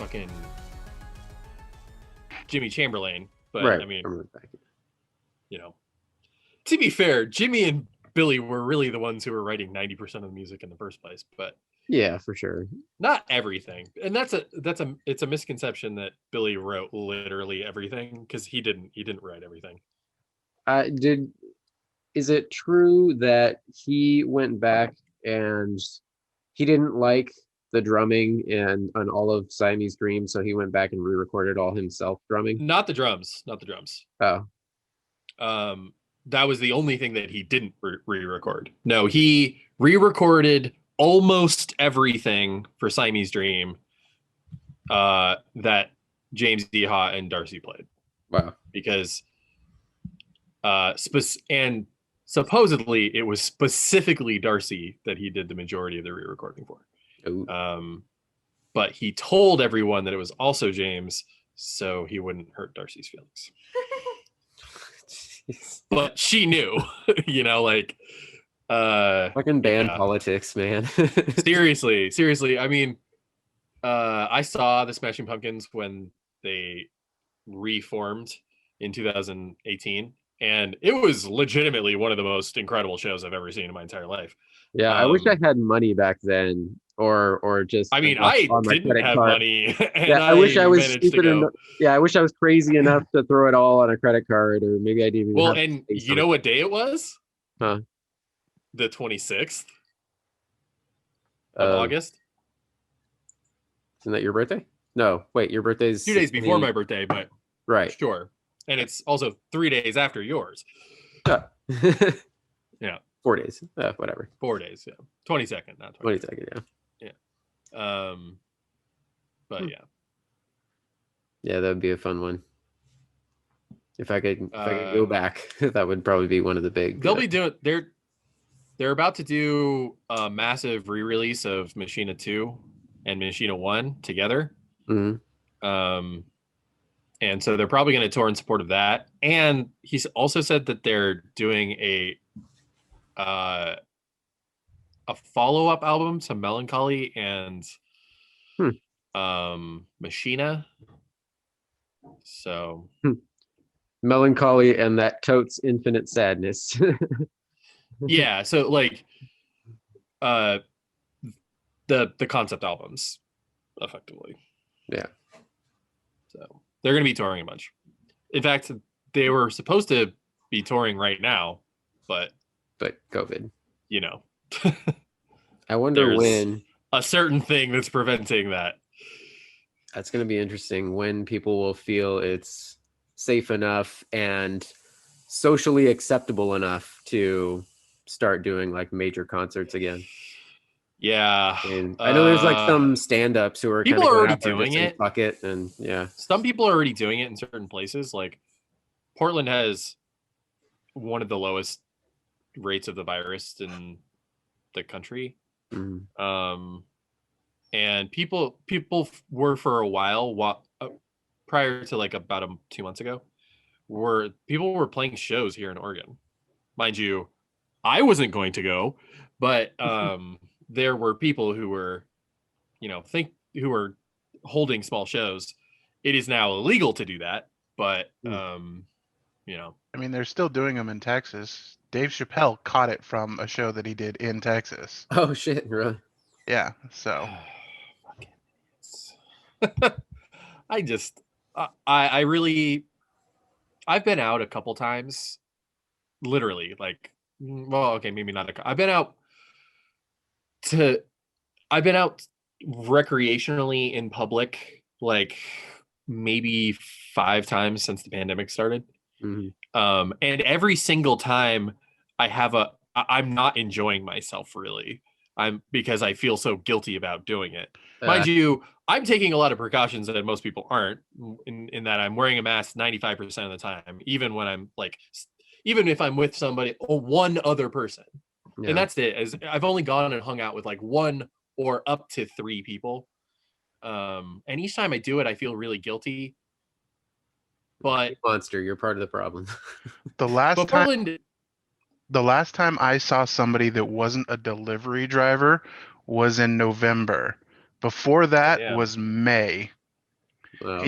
fucking Jimmy Chamberlain. But Right. I mean, to be fair, Jimmy and Billy were really the ones who were writing 90% of the music in the first place. But yeah, for sure. Not everything. And it's a misconception that Billy wrote literally everything, because he didn't write everything. Is it true that he went back and he didn't like the drumming on all of Siamese Dream, so he went back and re-recorded all himself drumming? Not the drums. Oh. That was the only thing that he didn't re-record. No, he re-recorded almost everything for Siamese Dream that James Deha and Darcy played. Wow. Because and supposedly it was specifically Darcy that he did the majority of the re-recording for. Ooh. But he told everyone that it was also James, so he wouldn't hurt Darcy's feelings. But she knew, like fucking band politics, man. seriously. I mean, I saw the Smashing Pumpkins when they reformed in 2018, and it was legitimately one of the most incredible shows I've ever seen in my entire life. Yeah, I wish I had money back then, or just. I mean, I didn't have money. And yeah, I wish I was stupid enough. Yeah, I wish I was crazy enough to throw it all on a credit card, or maybe I didn't even. Well, and you know what day it was? Huh? The 26th of August. Isn't that your birthday? No, wait, your birthday's 2 days before my birthday, but right, sure. And it's also 3 days after yours. Yeah. 4 days. Whatever. 4 days, yeah. 22nd, not 22nd, yeah. Yeah. But yeah. Yeah, that would be a fun one. If I could go back, that would probably be one of the big. They'll be doing. They're about to do a massive re-release of Machina 2 and Machina 1 together. Mm-hmm. And so they're probably going to tour in support of that. And he's also said that they're doing a follow-up album to Melancholy and Machina. So Melancholy and that totes infinite sadness. Yeah, so like the concept albums, effectively. Yeah. So they're going to be touring a bunch. In fact, they were supposed to be touring right now, but COVID. I wonder when a certain thing that's preventing that. That's going to be interesting, when people will feel it's safe enough and socially acceptable enough to start doing like major concerts again. Yeah. And I know there's like some stand-ups who are people kind of are already doing it. Fuck it, and yeah. Some people are already doing it in certain places. Like Portland has one of the lowest rates of the virus in the country. Mm-hmm. And people were for a while prior to like about 2 months ago, people were playing shows here in Oregon. Mind you, I wasn't going to go, but there were people who were, who were holding small shows. It is now illegal to do that, but I mean, they're still doing them in Texas. Dave Chappelle caught it from a show that he did in Texas. Oh shit, really? Yeah, so I've been out a couple times, literally, like, well, okay, maybe not. I've been out recreationally in public, like maybe 5 times since the pandemic started. Mm-hmm. And every single time I'm not enjoying myself, really. Because I feel so guilty about doing it. Mind you, I'm taking a lot of precautions that most people aren't, in that I'm wearing a mask 95% of the time, even if I'm with somebody or one other person. Yeah. And that's it. I've only gone and hung out with like 1 or up to 3 people. And each time I do it, I feel really guilty. But monster, you're part of the problem. The last time I saw somebody that wasn't a delivery driver was in November. Before that was May. Well,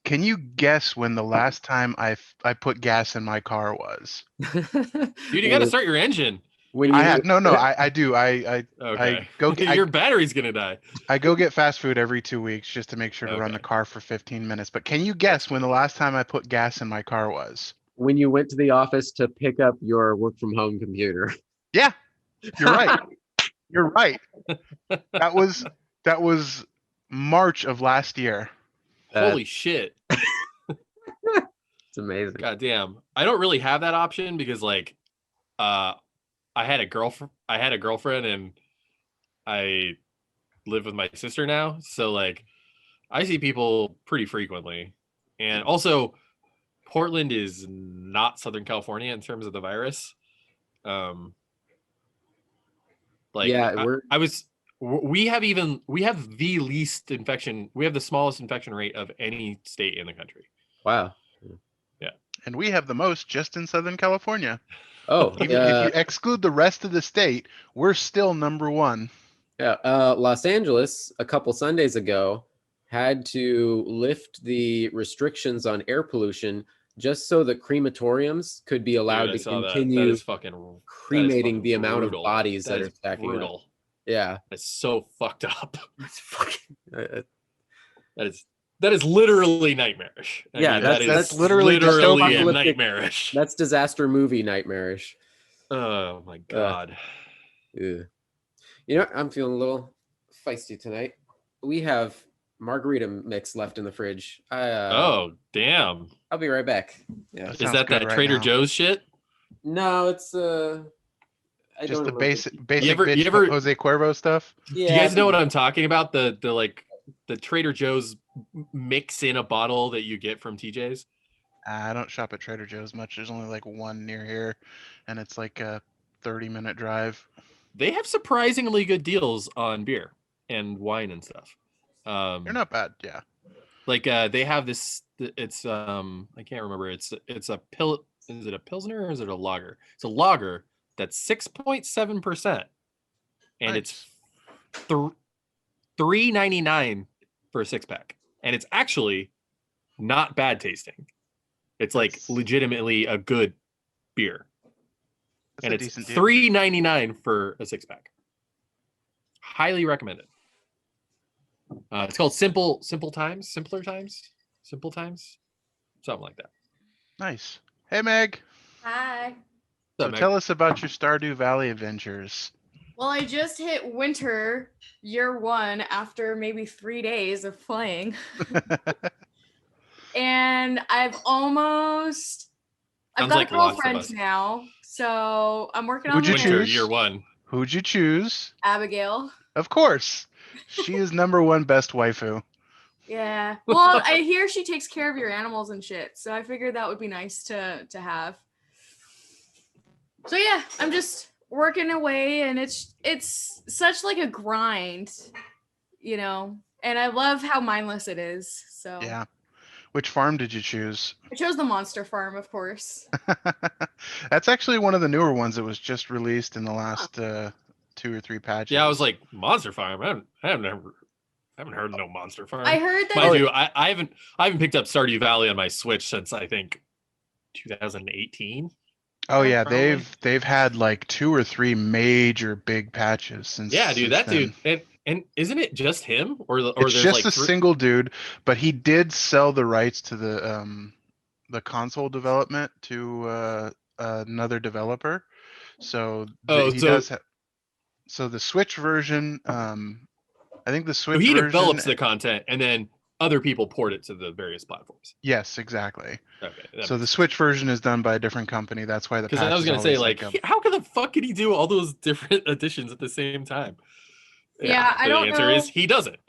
Can you guess when the last time I put gas in my car was? Dude, you got to start your engine. when I you had no, I do. I Okay. your battery's gonna die. I go get fast food every 2 weeks just to make sure to run the Okay. car for 15 minutes. But can you guess when the last time I put gas in my car was? when you went to the office to pick up your work from home computer. Yeah, you're right. You're right. That was March of last year. Holy shit. It's amazing. God damn. I don't really have that option because like I had a girlfriend and I live with my sister now. So like I see people pretty frequently. And also Portland is not Southern California in terms of the virus. Like Yeah, we have the least infection. We have the smallest infection rate of any state in the country. wow. And we have the most just in Southern California. Oh, Even if you exclude the rest of the state, we're still number one. yeah. Los Angeles a couple Sundays ago had to lift the restrictions on air pollution just so that crematoriums could be allowed Dude, I to saw continue that is fucking cremating the amount of brutal. bodies that is are stacking up. brutal. Yeah, It's so fucked up. it's fucking. That is literally nightmarish. I Yeah, mean, that's that's literally apocalyptic- nightmarish. That's disaster movie nightmarish. Oh my god. Ew. You know, I'm feeling a little feisty tonight. We have margarita mix left in the fridge. Oh damn. I'll be right back. Yeah. That Is sounds that good right Trader now. Joe's shit? No, it's I Just don't the remember. basic You ever- Jose Cuervo stuff. Yeah. Do you guys know what I'm talking about? The Trader Joe's mix in a bottle that you get from TJ's? I don't shop at Trader Joe's much. There's only like one near here, and it's like a 30-minute drive. They have surprisingly good deals on beer and wine and stuff. They're not bad. Yeah. Like they have this. It's I can't remember. It's a pill. Is it a pilsner or is it a lager? It's a lager that's 6.7%, and it's $3.99 for a 6-pack, and it's actually not bad tasting. It's like legitimately a good beer, That's and a it's decent deal. $3.99 for a 6-pack. Highly recommended. It's called Simpler Times, something like that. Nice. Hey, Meg. Hi. So Meg? tell us about your Stardew Valley adventures. Well, I just hit winter year 1 after maybe 3 days of playing. And I've got Sounds a like Last of Us. girlfriend now. So I'm working on Who'd you the Winter choose? year 1. Who'd you choose? Abigail. Of course. She is number one best waifu. Yeah. Well, I hear she takes care of your animals and shit. So I figured that would be nice to have. So yeah, I'm just working away and it's such like a grind, you know. And I love how mindless it is. So Yeah. Which farm did you choose? I chose the monster farm, of course. That's actually one of the newer ones that was just released in the last 2 or 3 patches. Yeah, I was like Monster Farm. I haven't heard no Monster Farm. I heard that. Mind you, I haven't picked up Stardew Valley on my Switch since I think 2018. Oh yeah, probably. they've had like 2 or 3 major big patches since. Yeah, dude, that then. dude, and isn't it just him, or It's there's just like a single dude, but he did sell the rights to the console development to another developer. So so the Switch version, I think the So Switch he version. develops the content, and then other people port it to the various platforms. Yes, exactly. Okay. So the Switch version is done by a different company. That's why the patch. Because I was gonna say, like how can the fuck can he do all those different editions at the same time? Yeah, I don't The answer know. is he doesn't.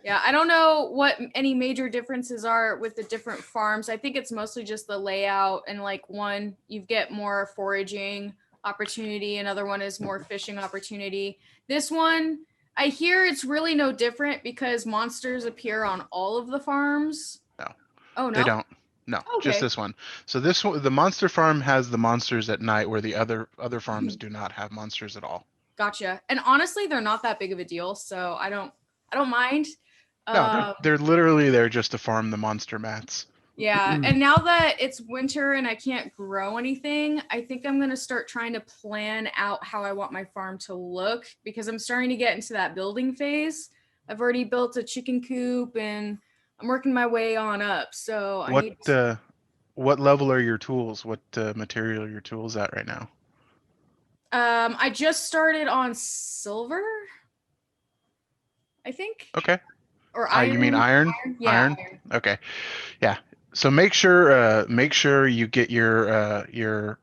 Yeah, I don't know what any major differences are with the different farms. I think it's mostly just the layout, and like one, you get more foraging opportunity, another one is more fishing opportunity. This one, I hear it's really no different because monsters appear on all of the farms. No. Oh no. They don't. No, just Okay. this one. So this one, the monster farm has the monsters at night, where the other farms do not have monsters at all. Gotcha. And honestly, they're not that big of a deal, so I don't mind. No, they're literally there just to farm the monster mats. Yeah, and now that it's winter and I can't grow anything, I think I'm going to start trying to plan out how I want my farm to look because I'm starting to get into that building phase. I've already built a chicken coop and I'm working my way on up. So what level are your tools? What material are your tools at right now? I just started on silver, I think. Okay. Or iron. You mean iron? Yeah. Iron? Okay. Yeah. So make sure you get your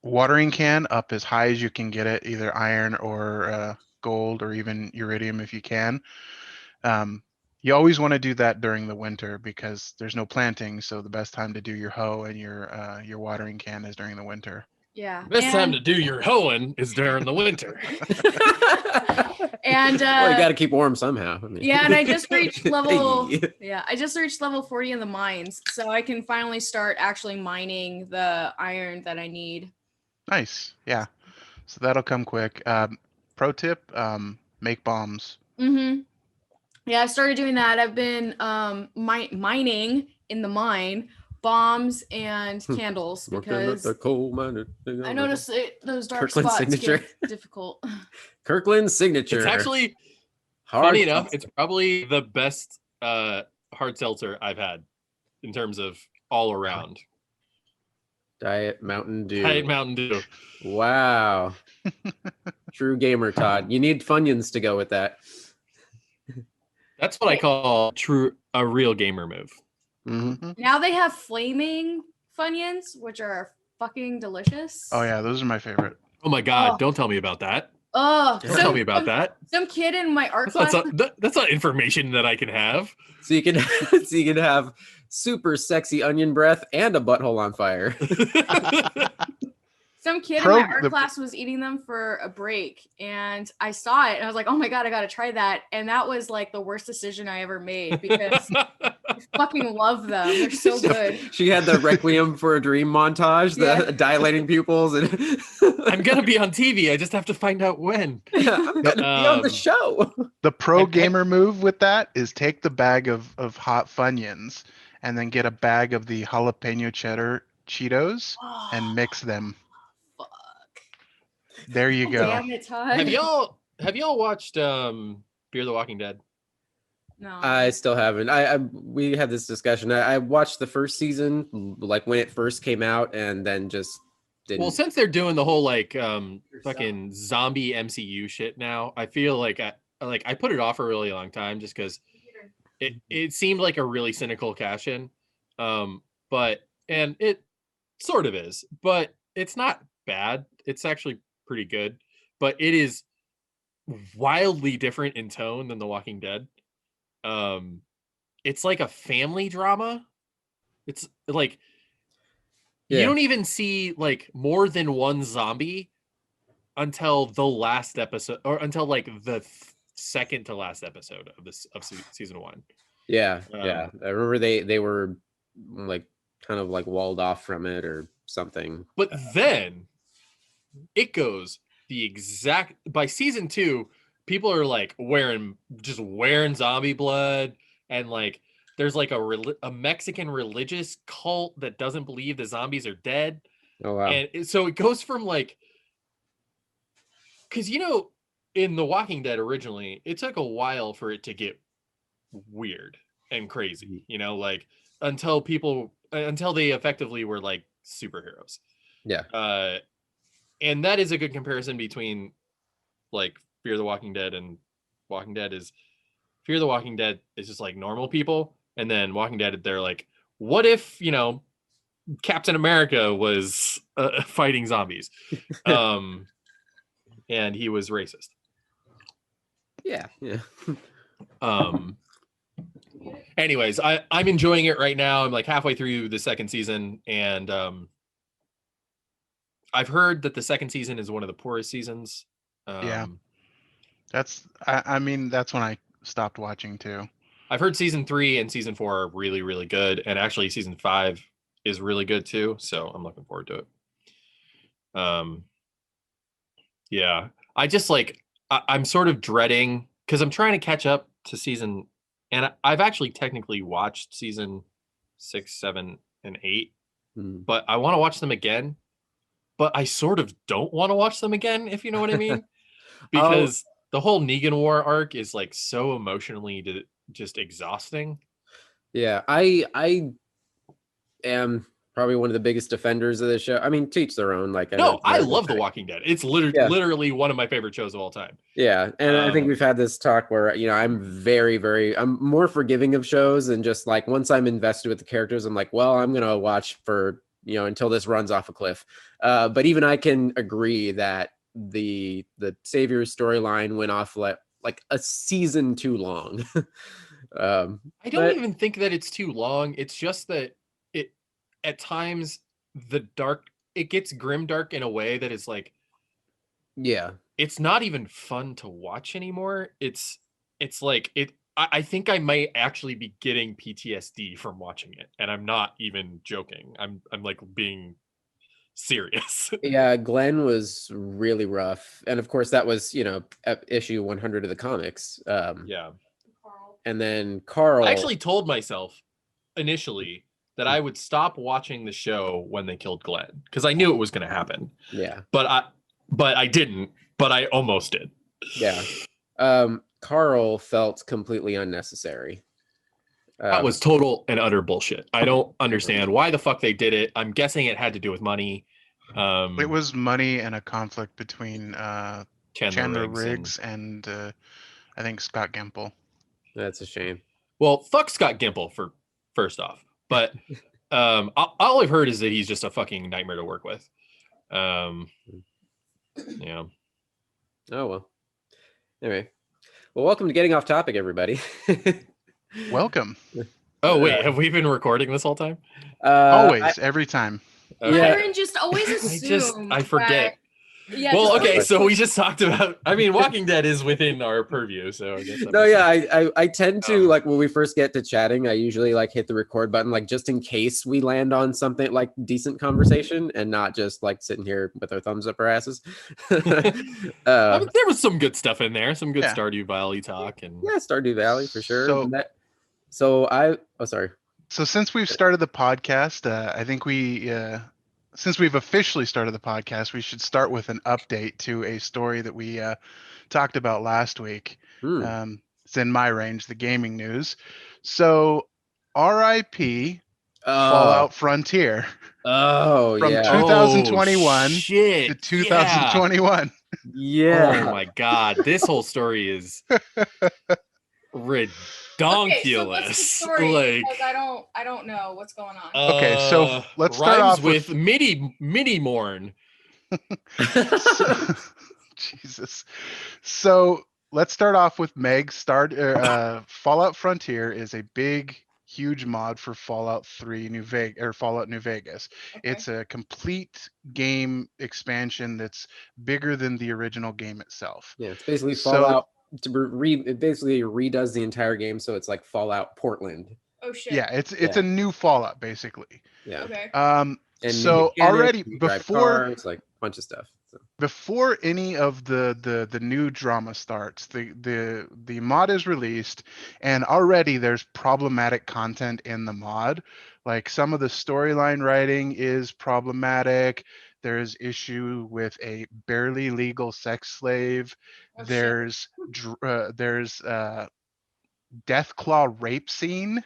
watering can up as high as you can get it, either iron or gold or even iridium if you can. You always want to do that during the winter because there's no planting, so the best time to do your hoe and your watering can is during the winter. Yeah. Best time to do your hoeing is during the winter. And well, you got to keep warm somehow. I mean. Yeah, and I just reached level. Yeah, I just reached level 40 in the mines, so I can finally start actually mining the iron that I need. Nice. Yeah. So that'll come quick. Pro tip: make bombs. Mm-hmm. Yeah, I started doing that. I've been mining in the mine bombs and candles because the coal miner. I noticed those dark Kirkland's spots signature. get difficult. Kirkland's signature. It's actually funny enough. It's probably the best hard seltzer I've had in terms of all around. Diet Mountain Dew. Diet Mountain Dew. Wow. True gamer, Todd. You need Funyuns to go with that. That's what I call a real gamer move. Mm-hmm. Now they have flaming Funyuns, which are fucking delicious. Oh yeah, those are my favorite. Oh my god! Don't tell me about that. Oh, don't tell me about that. Some kid in my art class. That's not information that I can have. So you can have super sexy onion breath and a butthole on fire. Some kid in my art class was eating them for a break, and I saw it, and I was like, "Oh my god, I gotta try that!" And that was like the worst decision I ever made because I fucking love them. They're so good. She had the Requiem for a Dream montage, the dilating pupils, and I'm gonna be on TV. I just have to find out when. Yeah, I'm gonna be on the show. The pro gamer move with that is take the bag of hot Funyuns and then get a bag of the jalapeno cheddar Cheetos and mix them. There you go. Damn it, Todd. Have y'all watched Fear the Walking Dead? No. I still haven't. We had this discussion. I watched the first season, like when it first came out, and then just didn't. Well, since they're doing the whole like fucking zombie MCU shit now, I feel like I put it off for a really long time just because it seemed like a really cynical cash in. But it sort of is, but it's not bad. It's actually pretty good, but it is wildly different in tone than The Walking Dead. It's like a family drama. It's like you don't even see like more than one zombie until the last episode, or until like the second to last episode of season 1. Yeah. I remember they were like kind of like walled off from it or something. But then it goes the exact by season 2, people are like wearing zombie blood, and like there's like a Mexican religious cult that doesn't believe the zombies are dead. Oh wow. And so it goes from like, because in The Walking Dead originally, it took a while for it to get weird and crazy, like until they effectively were like superheroes. Yeah. And that is a good comparison between like Fear the Walking Dead and Walking Dead. Is Fear the Walking Dead is just like normal people, and then Walking Dead, they're like, what if Captain America was fighting zombies, and he was racist. Yeah. Anyways, I'm enjoying it right now. I'm like halfway through the second season, and I've heard that the second season is one of the poorest seasons. Yeah. That's when I stopped watching too. I've heard season 3 and season 4 are really, really good. And actually season 5 is really good too. So I'm looking forward to it. Yeah. I just like, I'm sort of dreading because I'm trying to catch up to season, and I've actually technically watched season 6, 7, and 8, but I want to watch them again. But I sort of don't want to watch them again, if you know what I mean, because the whole Negan War arc is like so emotionally just exhausting. Yeah, I am probably one of the biggest defenders of this show. I mean, to each their own. Like, no, I love The Walking Dead. It's literally one of my favorite shows of all time. Yeah, and I think we've had this talk where I'm I'm more forgiving of shows, and just like once I'm invested with the characters, I'm like, well, I'm gonna watch for until this runs off a cliff. But even I can agree that the Savior storyline went off like a season too long. I don't even think that it's too long. It's just that it at times it gets grimdark in a way that is like, yeah, it's not even fun to watch anymore. It's like it. I think I might actually be getting PTSD from watching it, and I'm not even joking. I'm like being serious. Yeah, Glenn was really rough, and of course that was issue 100 of the comics. Yeah. And then Carl. I actually told myself initially that I would stop watching the show when they killed Glenn because I knew it was going to happen. Yeah. But I didn't. But I almost did. Yeah. Carl felt completely unnecessary. That was total and utter bullshit. I don't understand why the fuck they did it. I'm guessing it had to do with money. It was money and a conflict between Chandler Riggs and I think Scott Gimple. That's a shame. Well, fuck Scott Gimple for first off, but all I've heard is that he's just a fucking nightmare to work with. Yeah. Oh well. Anyway, well, welcome to Getting Off Topic, everybody. Welcome. Oh wait, have we been recording this whole time? Always, every time. Okay. Byron just always assumes. I forget. Yeah. Well, okay, so we just talked about. I mean, Walking Dead is within our purview, so I guess. I tend to like when we first get to chatting, I usually like hit the record button, like just in case we land on something like decent conversation, and not just like sitting here with our thumbs up our asses. I mean, there was some good stuff in there, some good Stardew Valley talk, and Stardew Valley for sure. So sorry. So since we've started the podcast, I think since we've officially started the podcast, we should start with an update to a story that we talked about last week. It's in my range, the gaming news. So RIP Fallout Frontier. Oh, from 2021 to 2021. Yeah. Oh my God. This whole story is ridiculous. Okay, so what's the story? Because I don't know what's going on. Okay, so let's start off with mini morn. Jesus. So let's start off with Meg. Fallout Frontier is a big, huge mod for Fallout 3 Fallout New Vegas. Okay. It's a complete game expansion that's bigger than the original game itself. Yeah, it's basically Fallout. It basically redoes the entire game, so it's like Fallout Portland. Oh shit! Yeah, it's a new Fallout basically. Yeah. Okay. And so already before it's like a bunch of stuff. So. Before any of the new drama starts, the mod is released, and already there's problematic content in the mod. Like some of the storyline writing is problematic. There's issue with a barely legal sex slave. There's Deathclaw rape scene.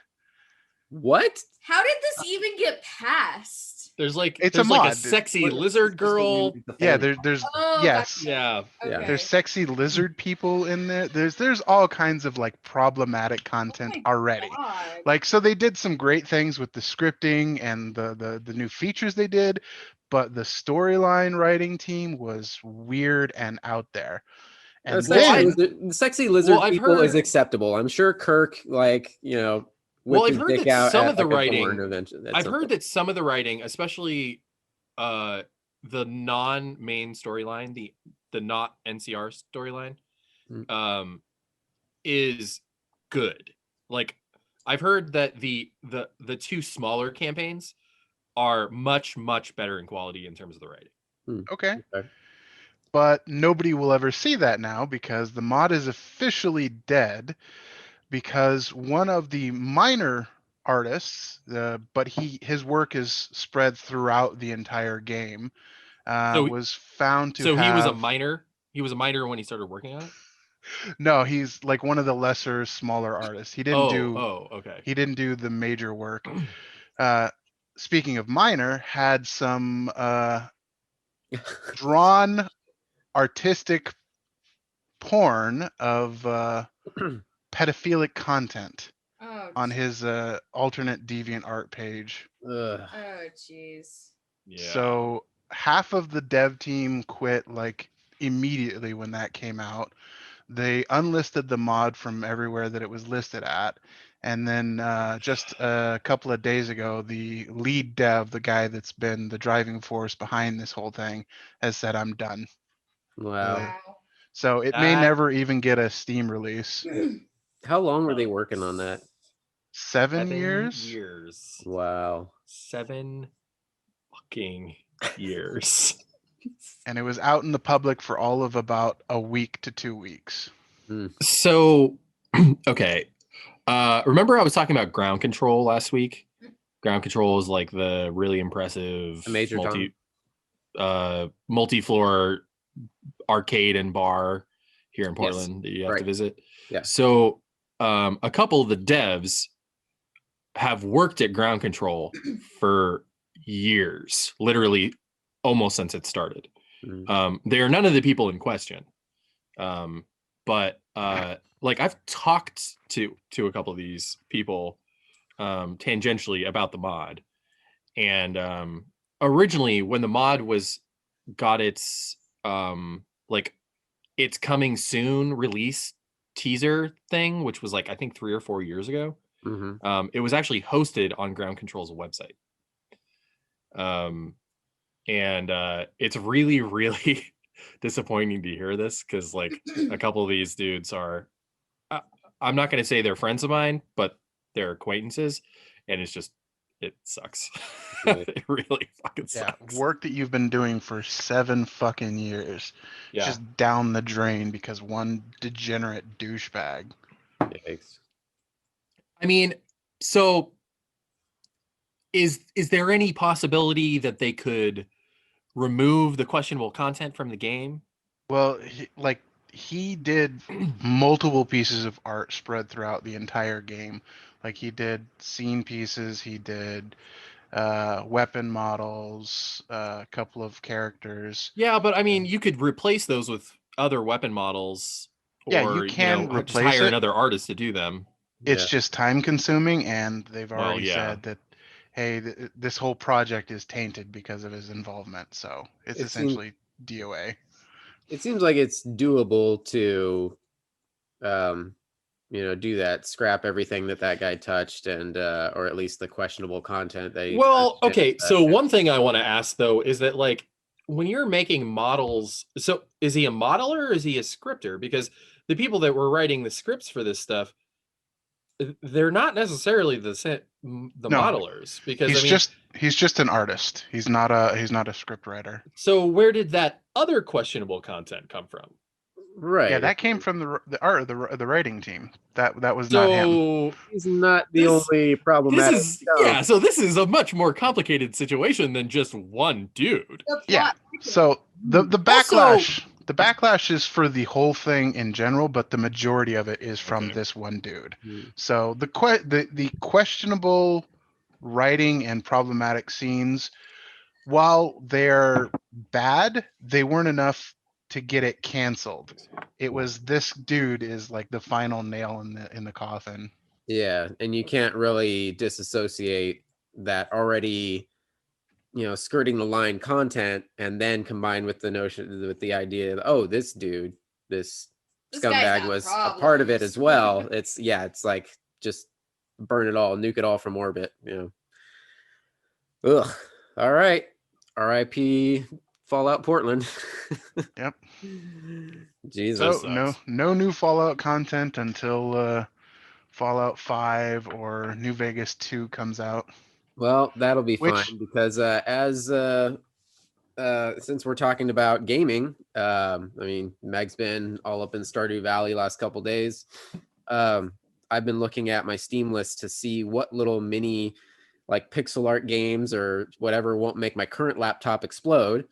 What? How did this even get passed? There's like it's there's a mod. Like a sexy lizard girl. Yeah, there's yes. Yeah. Okay. There's sexy lizard people in there. There's all kinds of like problematic content already. God. Like so they did some great things with the scripting and the new features they did, but the storyline writing team was weird and out there. And the sexy lizard people is acceptable. I'm sure Kirk I've heard that some of the writing. I've heard that some of the writing, especially the non-main storyline, the not NCR storyline, is good. Like I've heard that the two smaller campaigns are much better in quality in terms of the writing. Okay. But nobody will ever see that now because the mod is officially dead because one of the minor artists, but his work is spread throughout the entire game, So was found to so he was a have. minor. He was a minor when he started working on it. No, he's like one of the lesser, smaller artists. Okay. He didn't do the major work. Speaking of minor, had some drawn artistic porn of pedophilic content Oh, on his alternate deviant art page. Ugh. oh, jeez. Yeah. So half of the dev team quit like immediately when that came out. They unlisted the mod from everywhere that it was listed at. And then just a couple of days ago, the lead dev, the guy that's been the driving force behind this whole thing, has said, I'm done. Wow. Wow. So it may never even get a Steam release. How long were they working on that? 7 years? Years. Wow. 7 fucking years. And it was out in the public for all of about a week to 2 weeks. So, okay. Remember I was talking about ground control last week? Ground control is like the really impressive Major multi-floor arcade and bar here in Portland that you have to visit. Yeah. So a couple of the devs have worked at ground control for years, literally almost since it started. They are none of the people in question. But like I've talked to a couple of these people tangentially about the mod. And originally when the mod got its like it's coming soon release teaser thing, which was like I think 3 or 4 years ago. It was actually hosted on Ground Control's website. And it's really, really disappointing to hear this because like a couple of these dudes are, I'm not going to say they're friends of mine, but they're acquaintances, and it sucks. It really fucking sucks. Work that you've been doing for 7 fucking years, just down the drain because one degenerate douchebag. Yikes. I mean, so is there any possibility that they could remove the questionable content from the game? Well, he did multiple pieces of art spread throughout the entire game. Like he did scene pieces, he did weapon models, a couple of characters. Yeah, but I mean, you could replace those with other weapon models, or you can just replace hire it. another artist to do them. It's just time consuming, and they've already said that, hey, this whole project is tainted because of his involvement. So it's essentially DOA. It seems like it's doable to, do that, scrap everything that guy touched, and or at least the questionable content that he touched. Okay. So one thing I want to ask though is that like when you're making models, so is he a modeler or is he a scripter? Because the people that were writing the scripts for this stuff, they're not necessarily the modelers, because he's just an artist. He's not a script writer. So where did that other questionable content come from? Right. Yeah, that came from the writing team. That was not him. He's not the only problematic. So this is a much more complicated situation than just one dude. Yeah. So the backlash. The backlash is for the whole thing in general, but the majority of it is from this one dude. So the questionable writing and problematic scenes, while they're bad, they weren't enough to get it canceled. It was this dude is like the final nail in the coffin. Yeah, and you can't really disassociate that already, skirting the line content, and then combined with the idea that, oh, this dude, this scumbag was a part of it as well. It's like just burn it all, nuke it all from orbit. Ugh. All right. R.I.P. Fallout Portland. Yep. Jesus. So no new Fallout content until Fallout 5 or New Vegas 2 comes out. Well, that'll be fine because as since we're talking about gaming, I mean, Meg's been all up in Stardew Valley last couple days. I've been looking at my Steam list to see what little mini like pixel art games or whatever won't make my current laptop explode.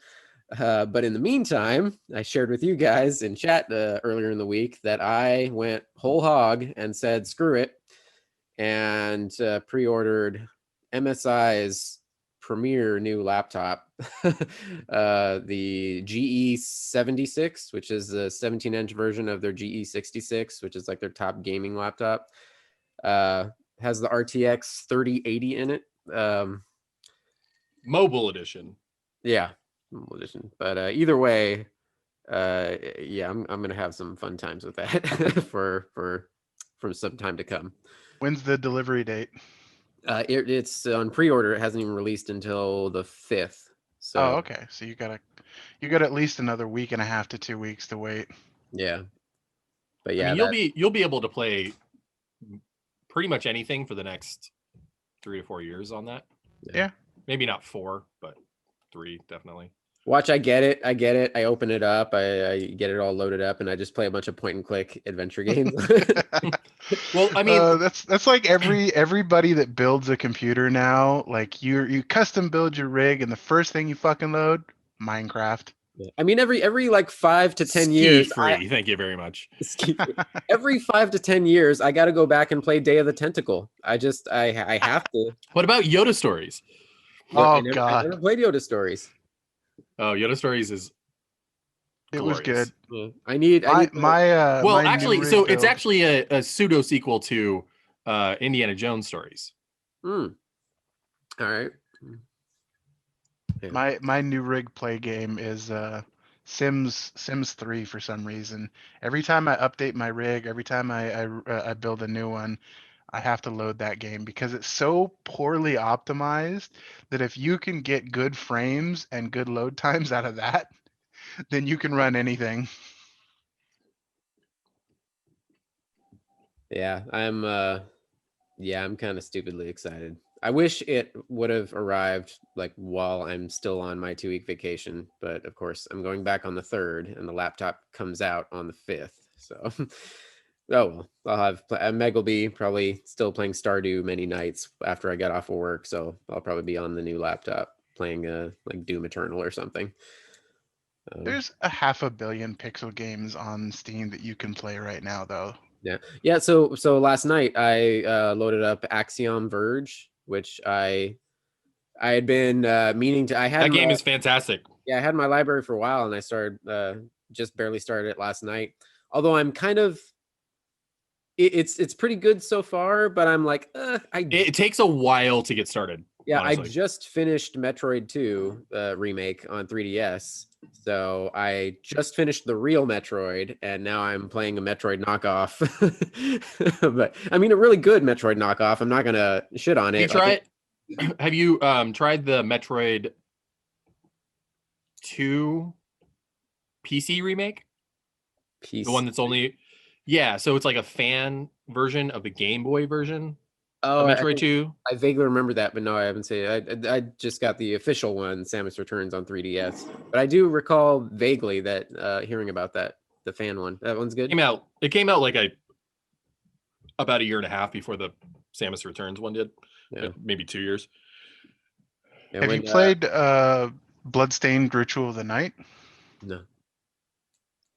But in the meantime, I shared with you guys in chat earlier in the week that I went whole hog and said, screw it, and pre-ordered MSI's premier new laptop, the GE76, which is the 17-inch version of their GE66, which is like their top gaming laptop. Has the RTX 3080 in it. Mobile edition. Yeah, mobile edition. But either way, yeah, I'm gonna have some fun times with that for some time to come. When's the delivery date? It's on pre-order. It hasn't even released until the 5th. So oh, okay. So you got at least another week and a half to 2 weeks to wait. yeah. But yeah, I mean, you'll be able to play pretty much anything for the next 3 to 4 years on that. Yeah. Maybe not 4, but 3 definitely. Watch, I get it. I open it up. I get it all loaded up, and I just play a bunch of point and click adventure games. Well, I mean, that's like everybody that builds a computer now. Like you custom build your rig, and the first thing you fucking load, Minecraft. I mean, every like 5 to 10 years. Thank you very much. Every 5 to 10 years, I got to go back and play Day of the Tentacle. I have to. What about Yoda Stories? Oh I God, never played Yoda Stories. Oh, Yoda Stories is. It was good. Yeah. I need well, my actually, new so rig it's build- actually a pseudo sequel to Indiana Jones Stories. All right. Yeah. My new rig play game is Sims 3 for some reason. Every time I update my rig, every time I build a new one, I have to load that game because it's so poorly optimized that if you can get good frames and good load times out of that, then you can run anything. Yeah, I'm kind of stupidly excited. I wish it would have arrived like while I'm still on my 2-week vacation, but of course I'm going back on the 3rd and the laptop comes out on the 5th. So oh well, Meg will be probably still playing Stardew many nights after I get off of work, so I'll probably be on the new laptop playing like Doom Eternal or something. There's a 500 million pixel games on Steam that you can play right now, though. Yeah. So last night I loaded up Axiom Verge, which I had been meaning to. That game is fantastic. Yeah, I had my library for a while, and I started just barely started it last night. Although I'm kind of, it's pretty good so far, but I'm like, it takes a while to get started. Yeah, honestly. I just finished Metroid 2 remake on 3DS. So I just finished the real Metroid, and now I'm playing a Metroid knockoff. But I mean, a really good Metroid knockoff. I'm not gonna shit on it. Have you tried the Metroid 2 PC remake? PC? The one that's only, yeah. So it's like a fan version of the Game Boy version. Oh, Metroid 2. I vaguely remember that, but no, I haven't seen it. I just got the official one, Samus Returns on 3DS. But I do recall vaguely that hearing about that, the fan one. That one's good. It came out like about a year and a half before the Samus Returns one did. Yeah. Maybe 2 years. Yeah, have you played Bloodstained Ritual of the Night? No.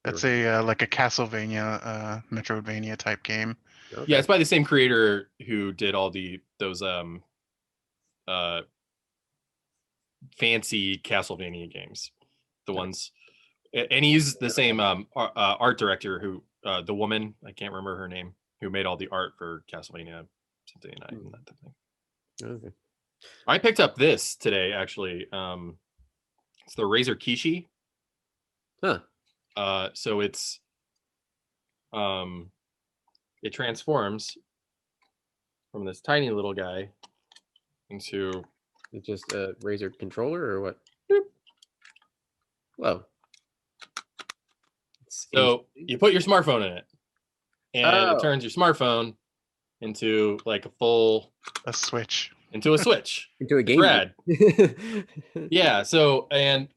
That's like a Castlevania, Metroidvania type game. Okay. Yeah, it's by the same creator who did all those fancy Castlevania games. The ones, and he's the same art director who the woman, I can't remember her name, who made all the art for Castlevania Symphony of the Night and that type of thing. Okay. I picked up this today actually. It's the Razer Kishi. Huh. So it's it transforms from this tiny little guy into just a Razer controller or what? Boop. Whoa. So you put your smartphone in it, and it turns your smartphone into like a Switch. into a Switch. Into a It's game. rad. Yeah. So I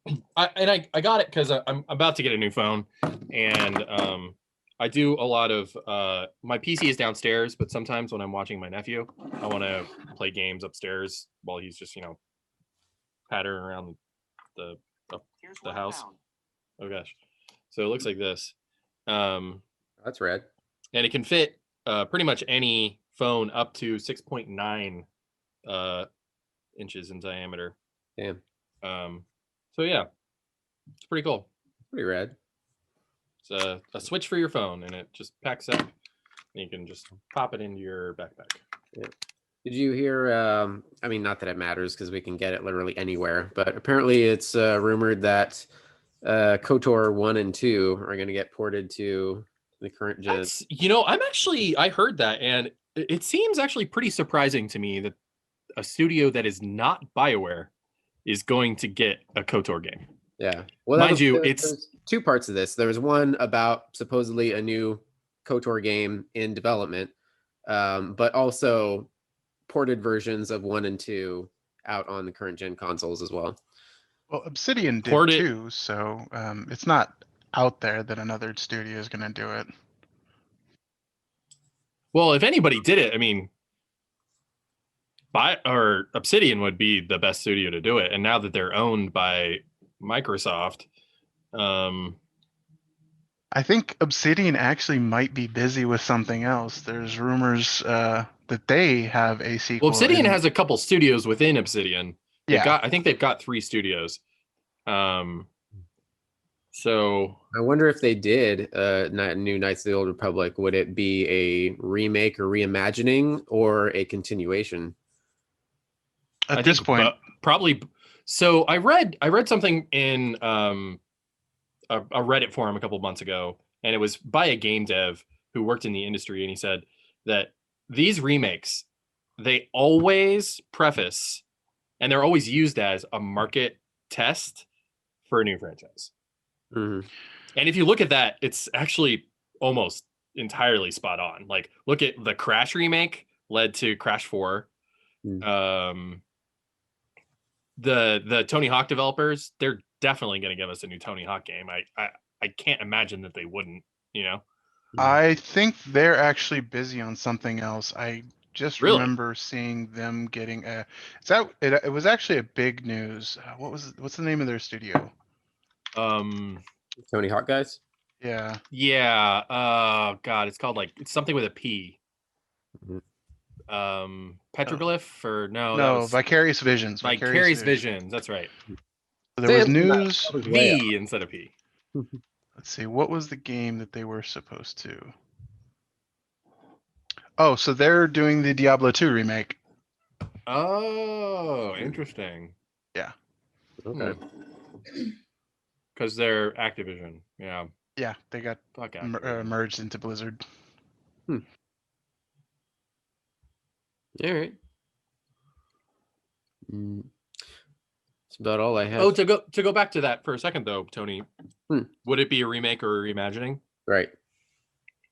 got it because I'm about to get a new phone, and I do a lot of my PC is downstairs, but sometimes when I'm watching my nephew, I want to play games upstairs while he's just pattering around the house. Oh gosh. So it looks like this. That's rad. And it can fit pretty much any phone up to 6.9 inches in diameter. Damn. So yeah, it's pretty cool. Pretty rad. It's a switch for your phone, and it just packs up, and you can just pop it into your backpack. Yeah. Did you hear? I mean, not that it matters because we can get it literally anywhere, but apparently it's rumored that KOTOR 1 and 2 are going to get ported to the current gen. I heard that, and it seems actually pretty surprising to me that a studio that is not BioWare is going to get a KOTOR game. Yeah. Well, there's two parts of this. There was one about supposedly a new KOTOR game in development, but also ported versions of 1 and 2 out on the current gen consoles as well. Well, Obsidian did too, so it's not out there that another studio is going to do it. Well, if anybody did it, I mean, Obsidian would be the best studio to do it, and now that they're owned by Microsoft, I think Obsidian actually might be busy with something else. There's rumors that they have a sequel. Well, Obsidian has a couple studios within Obsidian. I think they've got 3 studios. So I wonder if they did new Knights of the Old Republic, would it be a remake or reimagining or a continuation? At this point, probably. So I read something in a Reddit forum a couple months ago, and it was by a game dev who worked in the industry, and he said that these remakes, they always preface, and they're always used as a market test for a new franchise. Mm-hmm. And if you look at that, it's actually almost entirely spot on. Like, look at the Crash remake led to Crash 4. Mm. The Tony Hawk developers, they're definitely going to give us a new Tony Hawk game. I can't imagine that they wouldn't, I think they're actually busy on something else. I just remember seeing them getting it was actually a big news. What's the name of their studio? Tony Hawk guys? Yeah. Yeah. God, it's called it's something with a P. Mm-hmm. Petroglyph or no? No, Vicarious Visions. Vicarious Visions. That's right. So there was news. V instead of P. Let's see. What was the game that they were supposed to? Oh, so they're doing the Diablo 2 remake. Oh, interesting. Yeah. Okay. Because they're Activision. Yeah. Yeah, they got merged into Blizzard. All right. That's about all I have. Oh, to go back to that for a second though, Tony. Would it be a remake or a reimagining? Right.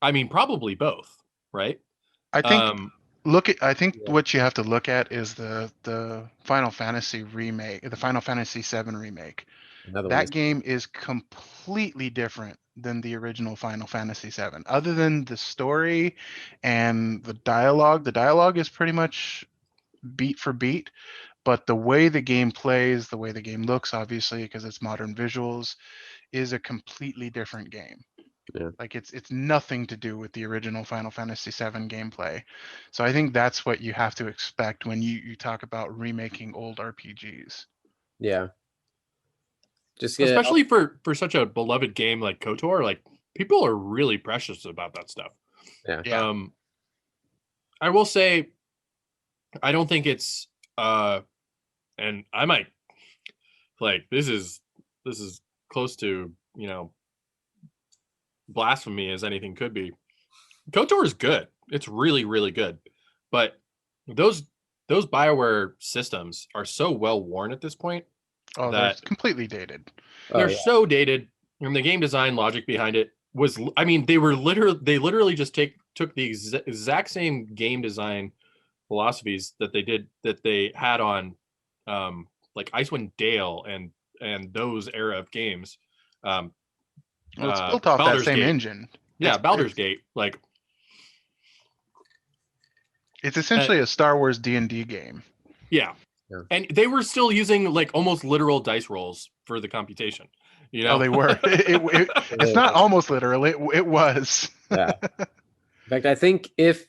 I mean, probably both, right? I think what you have to look at is the Final Fantasy remake, the Final Fantasy VII remake. That game is completely different than the original Final Fantasy VII. Other than the story and the dialogue is pretty much beat for beat, but the way the game plays, the way the game looks, obviously, because it's modern visuals, is a completely different game. Yeah. Like it's nothing to do with the original Final Fantasy VII gameplay. So I think that's what you have to expect when you talk about remaking old RPGs. Yeah. Especially for such a beloved game like KOTOR, like people are really precious about that stuff. Yeah. I will say, I don't think it's and I might this is close to blasphemy as anything could be. KOTOR is good. It's really, really good. But those BioWare systems are so well worn at this point. Oh, they're completely dated. They're so dated. And the game design logic behind it was, they literally just took the exact same game design philosophies that they had on like Icewind Dale and those era of games. Well, it's built off Baldur's that same Gate. engine. Yeah, Baldur's Gate. Like, it's essentially a Star Wars D&D game. Yeah. And they were still using like almost literal dice rolls for the computation. You know? Oh, they were. It's not almost literal. It was. Yeah. In fact, I think if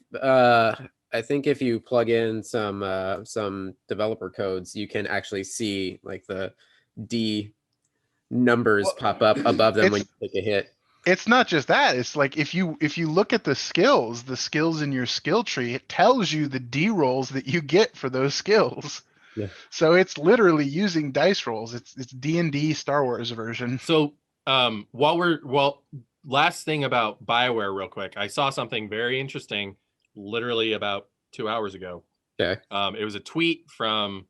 you plug in some developer codes, you can actually see like the D numbers pop up above them when you take a hit. It's not just that. It's like if you look at the skills in your skill tree, it tells you the D rolls that you get for those skills. Yeah. So it's literally using dice rolls. It's D&D Star Wars version. So last thing about BioWare real quick. I saw something very interesting literally about 2 hours ago. Okay. It was a tweet from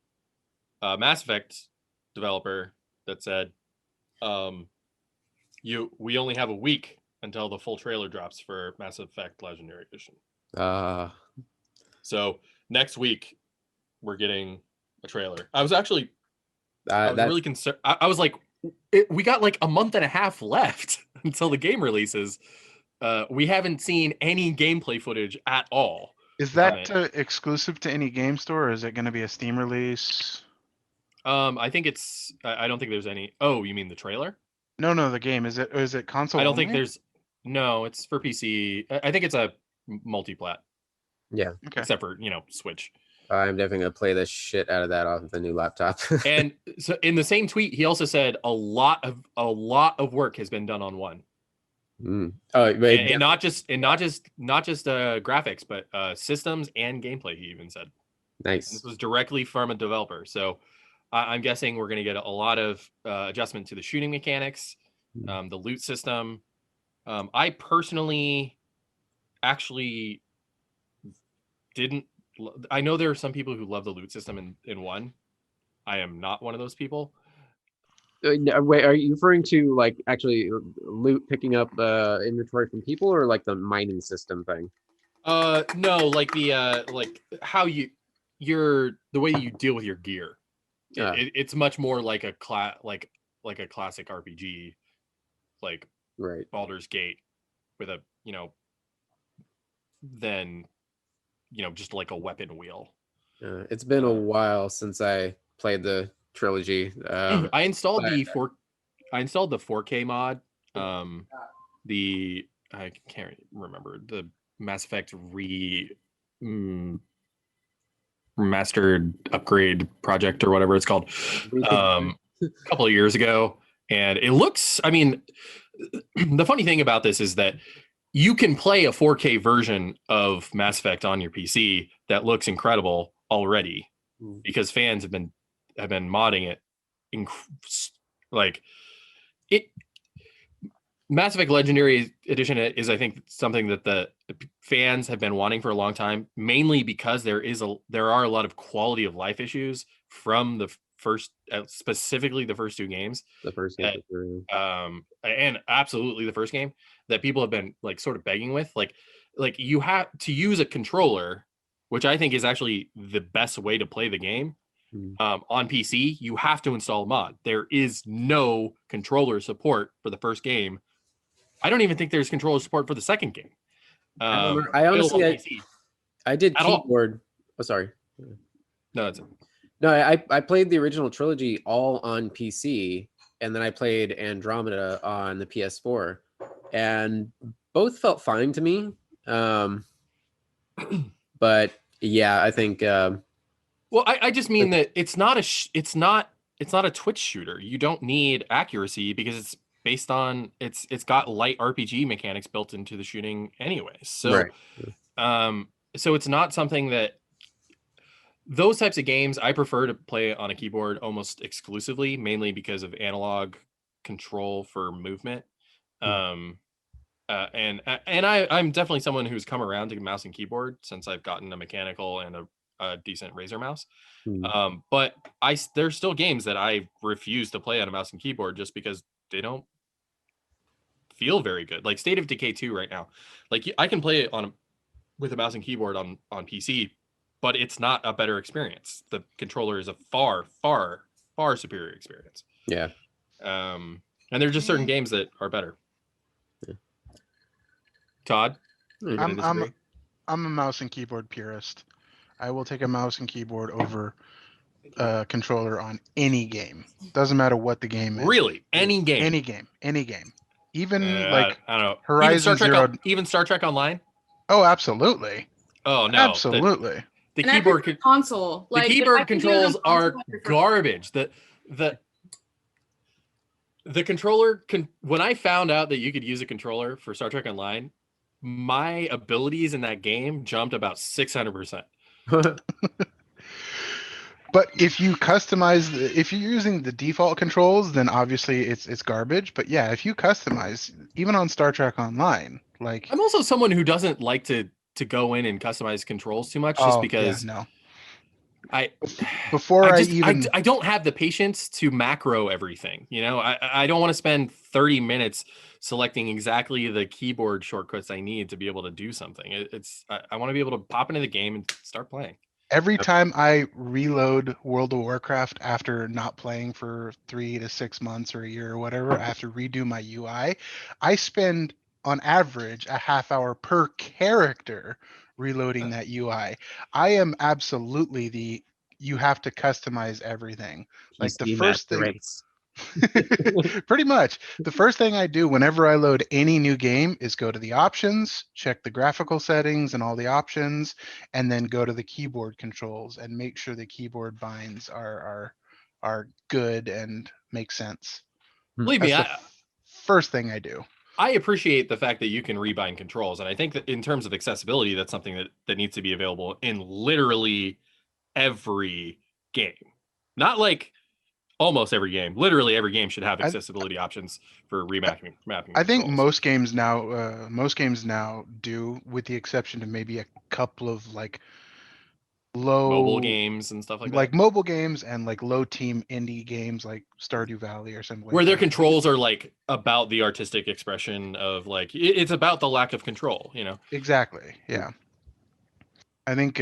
a Mass Effect developer that said, we only have a week until the full trailer drops for Mass Effect Legendary Edition. So next week we're getting a trailer. I was really concerned. I was like, we got like a month and a half left until the game releases. We haven't seen any gameplay footage at all. Is that exclusive to any game store, or is it going to be a Steam release? I think it's. I don't think there's any. Oh, you mean the trailer? No, the game. Is it console? I don't only? think there's. No, it's for PC. I think it's a multi-plat. Yeah. Okay. Except for Switch. I'm definitely gonna play the shit out of that off the new laptop. And so in the same tweet, he also said a lot of work has been done on one. Oh, and not just graphics, but systems and gameplay. He even said. Nice. And this was directly from a developer, so I'm guessing we're going to get a lot of adjustment to the shooting mechanics, the loot system. I personally actually didn't. I know there are some people who love the loot system in one. I am not one of those people. Wait, are you referring to like actually loot picking up inventory from people, or like the mining system thing? No, like the like how the way you deal with your gear. It's much more like a like a classic RPG, like right. Baldur's Gate, with a than just like a weapon wheel. It's been a while since I played the trilogy. I installed the 4K mod. I can't remember the Mass Effect remastered upgrade project or whatever it's called. A couple of years ago, and it looks. I mean, the funny thing about this is that you can play a 4K version of Mass Effect on your PC that looks incredible already because fans have been modding it. Mass Effect Legendary Edition is, I think, something that the fans have been wanting for a long time, mainly because there are a lot of quality of life issues from the first, specifically the first two games. The first game, and absolutely the first game that people have been like sort of begging with, like you have to use a controller, which I think is actually the best way to play the game. On PC, you have to install a mod. There is no controller support for the first game. I don't even think there's controller support for the second game. I honestly, I did keyboard. Oh, sorry. No, that's it. No, I played the original trilogy all on PC, and then I played Andromeda on the PS4, and both felt fine to me. But yeah, I think. Well, I just mean that it's not a Twitch shooter. You don't need accuracy because it's based on it's got light RPG mechanics built into the shooting anyway. So, right. So it's not something that those types of games I prefer to play on a keyboard almost exclusively, mainly because of analog control for movement. And I'm definitely someone who's come around to mouse and keyboard since I've gotten a mechanical and a decent Razer mouse. But there's still games that I refuse to play on a mouse and keyboard just because they don't feel very good. Like State of Decay 2 right now. Like I can play it with a mouse and keyboard on PC, but it's not a better experience. The controller is a far, far, far superior experience. Yeah. And there are just certain games that are better. Yeah. Todd? I'm a mouse and keyboard purist. I will take a mouse and keyboard over a controller on any game. Doesn't matter what the game is. Really? Any game? Any game. Even like I don't know. Horizon Zero. Even Star Trek Online? Oh, absolutely. Oh no. Absolutely. The And keyboard console. the Like, keyboard controls are garbage. The controller when I found out that you could use a controller for Star Trek Online, my abilities in that game jumped about 600%. But if you customize, if you're using the default controls, then obviously it's garbage. But yeah, if you customize, even on Star Trek Online, like I'm also someone who doesn't like to go in and customize controls too much, just because no. I don't have the patience to macro everything. You know, I don't want to spend 30 minutes selecting exactly the keyboard shortcuts I need to be able to do something. I want to be able to pop into the game and start playing. Every time I reload World of Warcraft after not playing for 3 to 6 months or a year or whatever, I have to redo my UI. I spend on average a half hour per character reloading that UI. I am absolutely you have to customize everything. Like the first thing race. Pretty much. The first thing I do whenever I load any new game is go to the options, check the graphical settings and all the options, and then go to the keyboard controls and make sure the keyboard binds are good and make sense. Believe That's me, first thing I do. I appreciate the fact that you can rebind controls, and I think that in terms of accessibility, that's something that needs to be available in literally every game. Not like almost every game. Literally every game should have accessibility options for mapping. I think most games now do, with the exception of maybe a couple of like low mobile games and stuff like that. Like mobile games and like low team indie games like Stardew Valley or something where their controls are like about the artistic expression of like it's about the lack of control, you know. Exactly. Yeah. I think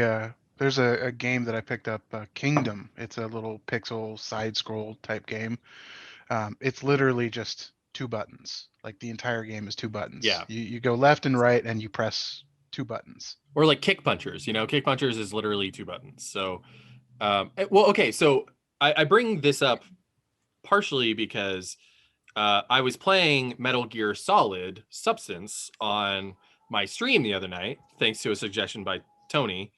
there's a game that I picked up, Kingdom. It's a little pixel side scroll type game. It's literally just 2 buttons. Like the entire game is 2 buttons. Yeah. You go left and right and you press 2 buttons. Or like Kick Punchers, you know, Kick Punchers is literally 2 buttons. So, well, okay. So I bring this up partially because I was playing Metal Gear Solid Substance on my stream the other night, thanks to a suggestion by Tony.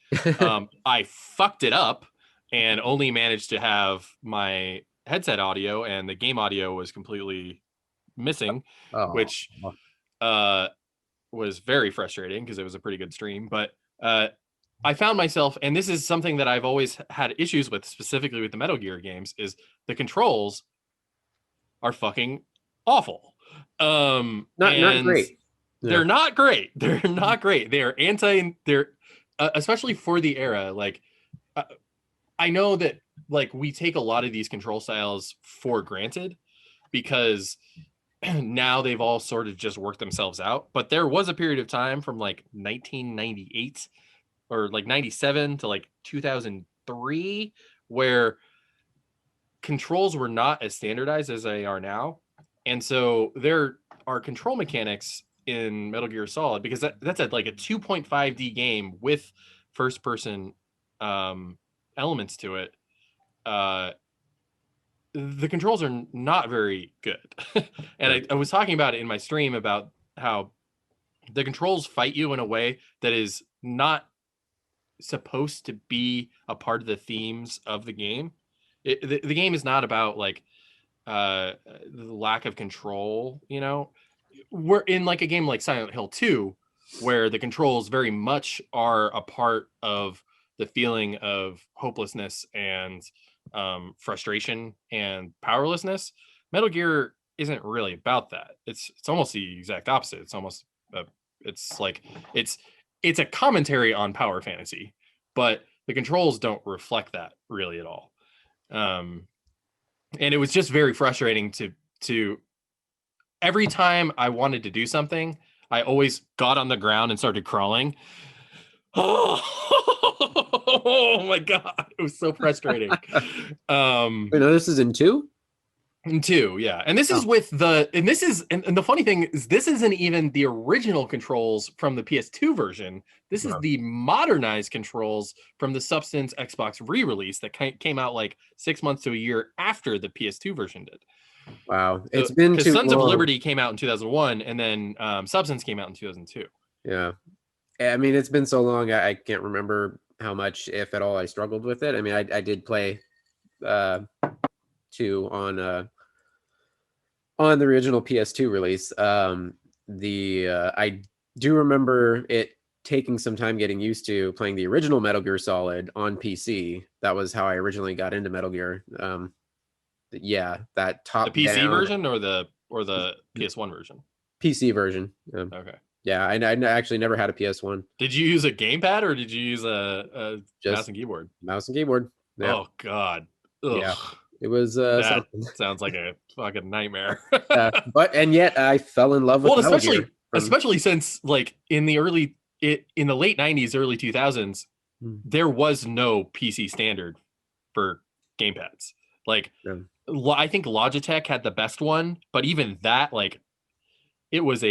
I fucked it up and only managed to have my headset audio, and the game audio was completely missing, which was very frustrating because it was a pretty good stream. But I found myself, and this is something that I've always had issues with, specifically with the Metal Gear games, is the controls are fucking awful. Not great. They're not great. They're not great. They're especially for the era. Like, I know that like we take a lot of these control styles for granted because now they've all sort of just worked themselves out. But there was a period of time from like 1998 or like 97 to like 2003 where controls were not as standardized as they are now. And so there are control mechanics in Metal Gear Solid, because that's like a 2.5D game with first person elements to it. The controls are not very good. And I was talking about it in my stream about how the controls fight you in a way that is not supposed to be a part of the themes of the game. The game is not about like the lack of control, you know. We're in like a game like Silent Hill 2 where the controls very much are a part of the feeling of hopelessness and frustration and powerlessness. Metal Gear isn't really about that. It's almost the exact opposite. It's almost it's a commentary on power fantasy, but the controls don't reflect that really at all. And it was just very frustrating to every time I wanted to do something, I always got on the ground and started crawling. Oh my god, it was so frustrating. Wait, no, this is in 2? In 2, yeah. And this is with the and the funny thing is this isn't even the original controls from the PS2 version. This is the modernized controls from the Substance Xbox re-release that came out like 6 months to a year after the PS2 version did. Wow, So, it's been because too Sons long. of Liberty came out in 2001, and then Substance came out in 2002. Yeah, I mean, it's been so long. I can't remember how much, if at all, I struggled with it. I mean, I did play 2 on the original PS2 release. I do remember it taking some time getting used to playing the original Metal Gear Solid on PC. That was how I originally got into Metal Gear. Yeah, that top the PC down version or the PS1 version. PC version. Okay. Yeah, I actually never had a PS1. Did you use a gamepad or did you use a mouse and keyboard? Mouse and keyboard. Yeah. Oh god. Ugh. Yeah. It was that sounds like a fucking nightmare. and yet I fell in love with Metal Gear especially since like in the late 90s, early 2000s, there was no PC standard for gamepads. Like I think Logitech had the best one, but even that, like, it was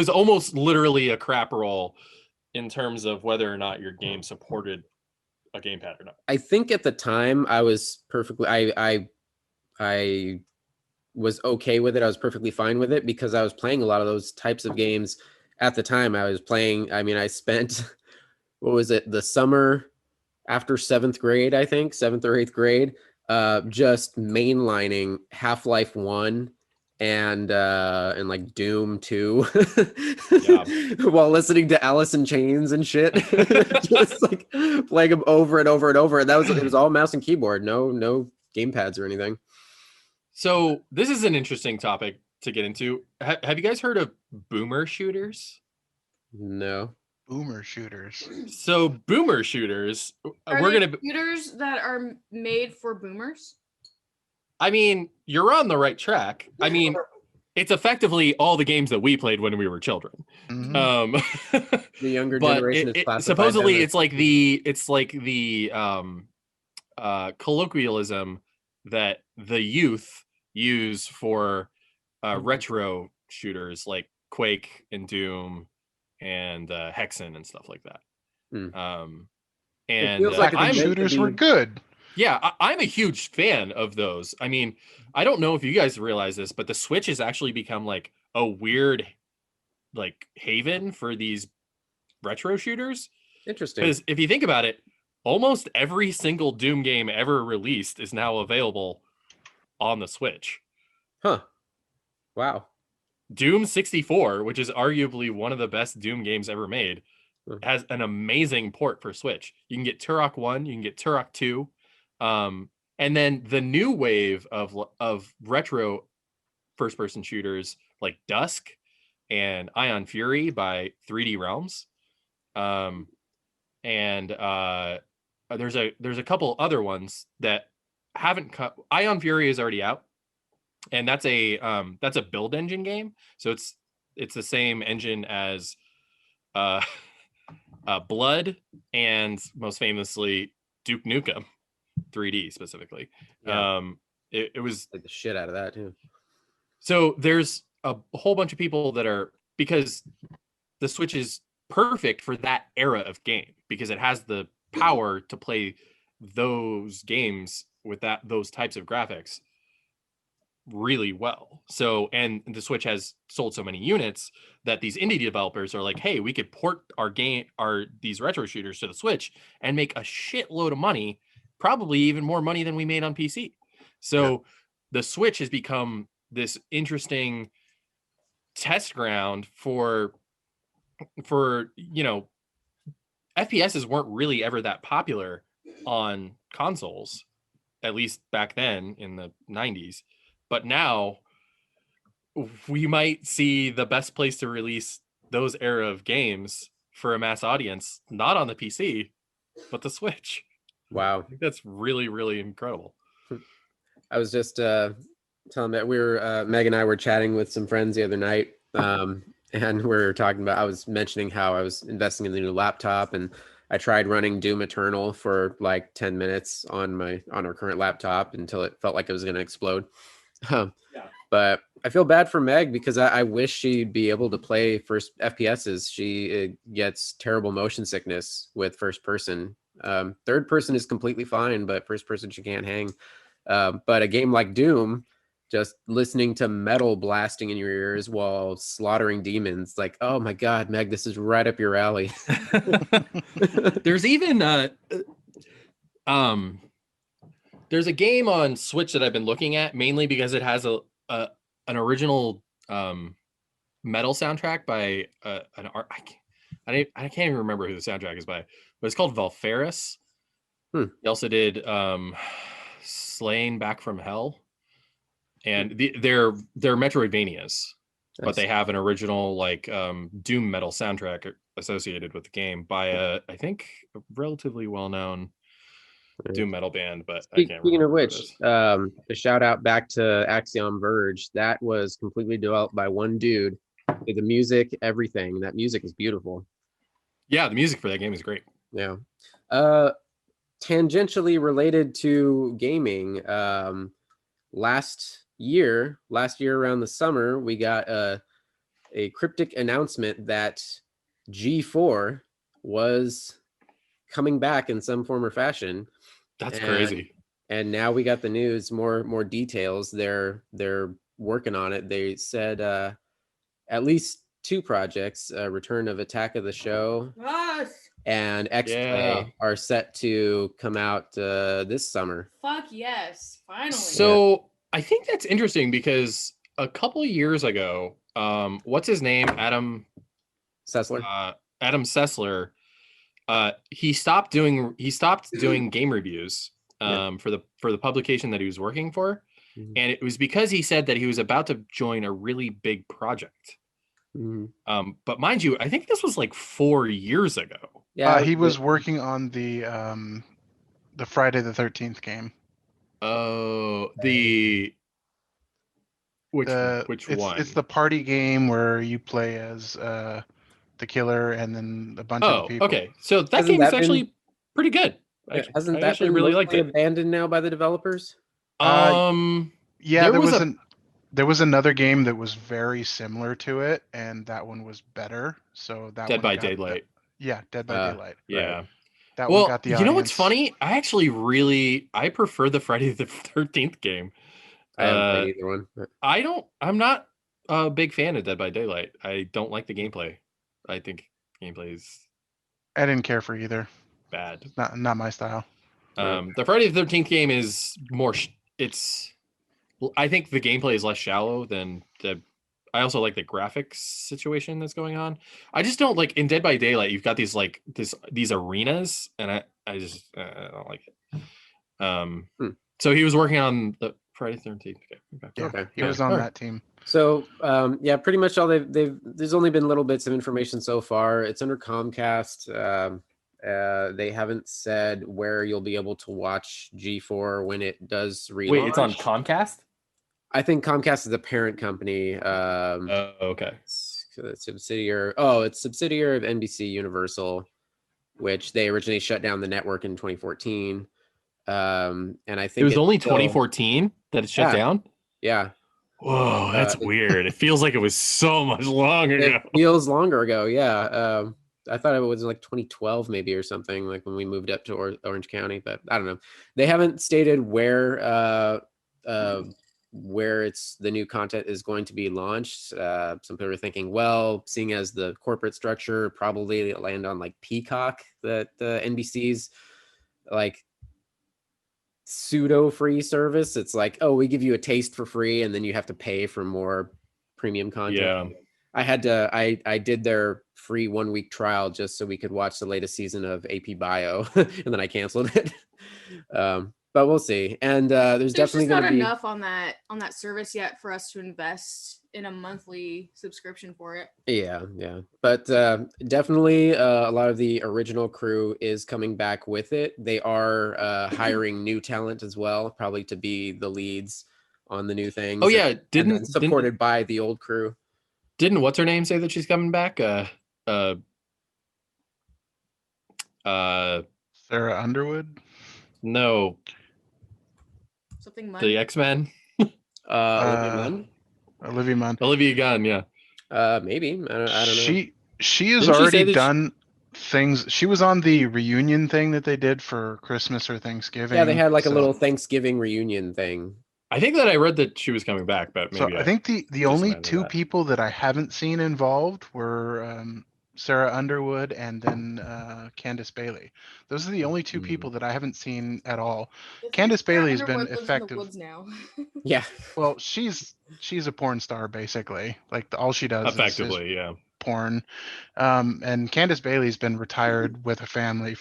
almost literally a crap roll in terms of whether or not your game supported a gamepad or not. I think at the time I was perfectly I was okay with it. I was perfectly fine with it because I was playing a lot of those types of games at the time. I was playing, I mean, I spent what was it, the summer after 7th grade, I think 7th or 8th grade, just mainlining Half-Life 1 and like Doom 2 while listening to Alice in Chains and shit. Just like playing them over and over and over. And it was all mouse and keyboard, no gamepads or anything. So this is an interesting topic to get into. Have you guys heard of boomer shooters? No. Boomer shooters. So boomer shooters, shooters that are made for boomers. I mean, you're on the right track. I mean, it's effectively all the games that we played when we were children. Mm-hmm. The younger generation is classified. Supposedly, it's like the colloquialism that the youth use for retro shooters like Quake and Doom and Hexen and stuff like that. And like shooters were good. Yeah, I'm a huge fan of those. I mean, I don't know if you guys realize this, but the Switch has actually become like a weird like haven for these retro shooters. Interesting. Because if you think about it, almost every single Doom game ever released is now available on the Switch. Huh. Wow. Doom 64, which is arguably one of the best Doom games ever made, has an amazing port for Switch. You can get Turok 1, you can get Turok 2. And then the new wave of retro first-person shooters like Dusk and Ion Fury by 3D Realms. And there's a couple other ones that haven't come. Ion Fury is already out, and that's a build engine game. So it's the same engine as Blood and most famously Duke Nukem 3D specifically. Yeah. It was like the shit out of that too. So there's a whole bunch of people that are, because the Switch is perfect for that era of game because it has the power to play those games with those types of graphics really well. So, and the Switch has sold so many units that these indie developers are like, hey, we could port these retro shooters to the Switch and make a shitload of money, probably even more money than we made on PC. So the Switch has become this interesting test ground for FPSs weren't really ever that popular on consoles, at least back then in the 90s. But now we might see the best place to release those era of games for a mass audience, not on the PC, but the Switch. Wow. I think that's really, really incredible. I was just telling that Meg and I were chatting with some friends the other night. and we're talking about, I was mentioning how I was investing in the new laptop, and I tried running Doom Eternal for like 10 minutes on our current laptop until it felt like it was going to explode. Yeah. But I feel bad for Meg because I wish she'd be able to play first FPSs. She gets terrible motion sickness with first person. Third person is completely fine, but first person she can't hang. But a game like Doom, just listening to metal blasting in your ears while slaughtering demons, like, oh my God, Meg, this is right up your alley. There's even there's a game on Switch that I've been looking at mainly because it has an original metal soundtrack by an art. I can't even remember who the soundtrack is by, but it's called Vulfaris. He also did Slain Back from Hell, and they're Metroidvanias, but they have an original like doom metal soundtrack associated with the game by I think a relatively well-known doom metal band, but I can't remember. Speaking of which, a shout out back to Axiom Verge. That was completely developed by one dude. The music, everything. That music is beautiful. Yeah, the music for that game is great. Yeah. Tangentially related to gaming, last year around the summer, we got a cryptic announcement that G4 was coming back in some form or fashion. That's crazy. And now we got the news, more details. They're working on it. They said at least 2 projects, Return of Attack of the Show and X-Play are set to come out this summer. Fuck yes, finally. So I think that's interesting because a couple of years ago, what's his name? Adam Sessler. Adam Sessler. He stopped doing game reviews for the publication that he was working for. And it was because he said that he was about to join a really big project. But mind you, I think this was like 4 years ago. Yeah, he was working on the Friday the 13th game. Oh, which one? It's the party game where you play as the killer and then a bunch of people. Okay, so that game is actually pretty good. Hasn't that been really liked it? Abandoned now by the developers? Yeah, there was another game that was very similar to it, and that one was better. So that Dead by Daylight. Dead by Daylight. Yeah. Right. That one got the audience. You know what's funny? I actually I prefer the Friday the 13th game. I haven't played either one. I'm not a big fan of Dead by Daylight. I don't like the gameplay. I think gameplay is I didn't care for either. Bad. Not my style. The Friday the 13th game is more I think the gameplay is less shallow than I also like the graphics situation that's going on. I just don't like in Dead by Daylight. You've got these these arenas, and I don't like it. So he was working on the Friday 13th. Okay. He was on that team. So pretty much all there's only been little bits of information so far. It's under Comcast. They haven't said where you'll be able to watch G4 when it does relaunch. Wait, it's on Comcast? I think Comcast is the parent company. Okay. It's subsidiary of NBC Universal, which they originally shut down the network in 2014. And I think it was only 2014 that it shut down. Yeah. Whoa, that's weird. It feels like it was so much longer ago. It feels longer ago. Yeah. I thought it was like 2012 maybe or something, like when we moved up to Orange County, but I don't know. They haven't stated where it's the new content is going to be launched. Some people are thinking, well, seeing as the corporate structure probably land on like Peacock, that the NBC's like pseudo free service. It's like, oh, we give you a taste for free and then you have to pay for more premium content. Yeah. I did their free 1 week trial just so we could watch the latest season of AP Bio, and then I canceled it. But we'll see. And there's definitely just not enough on that service yet for us to invest in a monthly subscription for it. Yeah. But definitely a lot of the original crew is coming back with it. They are hiring new talent as well, probably to be the leads on the new things. Oh yeah, supported by the old crew. Didn't what's her name say that she's coming back? Uh, Sarah Underwood. no, Something the Munn. X-Men. Olivia Munn? Olivia Munn. Olivia Gunn, yeah. Maybe. I don't know. She has Didn't she say already that done things. She was on the reunion thing that they did for Christmas or Thanksgiving. Yeah, they had like a so- little Thanksgiving reunion thing. I think that I read that she was coming back, but So maybe I think the just only imagined two that. people that I haven't seen involved were Sarah Underwood and then Candace Bailey. Those are the only two people that I haven't seen at all. Candace Bailey has been effective. Lives in the woods now. Yeah. Well, she's a porn star basically. Like all she does is Effectively, yeah. porn. And Candace Bailey's been retired with a family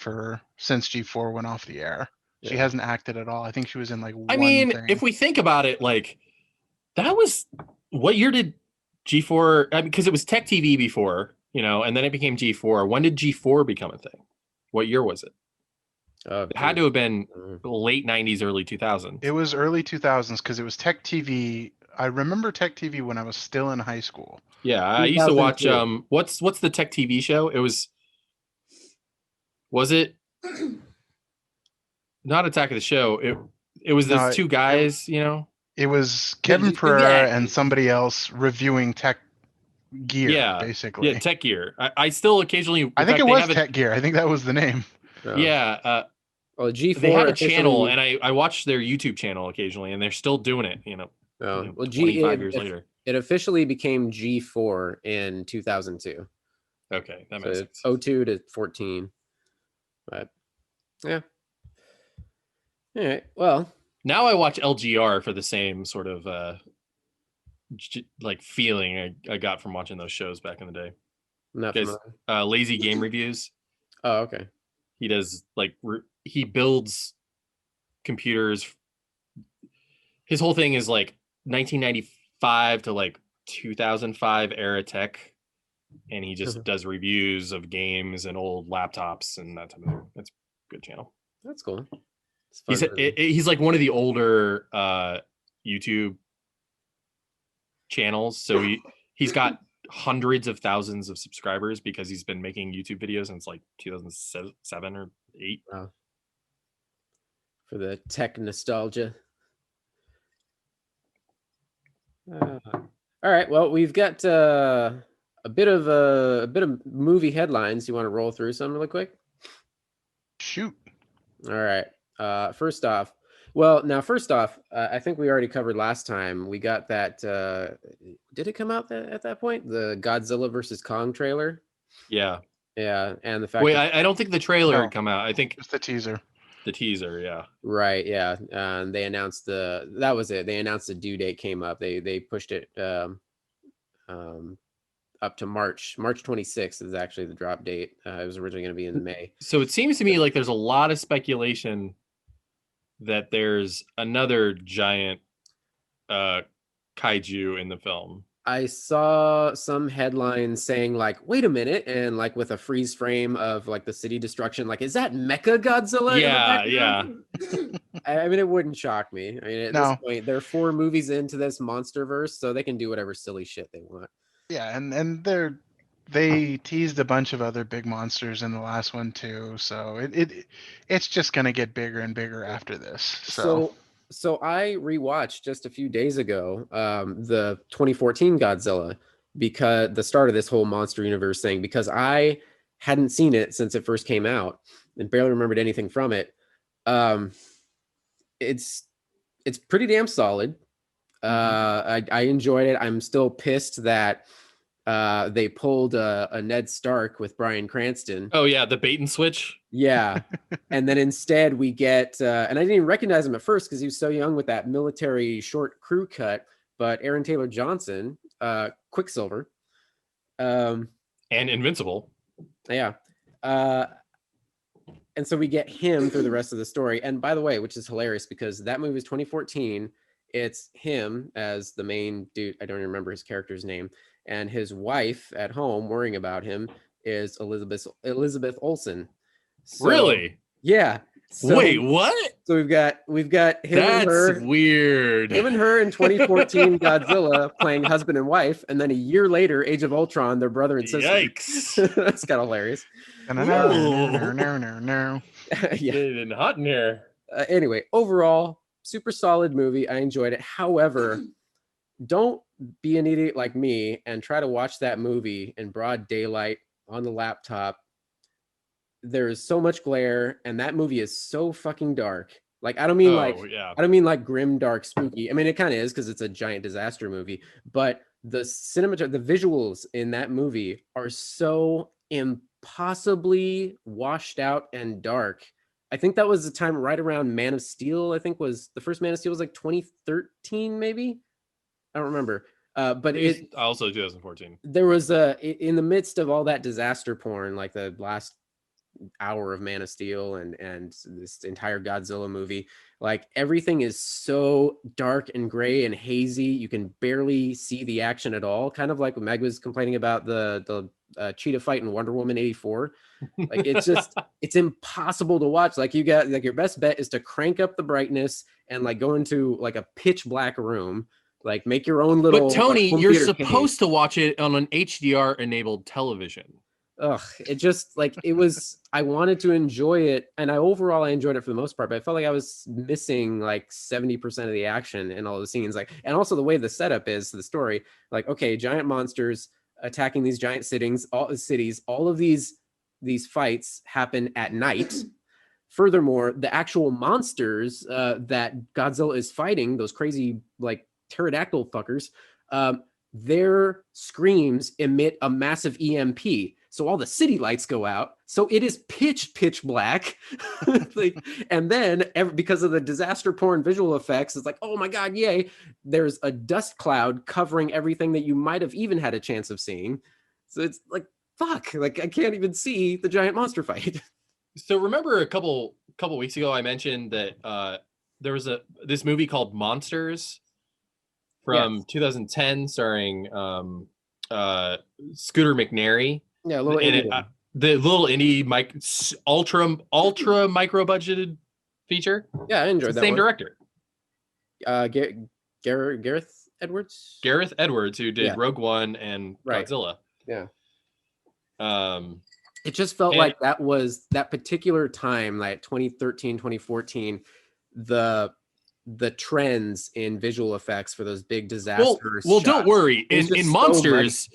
since G4 went off the air. She hasn't acted at all. I think she was in like one thing. If we think about it, like that was what year did G4? Because it was Tech TV before, and then it became G4. When did G4 become a thing? What year was it? It had to have been late 90s, early 2000s. It was early 2000s because it was Tech TV. I remember Tech TV when I was still in high school. Yeah, I used to watch 2002. What's the Tech TV show? Was it not Attack of the Show? It was those two guys, It was Kevin Pereira and somebody else reviewing tech gear, basically. Yeah, Tech Gear. I still occasionally. I think it was Tech Gear. I think that was the name. Yeah. Well, G4 they have a channel, and I watch their YouTube channel occasionally, and they're still doing it. Well, 25 years later. It officially became G4 in 2002. Okay, that makes sense. 02 to 14. But yeah. All right. Well, now I watch LGR for the same sort of like feeling I got from watching those shows back in the day. Not Lazy Game Reviews. Oh, okay. He does he builds computers. His whole thing is like 1995 to like 2005 era tech, and he just does reviews of games and old laptops and that type of thing. That's a good channel. That's cool. He's like one of the older YouTube channels, so he's got hundreds of thousands of subscribers because he's been making YouTube videos since like 2007 or 8. Wow. For the tech nostalgia. All right. Well, we've got a bit of movie headlines. You want to roll through some really quick? Shoot. All right. First off, I think we already covered last time. We got that. Did it come out at that point? The Godzilla versus Kong trailer. Yeah. Yeah, and the fact. Wait, I don't think the trailer had come out. I think it's the teaser. The teaser, yeah. Right. Yeah. They announced that was it. They announced the due date came up. They pushed it up to March 26th is actually the drop date. It was originally going to be in May. So it seems to me like there's a lot of speculation that there's another giant kaiju in the film. I saw some headlines saying like, wait a minute, and like with a freeze frame of like the city destruction, like, is that Mecha Godzilla? Yeah. I mean, it wouldn't shock me. I mean, at this point, they're 4 movies into this monster verse, so they can do whatever silly shit they want. Yeah, and they teased a bunch of other big monsters in the last one too, so it's just gonna get bigger and bigger after this. So I rewatched just a few days ago the 2014 Godzilla, because the start of this whole monster universe thing, because I hadn't seen it since it first came out and barely remembered anything from it. It's pretty damn solid. I enjoyed it. I'm still pissed that they pulled a Ned Stark with Bryan Cranston. Oh yeah, the bait and switch. Yeah, and then instead we get, and I didn't even recognize him at first because he was so young with that military short crew cut. But Aaron Taylor Johnson, Quicksilver, and Invincible. Yeah, and so we get him through the rest of the story. And by the way, which is hilarious because that movie is 2014. It's him as the main dude. I don't even remember his character's name. And his wife at home worrying about him is Elizabeth Olsen. So, really? Yeah. So, Wait, what? So we've got him and That's her. weird. Him and her in 2014 Godzilla playing husband and wife, and then a year later, Age of Ultron, their brother and sister. Yikes. That's kind of hilarious. Yeah. Getting hot in here. Anyway, overall, super solid movie. I enjoyed it. However, don't be an idiot like me and try to watch that movie in broad daylight on the laptop. There is so much glare, and that movie is so fucking dark. Like, I don't mean I don't mean like grim, dark, spooky. I mean, it kind of is because it's a giant disaster movie, but the the visuals in that movie are so impossibly washed out and dark. I think that was the time right around Man of Steel. I think was the first Man of Steel was like 2013, maybe. I don't remember. But it also 2014. There was in the midst of all that disaster porn, like the last hour of Man of Steel and this entire Godzilla movie, like everything is so dark and gray and hazy. You can barely see the action at all. Kind of like when Meg was complaining about the cheetah fight in Wonder Woman 84. Like it's just it's impossible to watch. Like you got like your best bet is to crank up the brightness and like go into like a pitch black room. Like make your own little. But Tony, like, you're supposed to watch it on an HDR enabled television. Ugh, it just like it was. I wanted to enjoy it, and I enjoyed it for the most part. But I felt like I was missing like 70% of the action in all the scenes. Like, and also the way the setup is the story. Like, okay, giant monsters attacking these giant cities. All of these fights happen at night. Furthermore, the actual monsters that Godzilla is fighting, those crazy like pterodactyl fuckers, their screams emit a massive EMP. So all the city lights go out. So it is pitch black. Like, and then because of the disaster porn visual effects, it's like, oh my God, yay. There's a dust cloud covering everything that you might have even had a chance of seeing. So it's like, fuck, like I can't even see the giant monster fight. So remember a couple weeks ago, I mentioned that there was this movie called Monsters from 2010 starring Scooter McNairy. Yeah, a little indie the little indie ultra micro budgeted feature. Yeah, I enjoyed that. Same director. Gareth Edwards. Gareth Edwards, who did Rogue One and Godzilla. Yeah. It just felt like that particular time, like 2013, 2014, the trends in visual effects for those big disasters. Well, don't worry. In Monsters.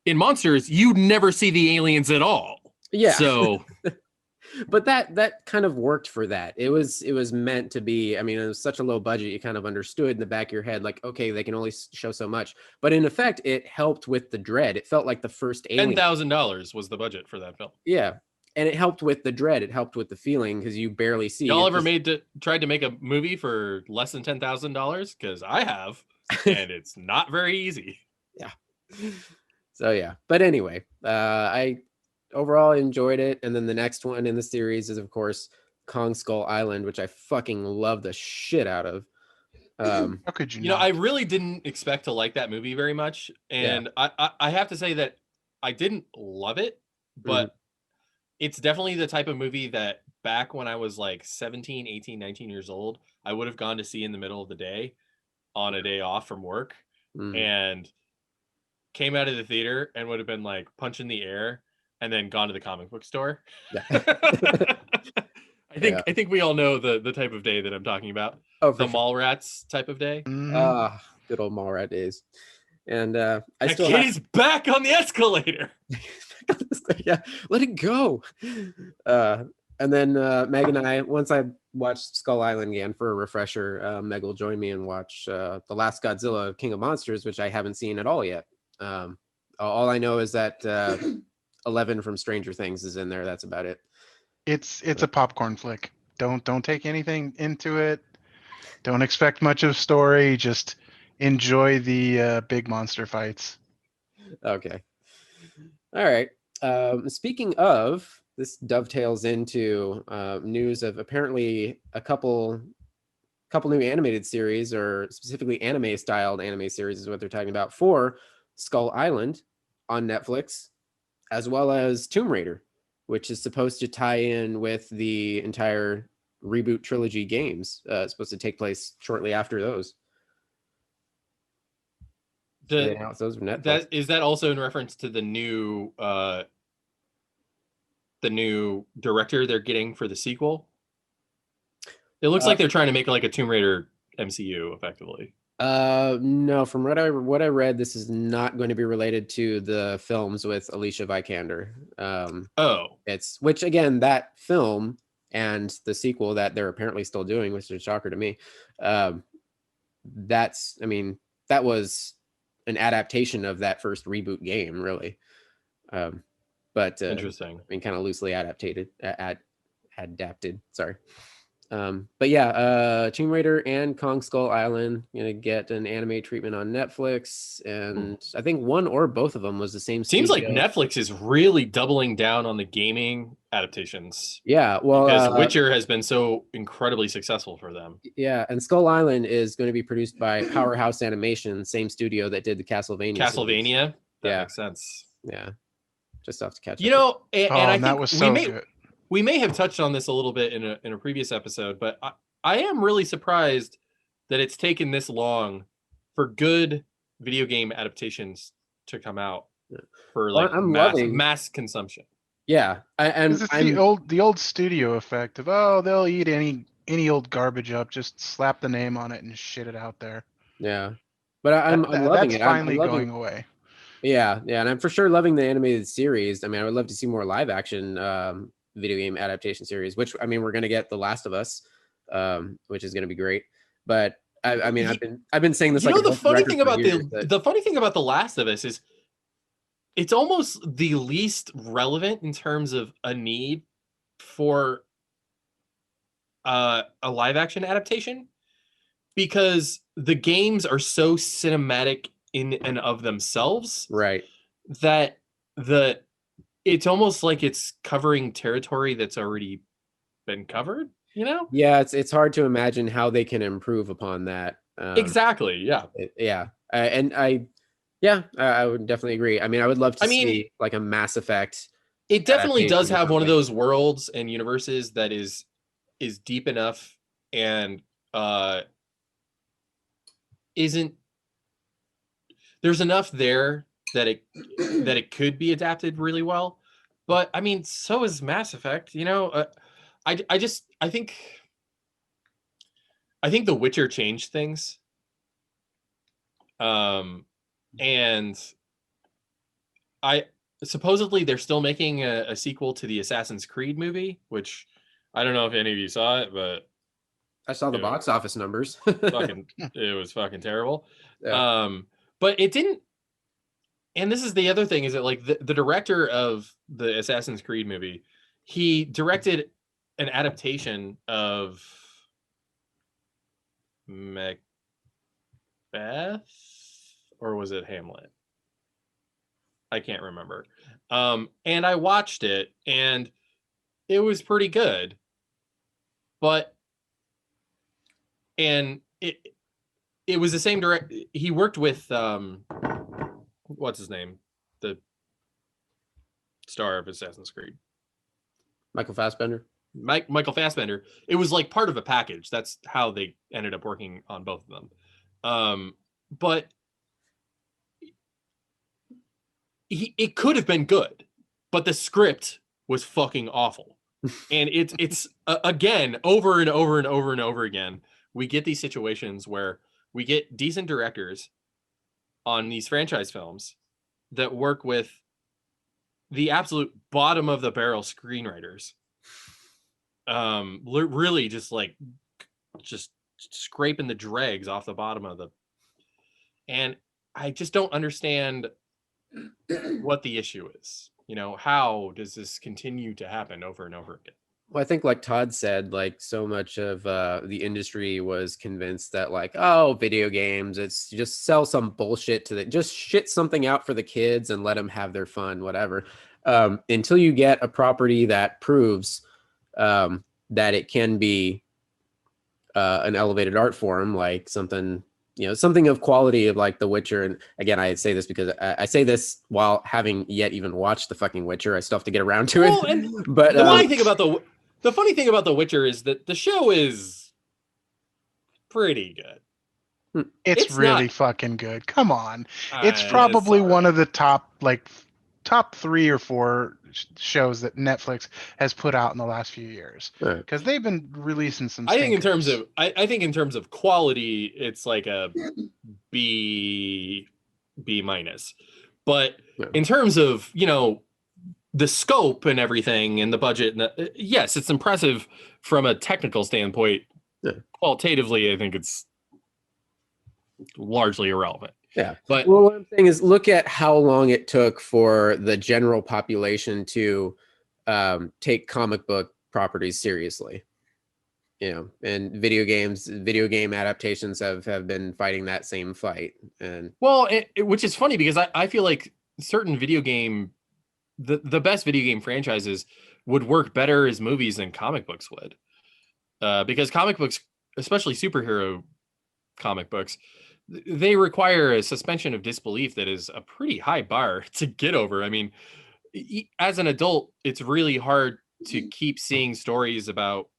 In Monsters, you never see the aliens at all. Yeah. So, but that kind of worked for that. It was meant to be. I mean, it was such a low budget. You kind of understood in the back of your head, like, okay, they can only show so much. But in effect, it helped with the dread. It felt like the first alien. $10,000 was the budget for that film. Yeah, and it helped with the dread. It helped with the feeling because you barely see. Y'all ever tried to make a movie for less than $10,000? Because I have, and it's not very easy. Yeah. So yeah, but anyway, I overall enjoyed it. And then the next one in the series is, of course, Kong Skull Island, which I fucking love the shit out of. How could you? You know, I really didn't expect to like that movie very much, and I have to say that I didn't love it, but it's definitely the type of movie that back when I was like 17, 18, 19 years old, I would have gone to see in the middle of the day on a day off from work, and came out of the theater and would have been like punching the air and then gone to the comic book store. Yeah. I think we all know the type of day that I'm talking about. Oh, the Mallrats type of day. Good old Mallrat days. And he's back on the escalator. Yeah, let it go. And then Meg and I, once I watched Skull Island again for a refresher, Meg will join me and watch The Last Godzilla, King of Monsters, which I haven't seen at all yet. All I know is that 11 from Stranger Things is in there. That's about it. It's a popcorn flick. Don't take anything into it. Don't expect much of story. Just enjoy the big monster fights. Okay. All right. Speaking of, this dovetails into news of apparently a couple new animated series, or specifically anime-styled anime series is what they're talking about, for Skull Island on Netflix, as well as Tomb Raider, which is supposed to tie in with the entire reboot trilogy games. It's supposed to take place shortly after those. They announced those for Netflix. Is that also in reference to the new director they're getting for the sequel? It looks like they're trying to make like a Tomb Raider MCU effectively. No, from what I read, this is not going to be related to the films with Alicia Vikander. It's which again, that film and the sequel that they're apparently still doing, which is a shocker to me. That was an adaptation of that first reboot game, really. But interesting. Kind of loosely adapted. Sorry. But yeah, Tomb Raider and Kong Skull Island gonna get an anime treatment on Netflix, and I think one or both of them was the same. Seems like Netflix is really doubling down on the gaming adaptations. Yeah, well, because Witcher has been so incredibly successful for them. Yeah, and Skull Island is going to be produced by Powerhouse Animation, same studio that did the Castlevania. Series. That makes sense. Yeah, just have to catch up. And I think that was so good. We may have touched on this a little bit in a previous episode, but I am really surprised that it's taken this long for good video game adaptations to come out for like mass consumption. Yeah, it's the old studio effect of they'll eat any old garbage up, just slap the name on it and shit it out there. Yeah, but I'm loving it. That's finally going away. Yeah, and I'm for sure loving the animated series. I mean, I would love to see more live action video game adaptation series, which we're going to get The Last of Us, which is going to be great. But I've been saying this. The funny thing about The Last of Us is it's almost the least relevant in terms of a need for a live action adaptation, because the games are so cinematic in and of themselves, right? That it's almost like it's covering territory that's already been covered, Yeah, it's hard to imagine how they can improve upon that. Exactly. Yeah. I would definitely agree. I mean, I would love to see like a Mass Effect. It definitely does have one of those worlds and universes that is deep enough and there's enough there that it could be adapted really well. But I mean, so is Mass Effect, I think The Witcher changed things. And supposedly they're still making a sequel to the Assassin's Creed movie, which I don't know if any of you saw it, but I saw the box office numbers. It was fucking terrible. Yeah. But it didn't. And this is the other thing, is that like the director of the Assassin's Creed movie, he directed an adaptation of Macbeth, or was it Hamlet? I can't remember. And I watched it and it was pretty good. And it was the same direct. He worked with what's his name? The star of Assassin's Creed. Michael Fassbender. Michael Fassbender. It was like part of a package. That's how they ended up working on both of them. But it could have been good, but the script was fucking awful. And it's again, over and over and over and over again, we get these situations where we get decent directors on these franchise films that work with the absolute bottom of the barrel screenwriters. Really just scraping the dregs off the bottom of the, and I just don't understand what the issue is. How does this continue to happen over and over again? Well, I think like Todd said, like so much of the industry was convinced that like, video games, it's just sell some bullshit just shit something out for the kids and let them have their fun, whatever. Until you get a property that proves that it can be an elevated art form, like something of quality of like The Witcher. And again, I say this because I say this while having yet even watched the fucking Witcher. I still have to get around to it. But the funny thing about The funny thing about The Witcher is that the show is pretty good. It's really not, fucking good. Come on. It's probably one of the top 3 or 4 shows that Netflix has put out in the last few years, because they've been releasing some I think stinkers. I think in terms of quality, it's like a B minus. But in terms of, the scope and everything and the budget, and yes, it's impressive from a technical standpoint. Qualitatively, I think it's largely irrelevant. Yeah. But what I'm saying is, look at how long it took for the general population to take comic book properties seriously. And video game adaptations have been fighting that same fight. And which is funny because I feel like certain the best video game franchises would work better as movies than comic books would. Because comic books, especially superhero comic books, they require a suspension of disbelief that is a pretty high bar to get over. I mean, as an adult, it's really hard to keep seeing stories about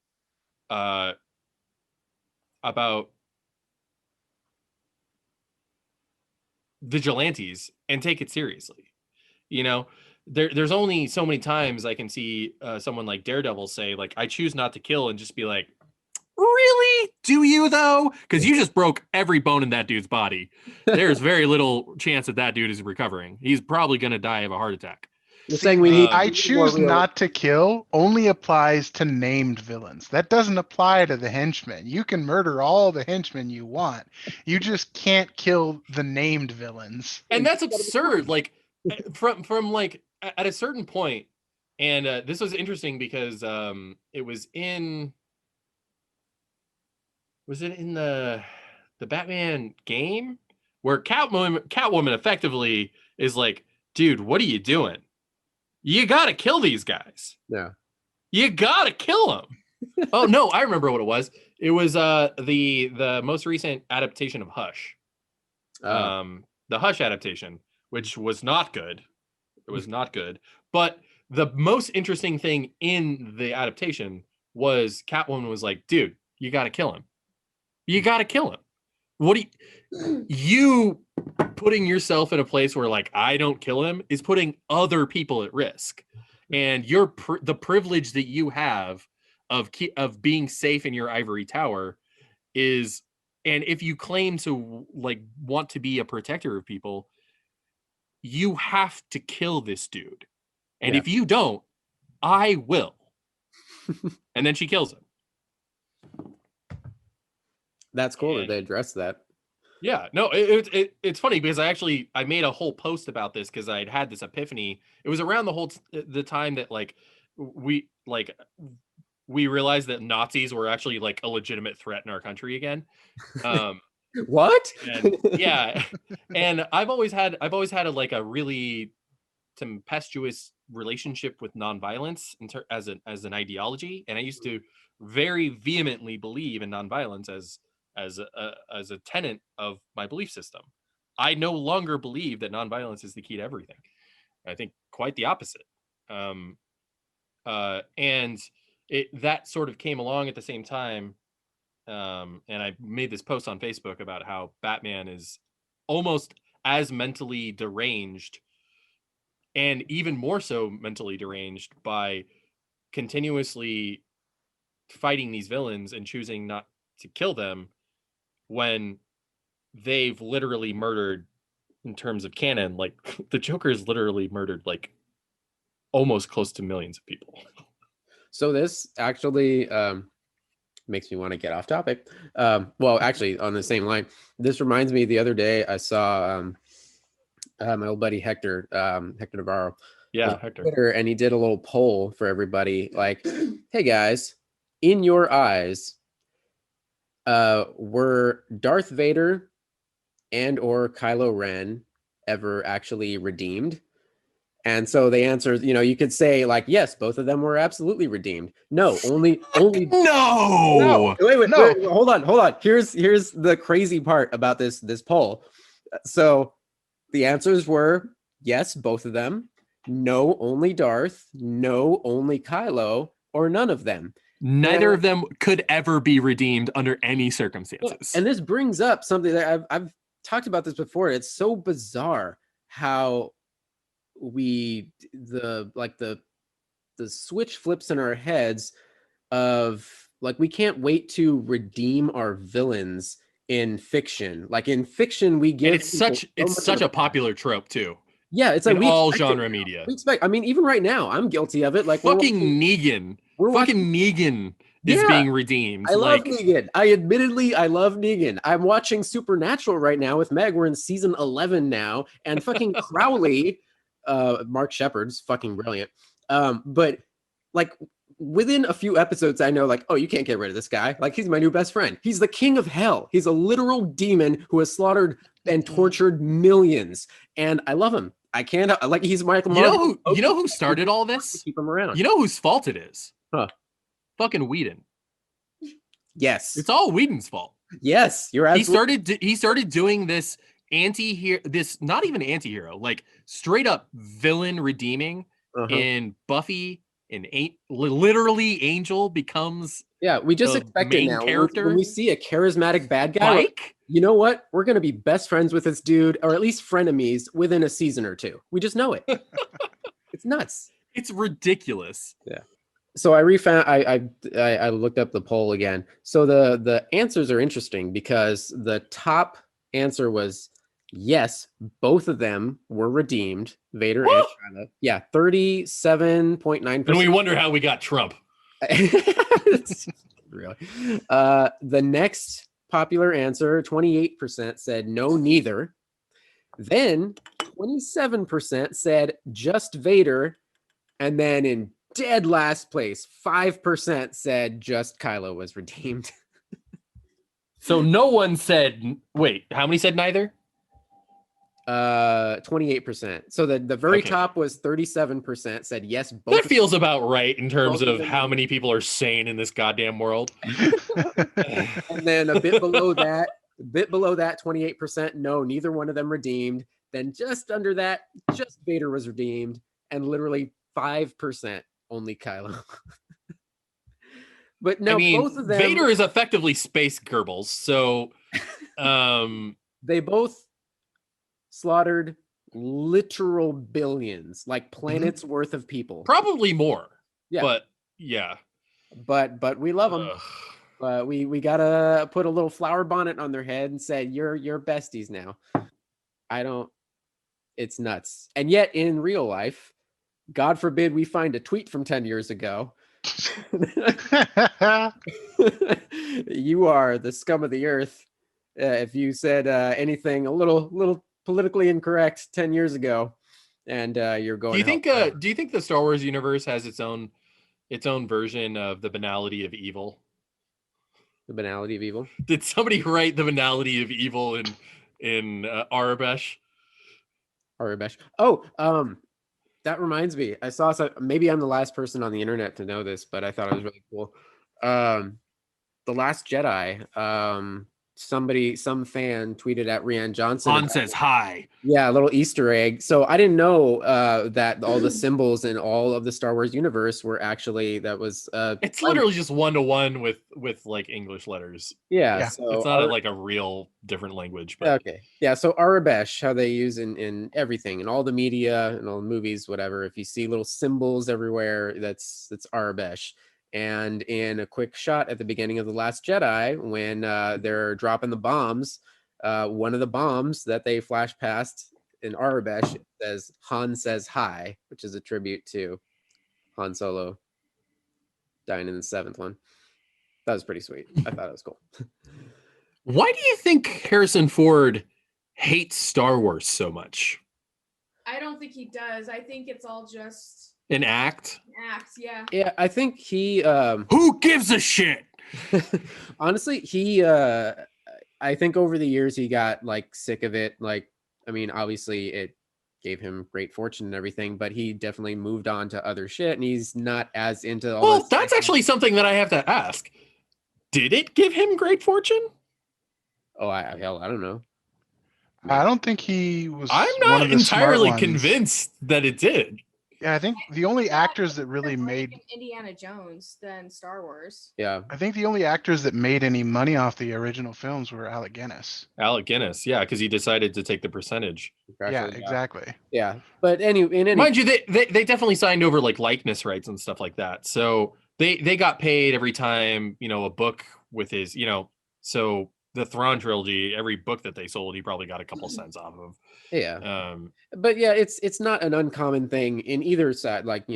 vigilantes and take it seriously. There's only so many times I can see someone like Daredevil say, like, I choose not to kill, and just be like, really? Do you, though? Because you just broke every bone in that dude's body. There's very little chance that dude is recovering. He's probably going to die of a heart attack. I choose not to kill only applies to named villains. That doesn't apply to the henchmen. You can murder all the henchmen you want. You just can't kill the named villains. And that's absurd. Like, from like at a certain point, and this was interesting because it was in the Batman game where Catwoman effectively is like, dude, what are you doing? You gotta kill these guys. Yeah, you gotta kill them. Oh no, I remember what it was. It was the most recent adaptation of Hush. The Hush adaptation, which was not good. It was not good. But the most interesting thing in the adaptation was Catwoman was like, dude, you gotta kill him. You gotta kill him. What do you putting yourself in a place where, like, I don't kill him is putting other people at risk. And the privilege that you have of being safe in your ivory tower is, and if you claim to like want to be a protector of people, you have to kill this dude. And if you don't, I will. And then she kills him. That's cool that they addressed that. Yeah, no, it's funny because I made a whole post about this because I'd had this epiphany. It was around the time that like we realized that Nazis were actually like a legitimate threat in our country again. What? And, yeah, and I've always had a really tempestuous relationship with nonviolence as an ideology, and I used to very vehemently believe in nonviolence as a tenet of my belief system. I no longer believe that nonviolence is the key to everything. I think quite the opposite. And that sort of came along at the same time. And I made this post on Facebook about how Batman is almost as mentally deranged, and even more so mentally deranged, by continuously fighting these villains and choosing not to kill them when they've literally murdered, in terms of canon, like the Joker has literally murdered like almost close to millions of people. So this actually makes me want to get off topic. Well, actually, on the same line, this reminds me, the other day I saw my old buddy Hector Navarro. Yeah, Hector. Twitter, and he did a little poll for everybody, like, hey guys, in your eyes, were Darth Vader and or Kylo Ren ever actually redeemed? And so the answer, you could say, like, yes, both of them were absolutely redeemed. No, only no. Wait, hold on. Here's the crazy part about this poll. So the answers were yes, both of them. No, only Darth. No, only Kylo. or none of them. Neither of them could ever be redeemed under any circumstances. And this brings up something that I've talked about this before. It's so bizarre how the switch flips in our heads of like, we can't wait to redeem our villains in fiction. Like in fiction, we give, and it's such a popular trope too. Yeah, it's like in all genre media. We expect. I mean, even right now, I'm guilty of it. Like fucking Negan. Negan is being redeemed. I love Negan. I love Negan. I'm watching Supernatural right now with Meg. We're in season 11 now, and fucking Crowley, Mark Shepard's fucking brilliant. But like within a few episodes, I know like, oh, you can't get rid of this guy. Like he's my new best friend. He's the king of hell. He's a literal demon who has slaughtered and tortured millions, and I love him. I can't like he's Michael. You know who started all this? Keep him around. You know whose fault it is? Huh? Fucking Whedon. Yes, it's all Whedon's fault. Yes, you're absolutely. He started doing this anti-hero, this not even anti-hero, like straight up villain redeeming in Buffy. And literally Angel becomes we just expect it now. Character. When we see a charismatic bad guy, like, you know what? We're gonna be best friends with this dude, or at least frenemies within a season or two. We just know it. It's nuts. It's ridiculous. Yeah. So I looked up the poll again. So the answers are interesting because the top answer was yes, both of them were redeemed. Vader and Shyla. Yeah, 37.9%. And we wonder how we got Trump. Really? The next popular answer, 28% said no, neither. Then 27% said just Vader. And then in dead last place, 5% said just Kylo was redeemed. So no one said, wait, how many said neither? 28%. So the very top was 37% said yes. Both that feels about right in terms of how many people are sane in this goddamn world. And then a bit below that, 28% no, neither one of them redeemed. Then just under that, just Vader was redeemed, and literally 5% only Kylo. But no, both of them. Vader is effectively space Goebbels, so they both slaughtered literal billions, like planets worth of people. Probably more. Yeah. But yeah. But we love them. But we gotta put a little flower bonnet on their head and say you're besties now. It's nuts. And yet in real life, God forbid we find a tweet from 10 years ago. You are the scum of the earth. If you said anything a little politically incorrect 10 years ago, and you're going. Do you think the Star Wars universe has its own version of the banality of evil? The banality of evil. Did somebody write the banality of evil in Arabesh? Arabesh. Oh, that reminds me. I saw maybe I'm the last person on the internet to know this, but I thought it was really cool. The Last Jedi. Some fan tweeted at Rian Johnson. Han says hi. Yeah, a little Easter egg. So I didn't know that all the symbols in all of the Star Wars universe were actually it's literally just 1-to-1 with like English letters. Yeah. So it's not like a real different language. But. Okay. Yeah. So Arabesh, how they use in everything, in all the media and all the movies, whatever. If you see little symbols everywhere, that's Arabesh. And in a quick shot at the beginning of The Last Jedi, when they're dropping the bombs, one of the bombs that they flash past in Arabesh says Han says hi, which is a tribute to Han Solo dying in the 7th one. That was pretty sweet. I thought it was cool. Why do you think Harrison Ford hates Star Wars so much? I don't think he does. I think it's all just an act. Yeah. Yeah, I think he. Who gives a shit? Honestly, he. I think over the years he got like sick of it. Like, I mean, obviously it gave him great fortune and everything, but he definitely moved on to other shit, and he's not as into all. Well, that's actually something that I have to ask. Did it give him great fortune? Oh, I don't know. I don't think he was. I'm not entirely convinced that it did. Yeah, I think the only actors that really More made like Indiana Jones than Star Wars. Yeah. I think the only actors that made any money off the original films were Alec Guinness. Alec Guinness, yeah, because he decided to take the percentage. Yeah, exactly. Yeah, but in any Mind you, they definitely signed over like likeness rights and stuff like that. So they got paid every time, a book with his, so the Thrawn trilogy, every book that they sold, he probably got a couple cents off of. Yeah. But yeah, it's not an uncommon thing in either side. Like,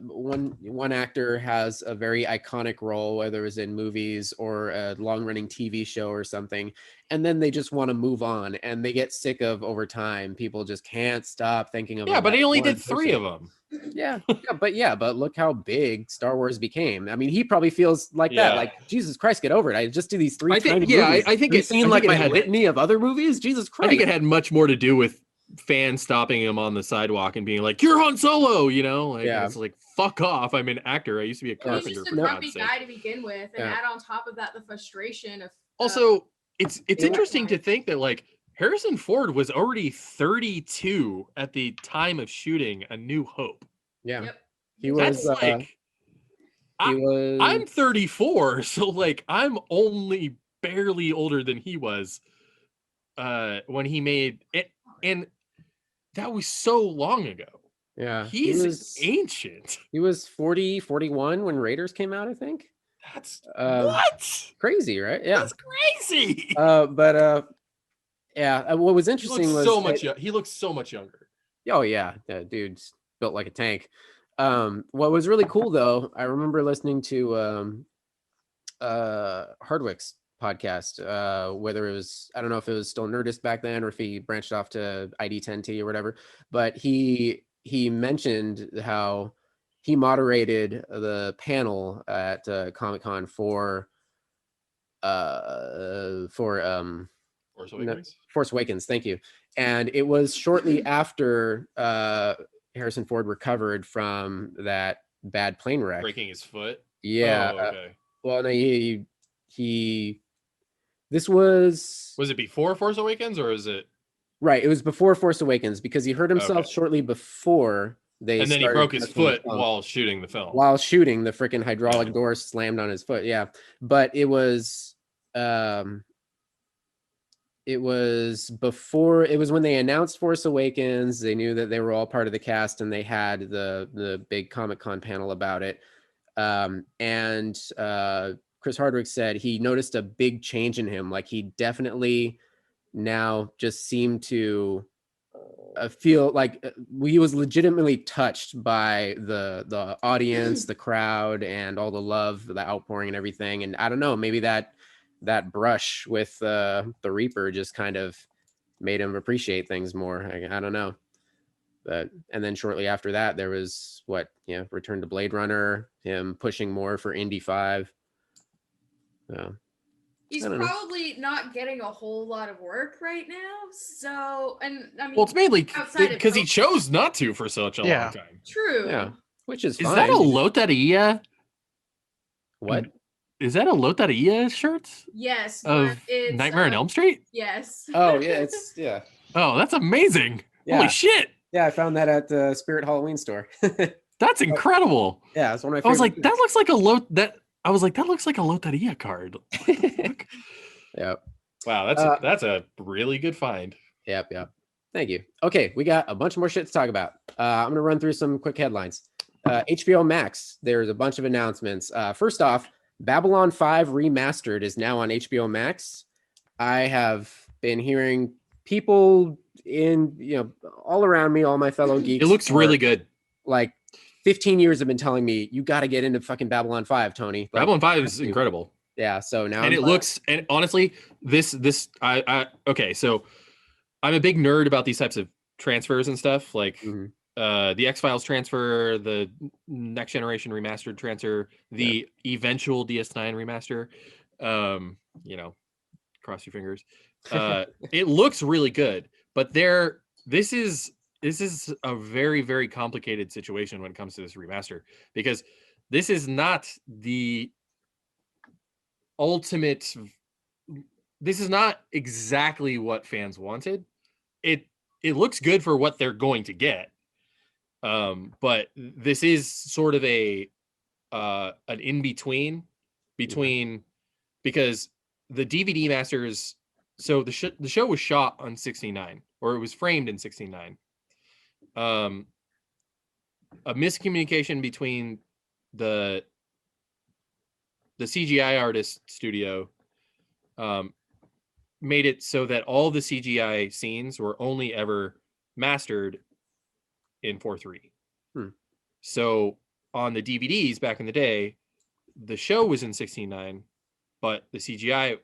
one actor has a very iconic role, whether it's in movies or a long-running TV show or something, and then they just want to move on, and they get sick of over time. People just can't stop thinking of. Yeah, but he only did 3 of them. Yeah, but look how big Star Wars became. I mean, he probably feels like that. Like, Jesus Christ, get over it. I just do these 3 tiny movies. I think it's seen like my litany of other movies. Jesus Christ. I think it had much more to do with fans stopping him on the sidewalk and being like, "You're Han Solo," It's like, fuck off. I'm an actor. I used to be a carpenter. He's just a grumpy guy to begin with, and add on top of that the frustration of. Also, it's interesting to think that like Harrison Ford was already 32 at the time of shooting A New Hope. Yeah, yep. He was like. I'm 34, so like I'm only barely older than he was when he made it, and that was so long ago. Yeah, he's ancient. He was 40, 41 when Raiders came out, I think. That's what? Crazy, right? Yeah, that's crazy. Yeah. What was interesting was he looks so much younger. Oh yeah, that dude's built like a tank. What was really cool though, I remember listening to Hardwick's podcast, whether it was, I don't know if it was still Nerdist back then or if he branched off to ID10T or whatever, but he mentioned how he moderated the panel at Comic-Con for Force Awakens. Thank you. And it was shortly after Harrison Ford recovered from that bad plane wreck, breaking his foot. Yeah. Oh, okay. Well, no, he. This was it before Force Awakens or is it? Right, it was before Force Awakens because he hurt himself shortly before they. And then he broke his foot while shooting the film. While shooting, the freaking hydraulic door slammed on his foot. Yeah, but it was. It was before. It was when they announced Force Awakens. They knew that they were all part of the cast, and they had the big Comic-Con panel about it. And Chris Hardwick said he noticed a big change in him. Like he definitely now just seemed to feel like he was legitimately touched by the audience, the crowd, and all the love, the outpouring, and everything. And I don't know, maybe that brush with the Reaper just kind of made him appreciate things more. I don't know. But and then shortly after that, there was Return to Blade Runner, him pushing more for Indy 5. He's probably not getting a whole lot of work right now. So, and I mean, well, it's mainly because he chose not to for such a long time. True. Yeah, which is fine. Is that a Loteria? What? Is that a Loteria shirt? Yes. Of Nightmare on Elm Street? Yes. Oh yeah, it's yeah. Oh, that's amazing! Yeah. Holy shit! Yeah, I found that at the Spirit Halloween store. That's incredible. Yeah, it's one of my. I was like, that looks like a I was like, that looks like a Loteria card. Yep. Wow, that's a really good find. Yep. Thank you. Okay, we got a bunch more shit to talk about. I'm gonna run through some quick headlines. HBO Max, there's a bunch of announcements. First off, Babylon 5 Remastered is now on HBO Max. I have been hearing people all around me, all my fellow geeks. It looks really good. Like 15 years have been telling me, you got to get into fucking Babylon 5, Tony. Like, Babylon 5 is incredible. Yeah, so now and honestly, okay, so I'm a big nerd about these types of transfers and stuff, like the X-Files transfer, the Next Generation remastered transfer, the eventual DS9 remaster. Cross your fingers. It looks really good, but this is a very, very complicated situation when it comes to this remaster, because this is not the ultimate. This is not exactly what fans wanted. It looks good for what they're going to get. But this is sort of a an in between because the DVD masters. So the show was shot on 69, or it was framed in 69. A miscommunication between the CGI artist studio made it so that all the CGI scenes were only ever mastered in 4:3. So on the DVDs back in the day, the show was in 16:9, but the CGI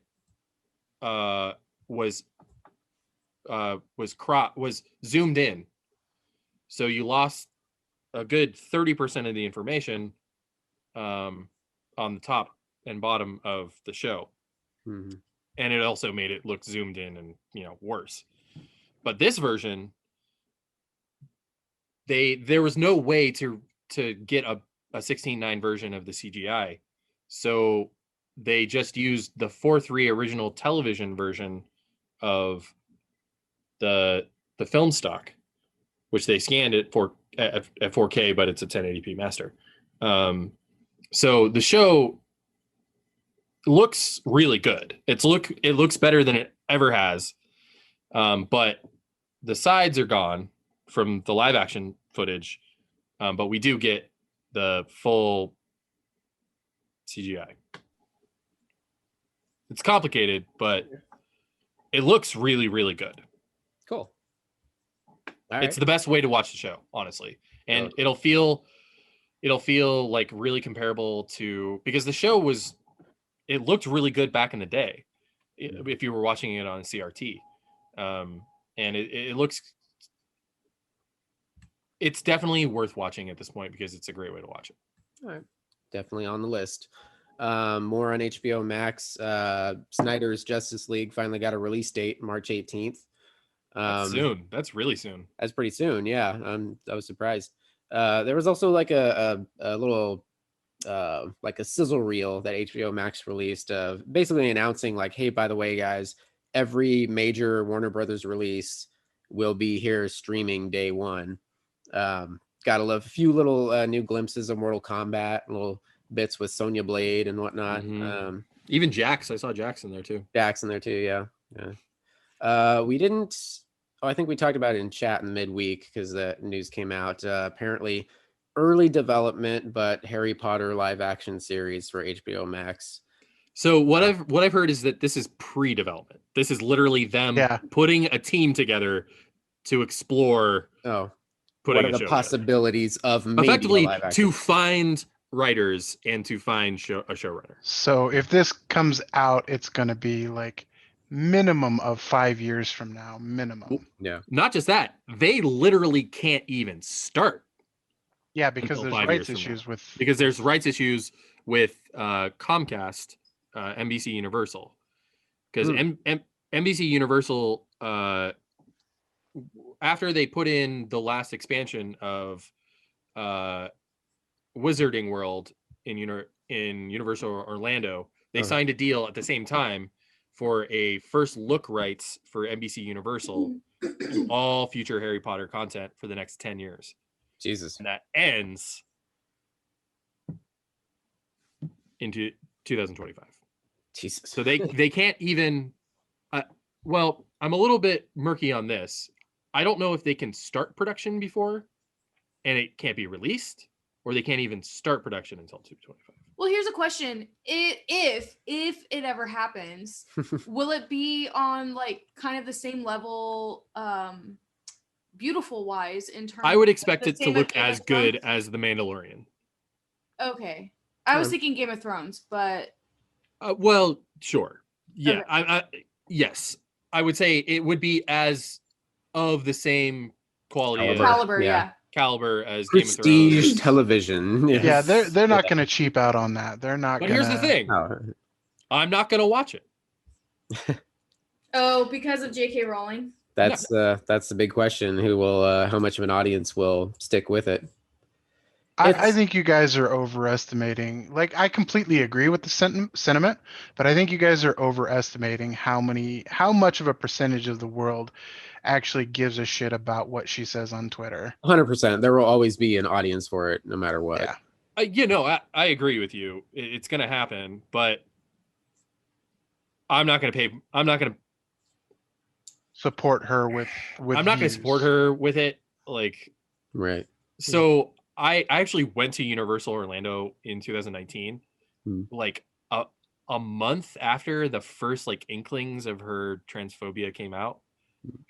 was zoomed in. So you lost a good 30% of the information on the top and bottom of the show. Mm-hmm. And it also made it look zoomed in and, worse. But this version, there was no way to get a 16:9 version of the CGI. So they just used the 4:3 original television version of the film stock, which they scanned it at 4K, but it's a 1080p master. So the show looks really good. It looks better than it ever has. But the sides are gone from the live action footage. But we do get the full CGI. It's complicated, but it looks really, really good. Cool. It's the best way to watch the show, honestly. And it'll feel like really comparable to, because the show it looked really good back in the day if you were watching it on CRT. And it's definitely worth watching at this point because it's a great way to watch it. All right. Definitely on the list. More on HBO Max. Snyder's Justice League finally got a release date, March 18th. That's soon. That's really soon. That's pretty soon. Yeah. I was surprised. There was also like a little like a sizzle reel that HBO Max released, basically announcing like, hey, by the way, guys, every major Warner Brothers release will be here streaming day one. Got a few little new glimpses of Mortal Kombat, little bits with Sonya Blade and whatnot. Mm-hmm. Even Jax, I saw Jax in there too. Jax in there too, yeah. We didn't. Oh, I think we talked about it in chat in midweek because the news came out. Apparently, early development, but Harry Potter live action series for HBO Max. So what I've heard is that this is pre-development. This is literally them putting a team together to explore. What are the possibilities of maybe effectively to find writers and to find a showrunner? So if this comes out, it's going to be like minimum of 5 years from now, minimum. Yeah. Not just that, they literally can't even start. Yeah, because there's rights issues with Comcast, NBC Universal, because NBC Universal, after they put in the last expansion of Wizarding World in Universal Orlando, they signed a deal at the same time for a first look rights for NBC Universal to all future Harry Potter content for the next 10 years. Jesus. And that ends into 2025. Jesus. So they can't even well, I'm a little bit murky on this. I don't know if they can start production before and it can't be released, or they can't even start production until 2025. Well, here's a question. If it ever happens, will it be on like kind of the same level beautiful wise in terms I would expect it to look as good as The Mandalorian. Okay. I was thinking Game of Thrones, but well, sure. Yeah. Okay. Yes. I would say it would be as of the same quality caliber as Prestige Game of Thrones. television. Yes. Yeah, they're not going to cheap out on that. They're not. But here's the thing: I'm not going to watch it. Oh, because of J.K. Rowling. That's the big question. How much of an audience will stick with it? I think you guys are overestimating. Like, I completely agree with the sentiment, but I think you guys are overestimating how much of a percentage of the world actually gives a shit about what she says on Twitter. 100%. There will always be an audience for it, no matter what. Yeah. I agree with you. It's going to happen, but I'm not going to support her with I'm not going to support her with it. Like, right. So I actually went to Universal Orlando in 2019, like a month after the first like inklings of her transphobia came out.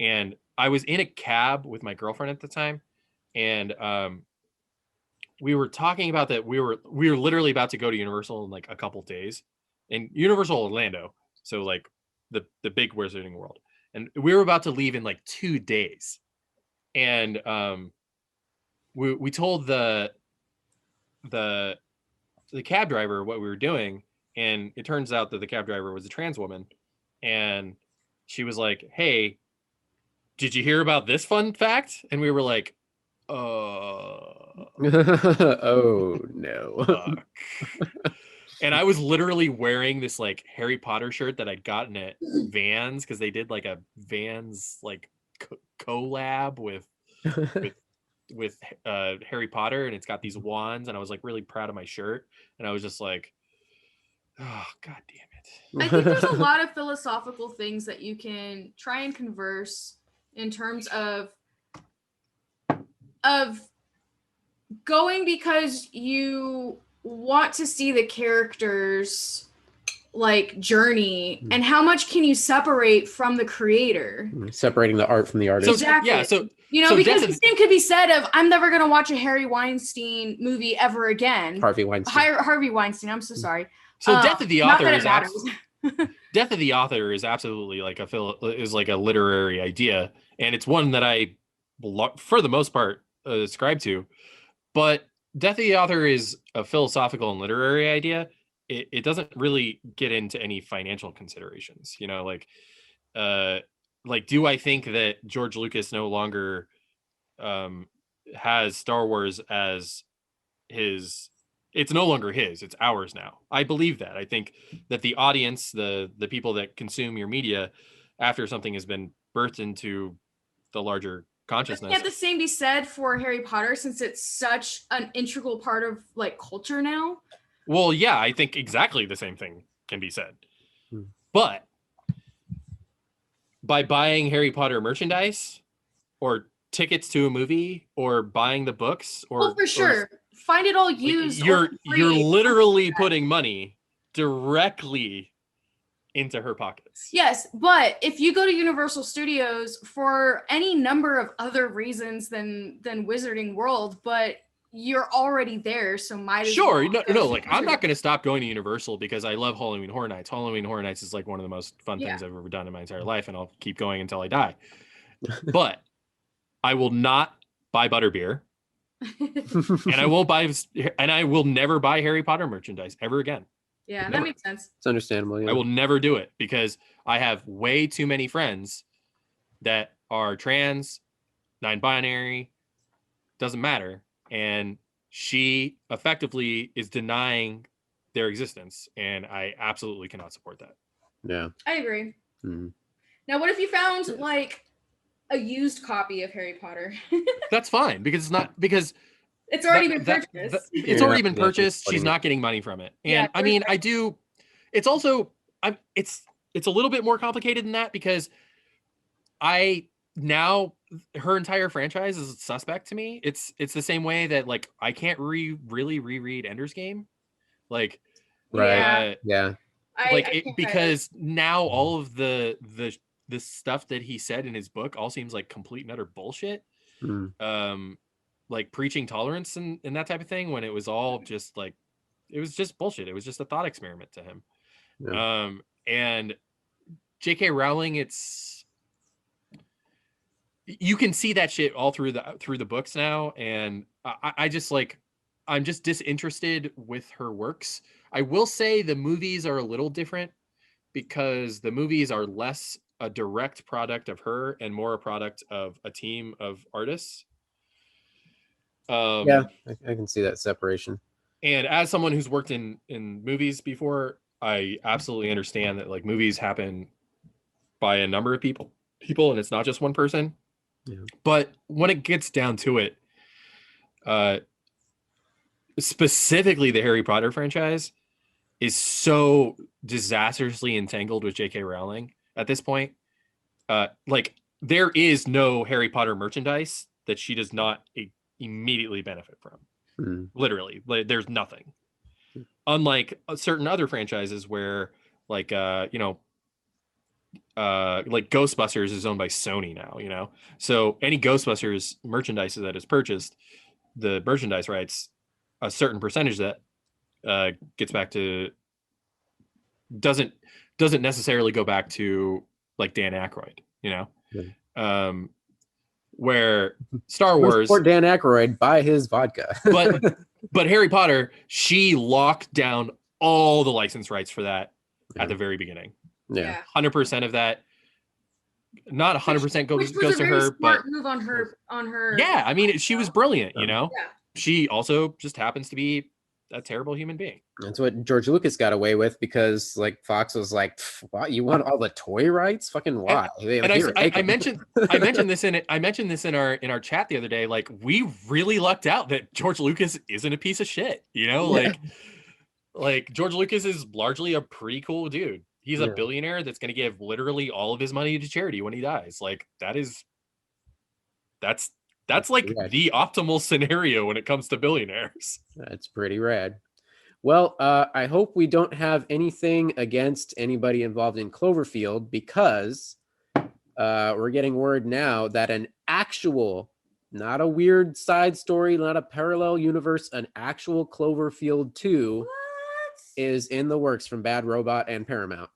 And I was in a cab with my girlfriend at the time. And we were talking about that. We were literally about to go to Universal in like a couple days, in Universal Orlando. So like the big Wizarding World. And we were about to leave in like 2 days. And we told the cab driver what we were doing, and it turns out that the cab driver was a trans woman, and she was like, "Hey, did you hear about this fun fact?" And we were like, Oh no. Fuck. And I was literally wearing this like Harry Potter shirt that I'd gotten at Vans, because they did like a Vans like collab with Harry Potter, and it's got these wands, and I was like really proud of my shirt, and I was just like, oh god damn I think there's a lot of philosophical things that you can try and converse in terms of going because you want to see the characters like journey, and how much can you separate from the creator, separating the art from the artist. So, exactly. Yeah, so because the same could be said of, I'm never going to watch a Harry Weinstein movie ever again. Harvey Weinstein, I'm so sorry. So Death of the Author is Death of the Author is absolutely like a literary idea, and it's one that I for the most part ascribe to. But Death of the Author is a philosophical and literary idea. It doesn't really get into any financial considerations, like, do I think that George Lucas no longer has Star Wars as his? It's no longer his, it's ours now. I believe that. I think that the audience, the people that consume your media after something has been birthed into the larger consciousness. Can't the same be said for Harry Potter, since it's such an integral part of like culture now? Well, yeah, I think exactly the same thing can be said. But by buying Harry Potter merchandise or tickets to a movie or buying the books, or for sure, find it all used. You're literally putting money directly into her pockets. Yes, but if you go to Universal Studios for any number of other reasons than Wizarding World, but you're already there, so might as well. No, like, I'm not going to stop going to Universal because I love Halloween Horror Nights. Halloween Horror Nights is like one of the most fun things I've ever done in my entire life, and I'll keep going until I die. But I will not buy butterbeer, and I will never buy Harry Potter merchandise ever again. Yeah, that makes sense. It's understandable. Yeah. I will never do it because I have way too many friends that are trans, non-binary, doesn't matter. And she effectively is denying their existence. And I absolutely cannot support that. Yeah. I agree. Now, what if you found like a used copy of Harry Potter? That's fine, because it's already been purchased. It's already been purchased. She's not getting money from it. And I mean, I do. It's also, it's a little bit more complicated than that, because her entire franchise is suspect to me. It's the same way that like I can't really reread Ender's Game, like because now all of the stuff that he said in his book all seems like complete and utter bullshit. Like preaching tolerance and that type of thing, when it was all just like, it was just bullshit. It was just a thought experiment to him. And J.K. Rowling, you can see that shit all through the books now, and I just like, I'm just disinterested with her works. I will say the movies are a little different, because the movies are less a direct product of her and more a product of a team of artists. Yeah, I can see that separation. And as someone who's worked in movies before, I absolutely understand that like movies happen by a number of people, and it's not just one person. Yeah. But when it gets down to it, specifically the Harry Potter franchise is so disastrously entangled with J.K. Rowling at this point. Like there is no Harry Potter merchandise that she does not immediately benefit from. Literally, like, there's nothing. Unlike certain other franchises where, like, like Ghostbusters is owned by Sony now, you know? So any Ghostbusters merchandise that is purchased, the merchandise rights, a certain percentage that gets back to doesn't necessarily go back to like Dan Aykroyd, you know? Yeah. Where Star Wars, support Dan Aykroyd, buy his vodka. but Harry Potter, she locked down all the license rights for that at the very beginning. Yeah, 100% of that. Not 100% goes to her, but move on her. Yeah, I mean, she was brilliant, you know. Yeah. She also just happens to be a terrible human being. That's what George Lucas got away with because like Fox was like, "What? You want all the toy rights? Fucking why?" And I mentioned this in our chat the other day. Like, we really lucked out that George Lucas isn't a piece of shit. You know, like George Lucas is largely a pretty cool dude. He's a billionaire that's going to give literally all of his money to charity when he dies. Like that's like rad. The optimal scenario when it comes to billionaires. That's pretty rad. Well, I hope we don't have anything against anybody involved in Cloverfield because we're getting word now that an actual, not a weird side story, not a parallel universe, an actual Cloverfield 2 is in the works from Bad Robot and Paramount.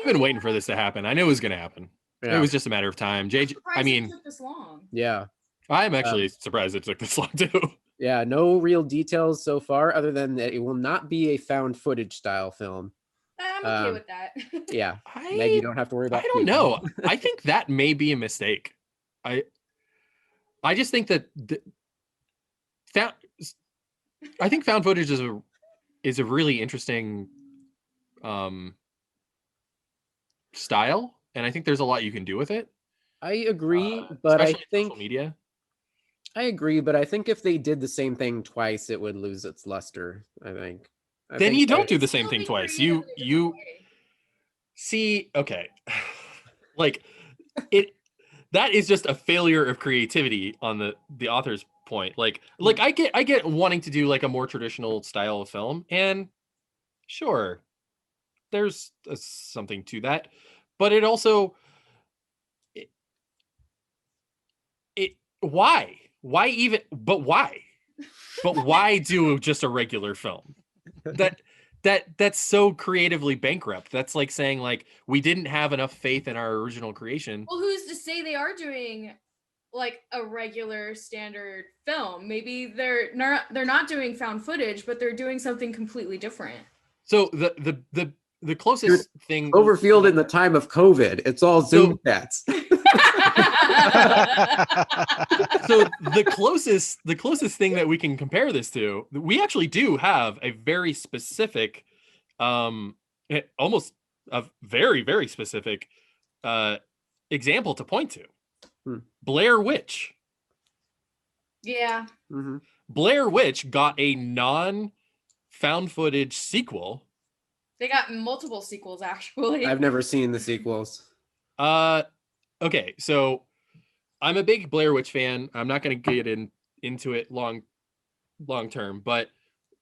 I've been waiting for this to happen. I knew it was going to happen. Yeah. It was just a matter of time. I mean, it took this long. Yeah. I'm actually surprised it took this long too. Yeah, no real details so far, other than that it will not be a found footage style film. I'm okay with that. Yeah, Meg, you don't have to worry about. I don't know. I think that may be a mistake. I just think that I think found footage is a really interesting style, and I think there's a lot you can do with it. I agree, but I think social media. I agree, but I think if they did the same thing twice, it would lose its luster. I think. Then you don't do the same thing twice. You see, okay, like that is just a failure of creativity on the author's point. Like I get wanting to do like a more traditional style of film, and sure, there's something to that, but it also why even but why do just a regular film that's so creatively bankrupt? That's like saying like we didn't have enough faith in our original creation. Well, who's to say they are doing like a regular standard film? Maybe they're not doing found footage, but they're doing something completely different. So the closest thing Cloverfield in the time of COVID, it's all Zoom chats. So the closest thing that we can compare this to, we actually do have a very specific, almost a very, very specific example to point to. Blair Witch. Yeah. Mm-hmm. Blair Witch got a non-found footage sequel. They got multiple sequels, actually. I've never seen the sequels. Okay, so I'm a big Blair Witch fan. I'm not going to get into it long term, but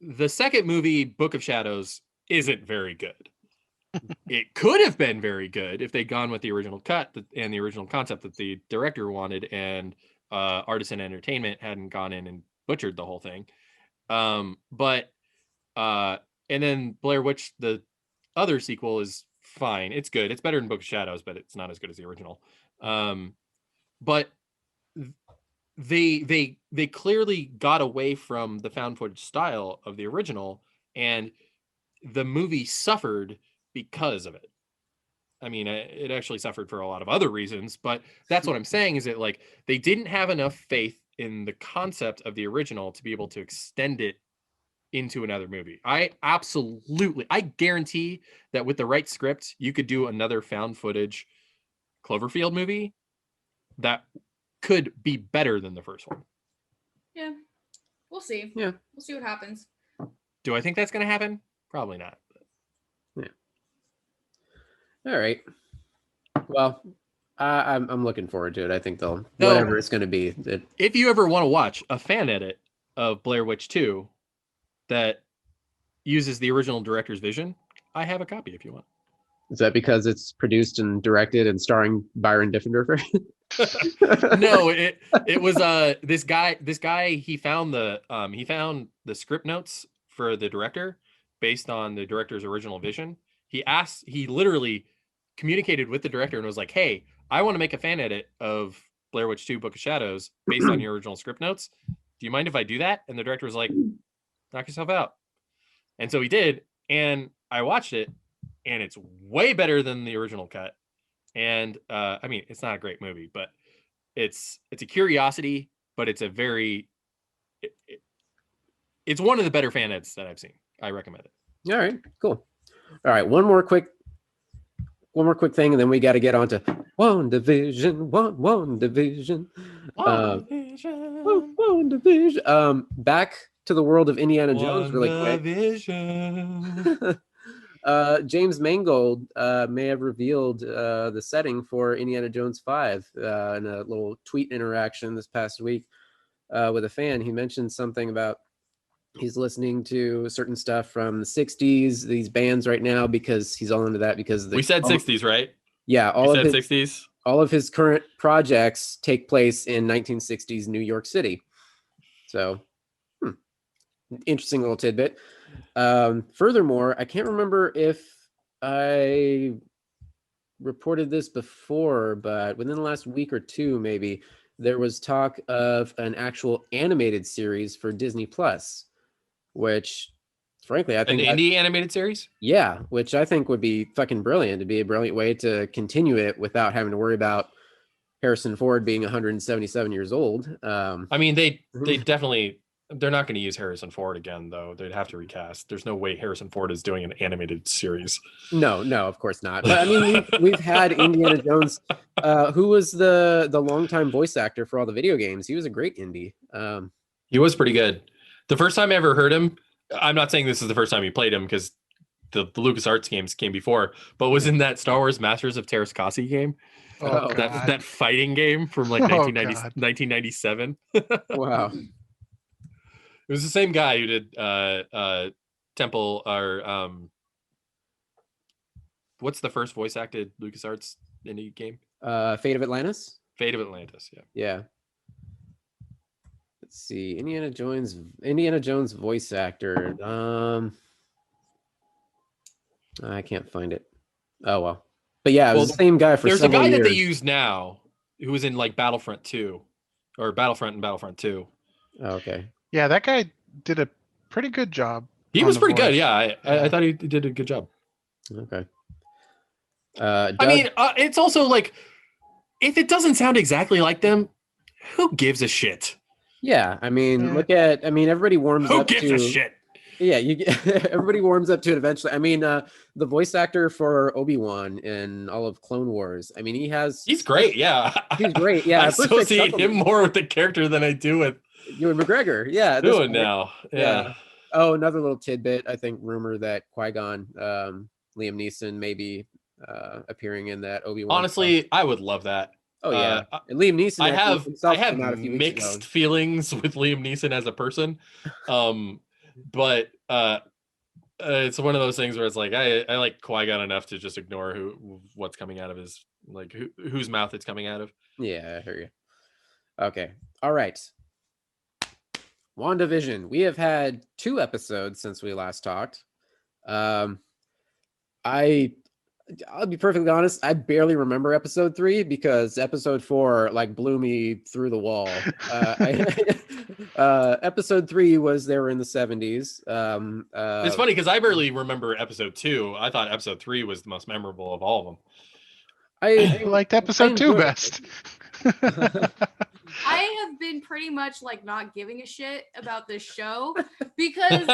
the second movie, Book of Shadows, isn't very good. It could have been very good if they'd gone with the original cut and the original concept that the director wanted, and Artisan Entertainment hadn't gone in and butchered the whole thing. But and then Blair Witch, the other sequel, is fine. It's good. It's better than Book of Shadows, but it's not as good as the original. But they clearly got away from the found footage style of the original, and the movie suffered because of it. I mean, it actually suffered for a lot of other reasons, but that's what I'm saying, is that like they didn't have enough faith in the concept of the original to be able to extend it into another movie. I guarantee that with the right script, you could do another found footage Cloverfield movie that could be better than the first one. Yeah, we'll see. Yeah, we'll see what happens. Do I think that's going to happen? Probably not. Yeah. All right. Well, I'm looking forward to it. I think they'll whatever it's going to be. If you ever want to watch a fan edit of Blair Witch 2 that uses the original director's vision, I have a copy if you want. Is that because it's produced and directed and starring Byron Diffenderfer? No, it was this guy he found the script notes for the director based on the director's original vision. He literally communicated with the director and was like, "Hey, I want to make a fan edit of Blair Witch 2 Book of Shadows based on your original script notes. Do you mind if I do that?" And the director was like, "Knock yourself out." And so he did, and I watched it, and it's way better than the original cut. And I mean, it's not a great movie, but it's a curiosity, but it's a very it's one of the better fan edits that I've seen. I recommend it. All right, cool. All right, one more quick thing, and then we got to get on to WandaVision. WandaVision. Back to the world of Indiana Jones really quick. James Mangold may have revealed the setting for Indiana Jones 5 in a little tweet interaction this past week with a fan. He mentioned something about he's listening to certain stuff from the 60s, these bands right now, because he's all into that because we said 60s, right? Yeah, all of his current projects take place in 1960s New York City. So, interesting little tidbit. Furthermore, I can't remember if I reported this before, but within the last week or two, maybe there was talk of an actual animated series for Disney Plus, which frankly, I think an indie animated series. Yeah, which I think would be fucking brilliant. It'd be a brilliant way to continue it without having to worry about Harrison Ford being 177 years old. I mean, they definitely. They're not going to use Harrison Ford again, though. They'd have to recast. There's no way Harrison Ford is doing an animated series. No, of course not. But I mean, we've had Indiana Jones, who was the longtime voice actor for all the video games. He was a great Indy. He was pretty good. The first time I ever heard him, I'm not saying this is the first time he played him because the LucasArts games came before, but was in that Star Wars Masters of Terrascasi game. That fighting game from like 1997. Wow. It was the same guy who did Temple or what's the first voice acted LucasArts indie game? Fate of Atlantis. Fate of Atlantis, yeah. Yeah. Let's see. Indiana Jones voice actor. I can't find it. Oh well. But yeah, it was the same guy for there's a guy years. that they use now who was in like Battlefront 2 or Battlefront and Battlefront 2. Oh, okay. Yeah, that guy did a pretty good job. He was pretty good. Yeah, I thought he did a good job. Okay. I mean, it's also like, if it doesn't sound exactly like them, who gives a shit? Yeah, I mean, everybody warms up to... Who gives a shit? Yeah, everybody warms up to it eventually. I mean, the voice actor for Obi-Wan in all of Clone Wars, I mean, he's great, yeah. He's great, yeah. I associate him more with the character than I do with Ewan McGregor, yeah. Doing now, yeah. Oh, another little tidbit. I think rumor that Qui-Gon, Liam Neeson, may be appearing in that Obi-Wan. Honestly, I would love that. Oh yeah, and Liam Neeson. I have mixed feelings with Liam Neeson as a person, but it's one of those things where it's like I like Qui-Gon enough to just ignore what's coming out of his whose mouth it's coming out of. Yeah, I hear you. Okay, all right. WandaVision. We have had 2 episodes since we last talked. I'll be perfectly honest, I barely remember episode 3 because episode 4 blew me through the wall. Episode 3 was they were in the 70s. It's funny because I barely remember episode 2. I thought episode 3 was the most memorable of all of them. I liked episode 2 best. I have been pretty much like not giving a shit about this show because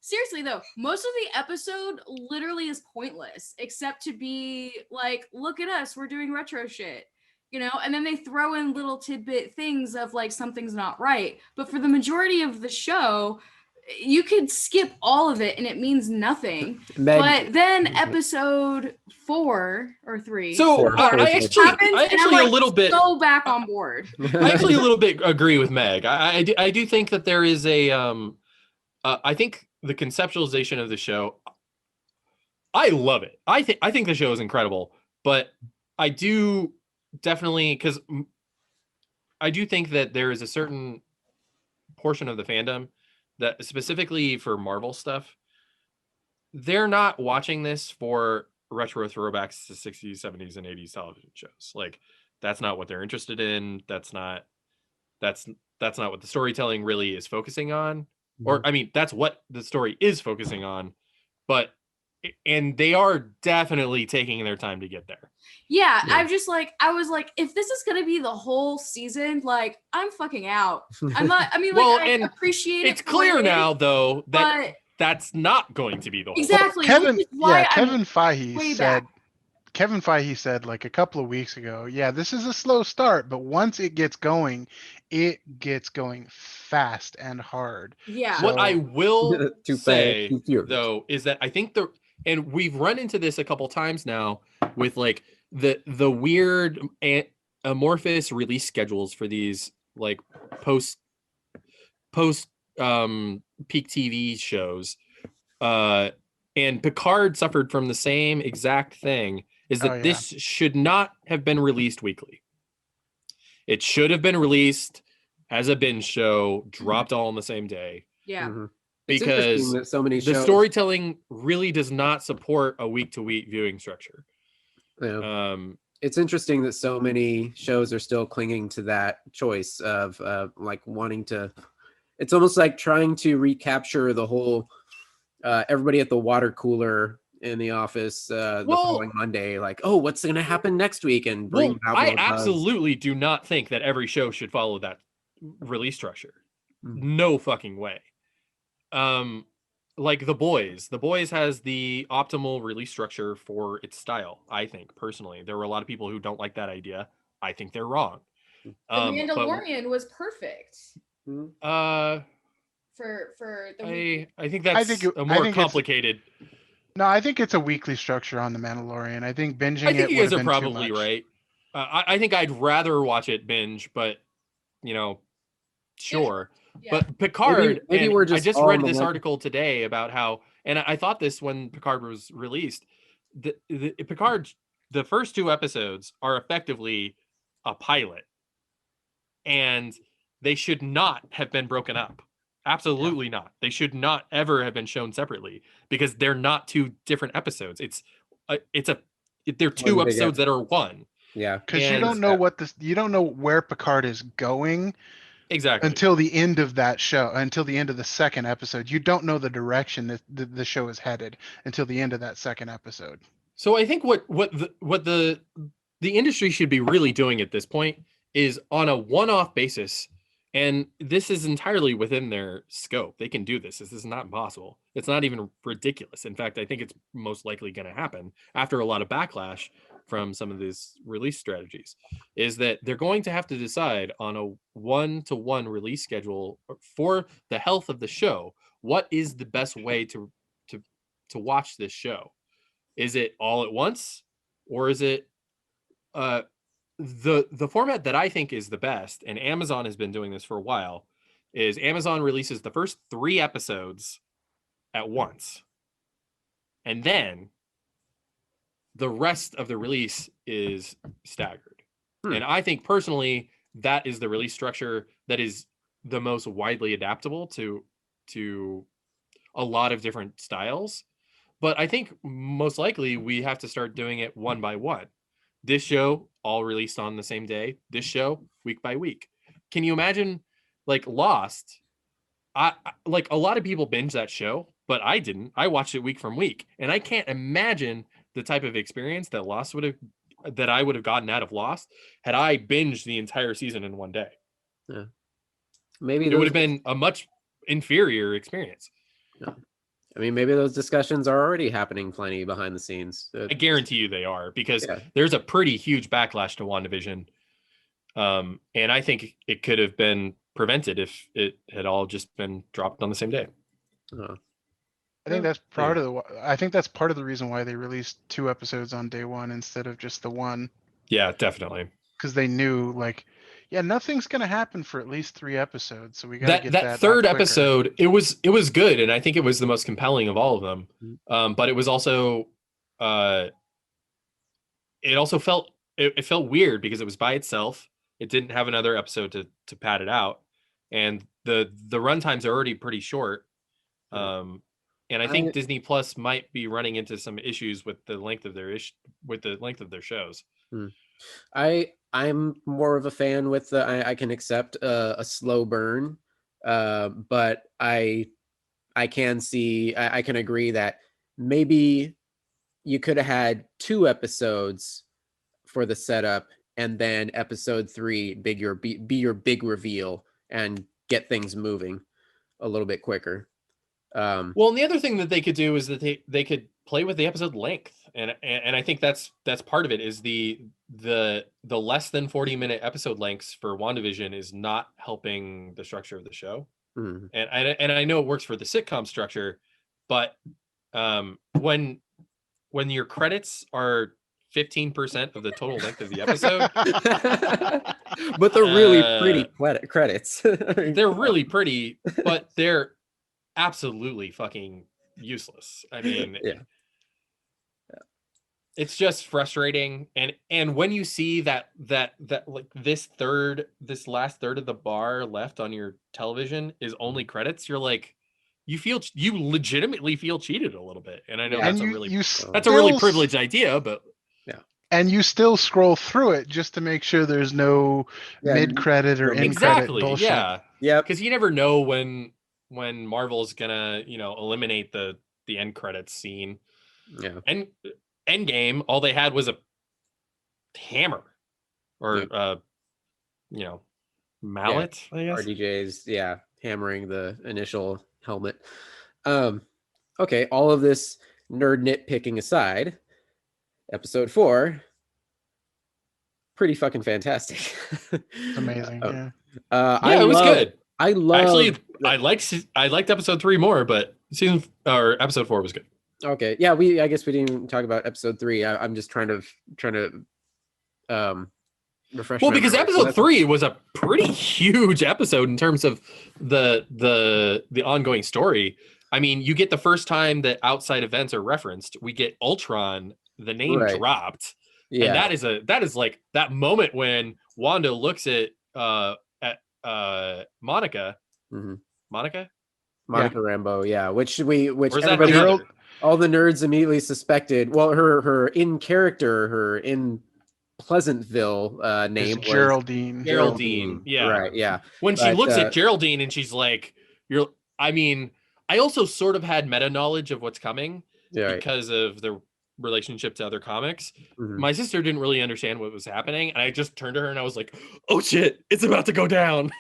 seriously though, most of the episode literally is pointless except to be like, look at us, we're doing retro shit. You know, and then they throw in little tidbit things of like something's not right. But for the majority of the show, you could skip all of it and it means nothing. But then episode 4 or 3. So I actually a little bit so back on board. I actually a little bit agree with Meg. I do think that there is a I think the conceptualization of the show, I love it. I think the show is incredible, but I do definitely, because I do think that there is a certain portion of the fandom that specifically for Marvel stuff, they're not watching this for retro throwbacks to 60s, 70s, and 80s television shows. Like, that's not what they're interested in. That's not what the storytelling really is focusing on. Or I mean, that's what the story is focusing on, and they are definitely taking their time to get there. Yeah. I was like, if this is gonna be the whole season, like, I'm fucking out. I'm not. I mean, like, I appreciate it. It's clear now, though, that that's not going to be the whole exactly. Kevin Feige said like a couple of weeks ago, yeah, this is a slow start, but once it gets going fast and hard. Yeah. What I will say though is that I think and we've run into this a couple times now with like the weird amorphous release schedules for these like post peak TV shows, and Picard suffered from the same exact thing, is that this should not have been released weekly. It should have been released as a binge show, dropped all on the same day. Yeah. Because so many the storytelling really does not support a week-to-week viewing structure. Yeah. It's interesting that so many shows are still clinging to that choice of like wanting to. It's almost like trying to recapture the whole everybody at the water cooler in the office the following Monday, like, oh, what's going to happen next week? And bring I absolutely do not think that every show should follow that release structure. No fucking way. Like The Boys has the optimal release structure for its style. I think personally, there were a lot of people who don't like that idea. I think they're wrong. The Mandalorian was perfect. For the I think that's a more complicated. No, I think it's a weekly structure on The Mandalorian. I think binging. I think you guys are probably right. I think I'd rather watch it binge, but sure. Yeah. But Picard, maybe we're just I just read this article today about how, and I thought this when Picard was released, the Picard, the first 2 episodes are effectively a pilot, and they should not have been broken up. Absolutely not. They should not ever have been shown separately because they're not 2 different episodes. They're 2 episodes that are one. Yeah, because you don't know you don't know where Picard is going. Exactly. Until the end of that show, until the end of the second episode, you don't know the direction that the show is headed until the end of that second episode. So I think what the industry should be really doing at this point is on a one-off basis, and this is entirely within their scope. They can do this. This is not impossible. It's not even ridiculous. In fact, I think it's most likely going to happen after a lot of backlash from some of these release strategies, is that they're going to have to decide on a 1-to-1 release schedule for the health of the show. What is the best way to watch this show? Is it all at once, or is it the format that I think is the best, and Amazon has been doing this for a while, is Amazon releases the first 3 episodes at once, and then the rest of the release is staggered. And I think personally that is the release structure that is the most widely adaptable to a lot of different styles. But I think most likely we have to start doing it one by one. This show all released on the same day. This show week by week. Can you imagine like Lost? I like a lot of people binge that show, but I didn't. I watched it week from week, and I can't imagine the type of experience that Lost would have that I would have gotten out of Lost had I binged the entire season in one day. Yeah. Maybe it would have been a much inferior experience. Yeah. I mean, maybe those discussions are already happening plenty behind the scenes. I guarantee you they are, because there's a pretty huge backlash to WandaVision. And I think it could have been prevented if it had all just been dropped on the same day. I think that's part of the reason why they released 2 episodes on day one instead of just the one. Yeah, definitely. Because they knew, like, nothing's gonna happen for at least 3 episodes, so we gotta get that third episode. It was good, and I think it was the most compelling of all of them. But it was also, it felt weird because it was by itself. It didn't have another episode to pad it out, and the runtimes are already pretty short. And I think Disney Plus might be running into some issues with the length of their shows. I'm more of a fan with I can accept a slow burn, but I can see I can agree that maybe you could have had 2 episodes for the setup, and then episode 3 be your big reveal and get things moving a little bit quicker. Well, and the other thing that they could do is that they could play with the episode length, and I think that's part of it. Is the less than 40-minute episode lengths for WandaVision is not helping the structure of the show. And I know it works for the sitcom structure, but when your credits are 15% of the total length of the episode, but they're really pretty credits. They're really pretty, but they're absolutely fucking useless. I mean, it's just frustrating. And when you see that like this last third of the bar left on your television is only credits, you're like, you legitimately feel cheated a little bit. And I know that's a really privileged idea, but and you still scroll through it just to make sure there's no mid-credit or end-credit bullshit. Yeah, because you never know when Marvel's gonna eliminate the end credits scene. And Endgame, all they had was a hammer or mallet, I guess. RDJ's hammering the initial helmet. Okay, all of this nerd nitpicking aside, episode 4, pretty fucking fantastic. Amazing. It was good. I liked episode 3 more, but episode 4 was good. Okay, yeah, I guess we didn't talk about episode 3. I'm just trying to refresh. Well, because episode 3 was a pretty huge episode in terms of the ongoing story. I mean, you get the first time that outside events are referenced. We get Ultron, the name dropped, and that is like that moment when Wanda looks at Monica. Monica Rambeau, which everybody, all the nerds immediately suspected. Well, her in Pleasantville name was Geraldine. Right, yeah. When she looks at Geraldine and she's like, I also sort of had meta knowledge of what's coming because of the relationship to other comics. My sister didn't really understand what was happening, and I just turned to her and I was like, oh shit, it's about to go down.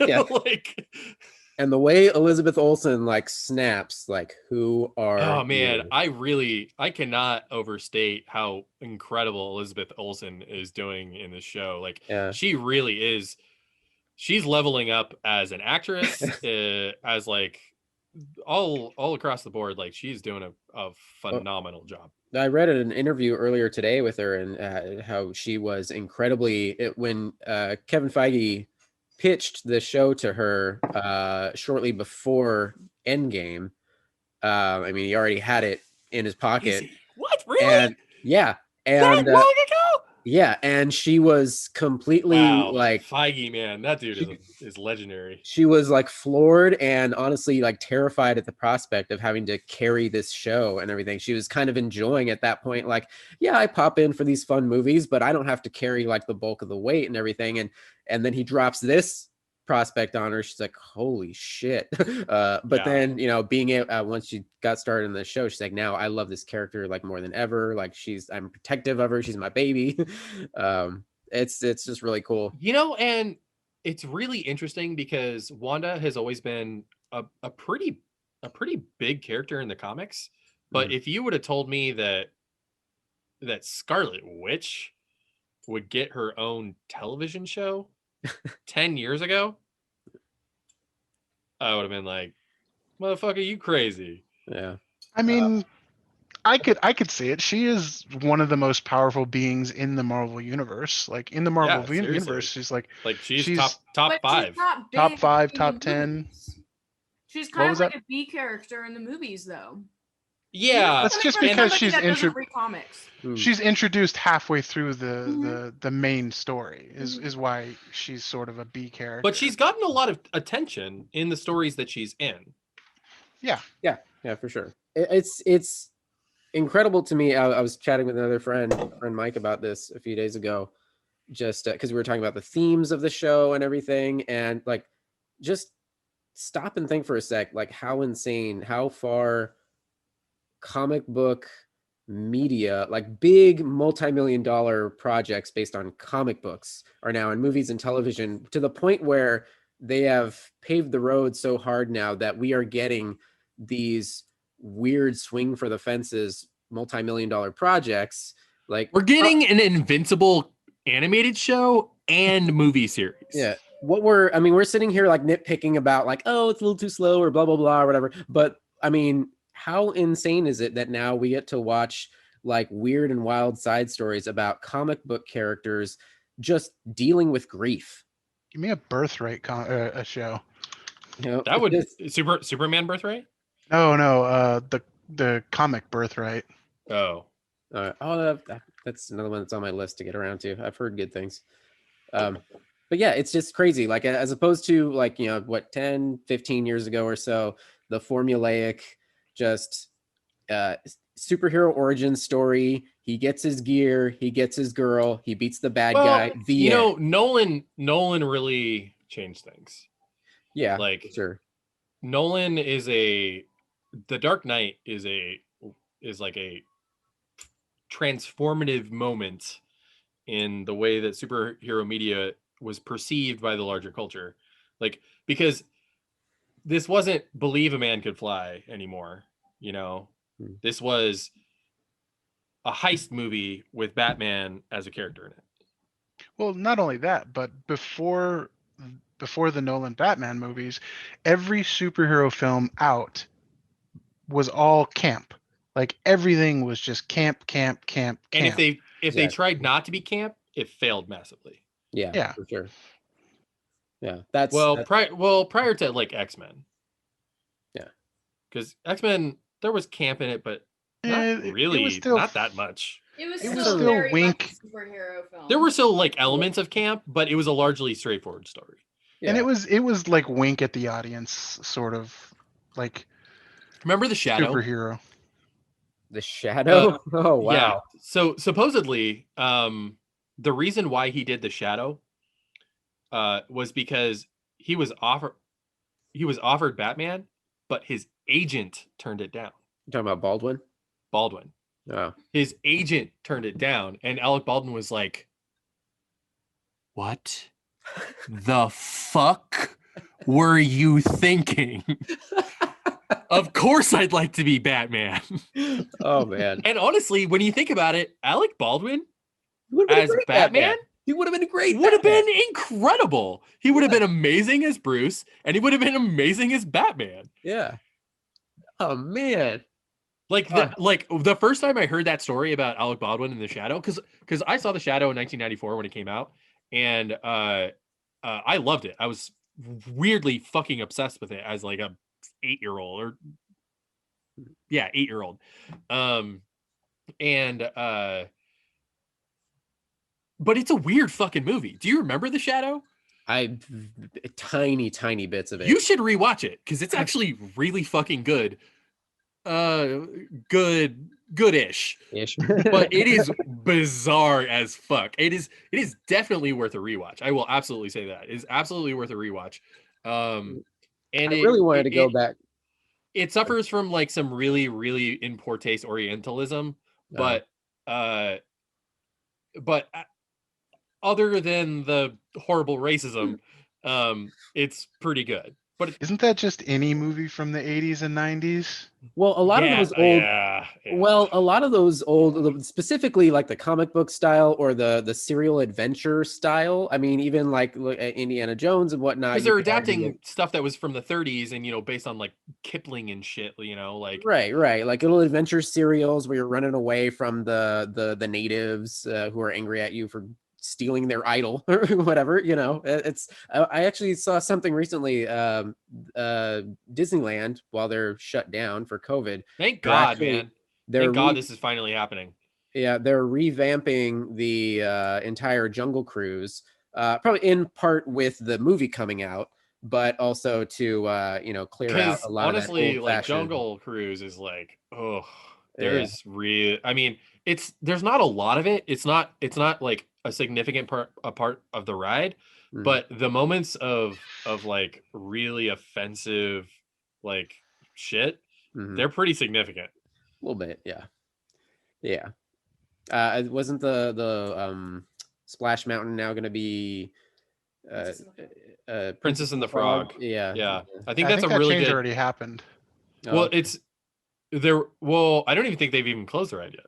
And the way Elizabeth Olsen snaps, who are you? I cannot overstate how incredible Elizabeth Olsen is doing in this show. She really is. She's leveling up as an actress, as all across the board. She's doing a phenomenal job. I read an interview earlier today with her, and how she was when Kevin Feige pitched the show to her shortly before Endgame. I mean, he already had it in his pocket. What? Really? And that long ago? Yeah, and she was completely Feige, man, that dude is legendary. She was floored and honestly terrified at the prospect of having to carry this show and everything. She was kind of enjoying at that point, I pop in for these fun movies, but I don't have to carry the bulk of the weight and everything. And then he drops this prospect on her. She's like, holy shit. But then, you know, being able, once she got started in the show, she's like, now I love this character like more than ever. Like I'm protective of her. She's my baby. It's just really cool. You know, and it's really interesting because Wanda has always been a pretty big character in the comics. But if you would have told me that Scarlet Witch would get her own television show 10 years ago, I would have been like, motherfucker, you crazy. Yeah. I mean, I could see it. She is one of the most powerful beings in the Marvel universe. Like in the Marvel universe, she's she's top 5. Top 5, top 10. She's kind of like a B character in the movies, though. Yeah, that's just because she's introduced halfway through the main story is why she's sort of a B character. But she's gotten a lot of attention in the stories that she's in. Yeah, for sure. It's incredible to me. I was chatting with another friend Mike about this a few days ago, just because we were talking about the themes of the show and everything, and like just stop and think for a sec, like how insane, how far comic book media, like big multi-million-dollar projects based on comic books, are now in movies and television, to the point where they have paved the road so hard now that we are getting these weird swing for the fences multi-million-dollar projects. Like we're getting an Invincible animated show and movie series. Yeah. We're sitting here like nitpicking about like, oh, it's a little too slow or blah, blah, blah, or whatever. But I mean, how insane is it that now we get to watch like weird and wild side stories about comic book characters just dealing with grief? Give me a Birthright a show. You know, that would Superman Birthright? No, the comic Birthright. Oh. That's another one that's on my list to get around to. I've heard good things. But yeah, it's just crazy. Like as opposed to like, you know, what, 10, 15 years ago or so, the formulaic just superhero origin story. He gets his gear, he gets his girl, he beats the bad guy. Nolan really changed things. Yeah, like sure. Nolan is The Dark Knight is like a transformative moment in the way that superhero media was perceived by the larger culture. Like, because this wasn't Believe a Man Could Fly anymore, you know. This was a heist movie with Batman as a character in it. Well, not only that, but before the Nolan Batman movies, every superhero film out was all camp. Like everything was just camp. And if they tried not to be camp, it failed massively. Yeah, for sure. Yeah, prior to like X-Men. Yeah, because X-Men, there was camp in it, but not really, not that much. It was still very much a superhero film. There were still like elements of camp, but it was a largely straightforward story. Yeah. And it was like wink at the audience, sort of like. Remember The Shadow? Superhero. The Shadow? Oh wow! Yeah. So supposedly, the reason why he did The Shadow, was because he was offered Batman, but his agent turned it down. You talking about Baldwin? Baldwin. Oh. His agent turned it down, and Alec Baldwin was like, "What the fuck were you thinking? Of course I'd like to be Batman." Oh man. And honestly, when you think about it, Alec Baldwin as Batman, he would have been great. Would have been incredible. He would have been amazing as Bruce, and he would have been amazing as Batman. Yeah. Oh man. Like the first time I heard that story about Alec Baldwin in The Shadow, because I saw The Shadow in 1994 when it came out, and I loved it. I was weirdly fucking obsessed with it as like a 8-year-old. But it's a weird fucking movie. Do you remember The Shadow? Tiny bits of it. You should rewatch it because it's actually really fucking good. Good goodish, Ish. but it is bizarre as fuck. It is definitely worth a rewatch. I will absolutely say that. It is absolutely worth a rewatch. And I really wanted to go back. It suffers from like some really, really in poor taste Orientalism, but other than the horrible racism, it's pretty good. But isn't that just any movie from the 80s and 90s? Well, a lot of those old. Well, a lot of those old, specifically like the comic book style or the serial adventure style. I mean, even like Indiana Jones and whatnot. Because they're adapting stuff that was from the 30s and based on like Kipling and shit. Like right, like little adventure serials where you're running away from the natives who are angry at you for stealing their idol or whatever. It's I actually saw something recently. Disneyland, while they're shut down for COVID, thank God, man. Thank God this is finally happening. Yeah, they're revamping the entire Jungle Cruise, probably in part with the movie coming out, but also to clear out a lot honestly, of that like Jungle Cruise is like, there's I mean, there's not a lot of it. It's not like a significant part of the ride, but the moments of like really offensive like shit, they're pretty significant. A little bit, yeah. Wasn't the Splash Mountain now going to be Princess and the Frog? Yeah. I think that's a really change good. Already happened. Well, it's there. Well, I don't even think they've even closed the ride yet.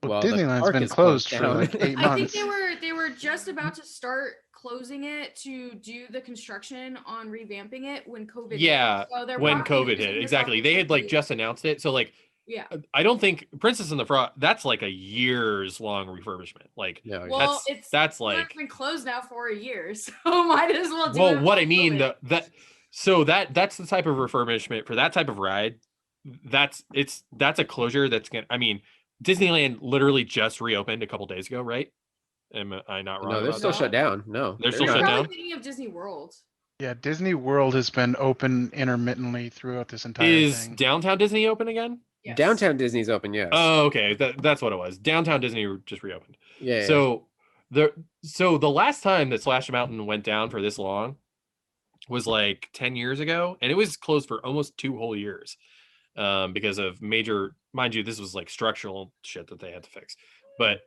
Well, Disneyland's been closed for like 8 months. I think they were just about to start closing it to do the construction on revamping it when COVID hit. So when COVID hit. Exactly. They had like just announced it. So like I don't think Princess and the Frog, that's like a years long refurbishment. Like that's like been closed now for a year. So might as well do Well, what I mean that's the type of refurbishment for that type of ride. That's a closure that's gonna, I mean, Disneyland literally just reopened a couple days ago, right? Am I not wrong? No, they're still shut down. No, they're still shut down. Thinking of Disney World. Yeah, Disney World has been open intermittently throughout this entire thing. Is Downtown Disney open again? Yes. Downtown Disney's open, yes. Oh, okay. That's what it was. Downtown Disney just reopened. Yeah. So the last time that Splash Mountain went down for this long was like 10 years ago, and it was closed for almost 2 whole years. Because of major, mind you, this was like structural shit that they had to fix. But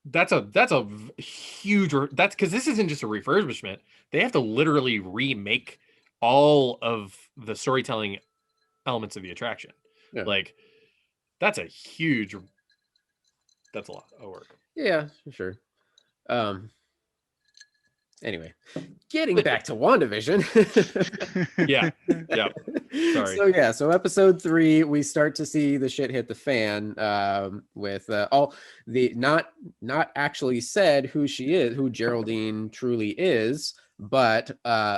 that's a huge, that's because this isn't just a refurbishment. They have to literally remake all of the storytelling elements of the attraction. Like that's a lot of work. Yeah, for sure. Anyway, getting back to WandaVision. yeah. Sorry. So episode 3, we start to see the shit hit the fan with all the not actually said who she is, who Geraldine truly is, but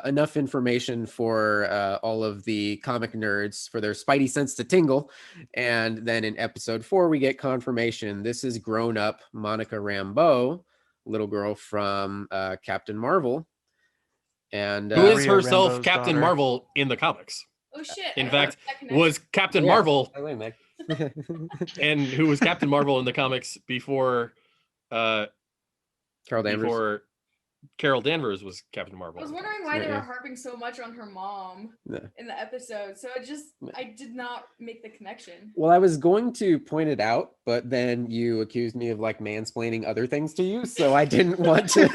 enough information for all of the comic nerds for their spidey sense to tingle. And then in episode 4, we get confirmation. This is grown up Monica Rambeau, little girl from Captain Marvel, and who is herself Rambo's Captain daughter. Marvel in the comics. Oh shit! In fact, was Captain Marvel, and who was Captain Marvel in the comics before Carol Danvers. Before Carol Danvers was Captain Marvel. I was wondering why they were harping so much on her mom in the episode. So I did not make the connection. Well, I was going to point it out, but then you accused me of like mansplaining other things to you, so I didn't want to.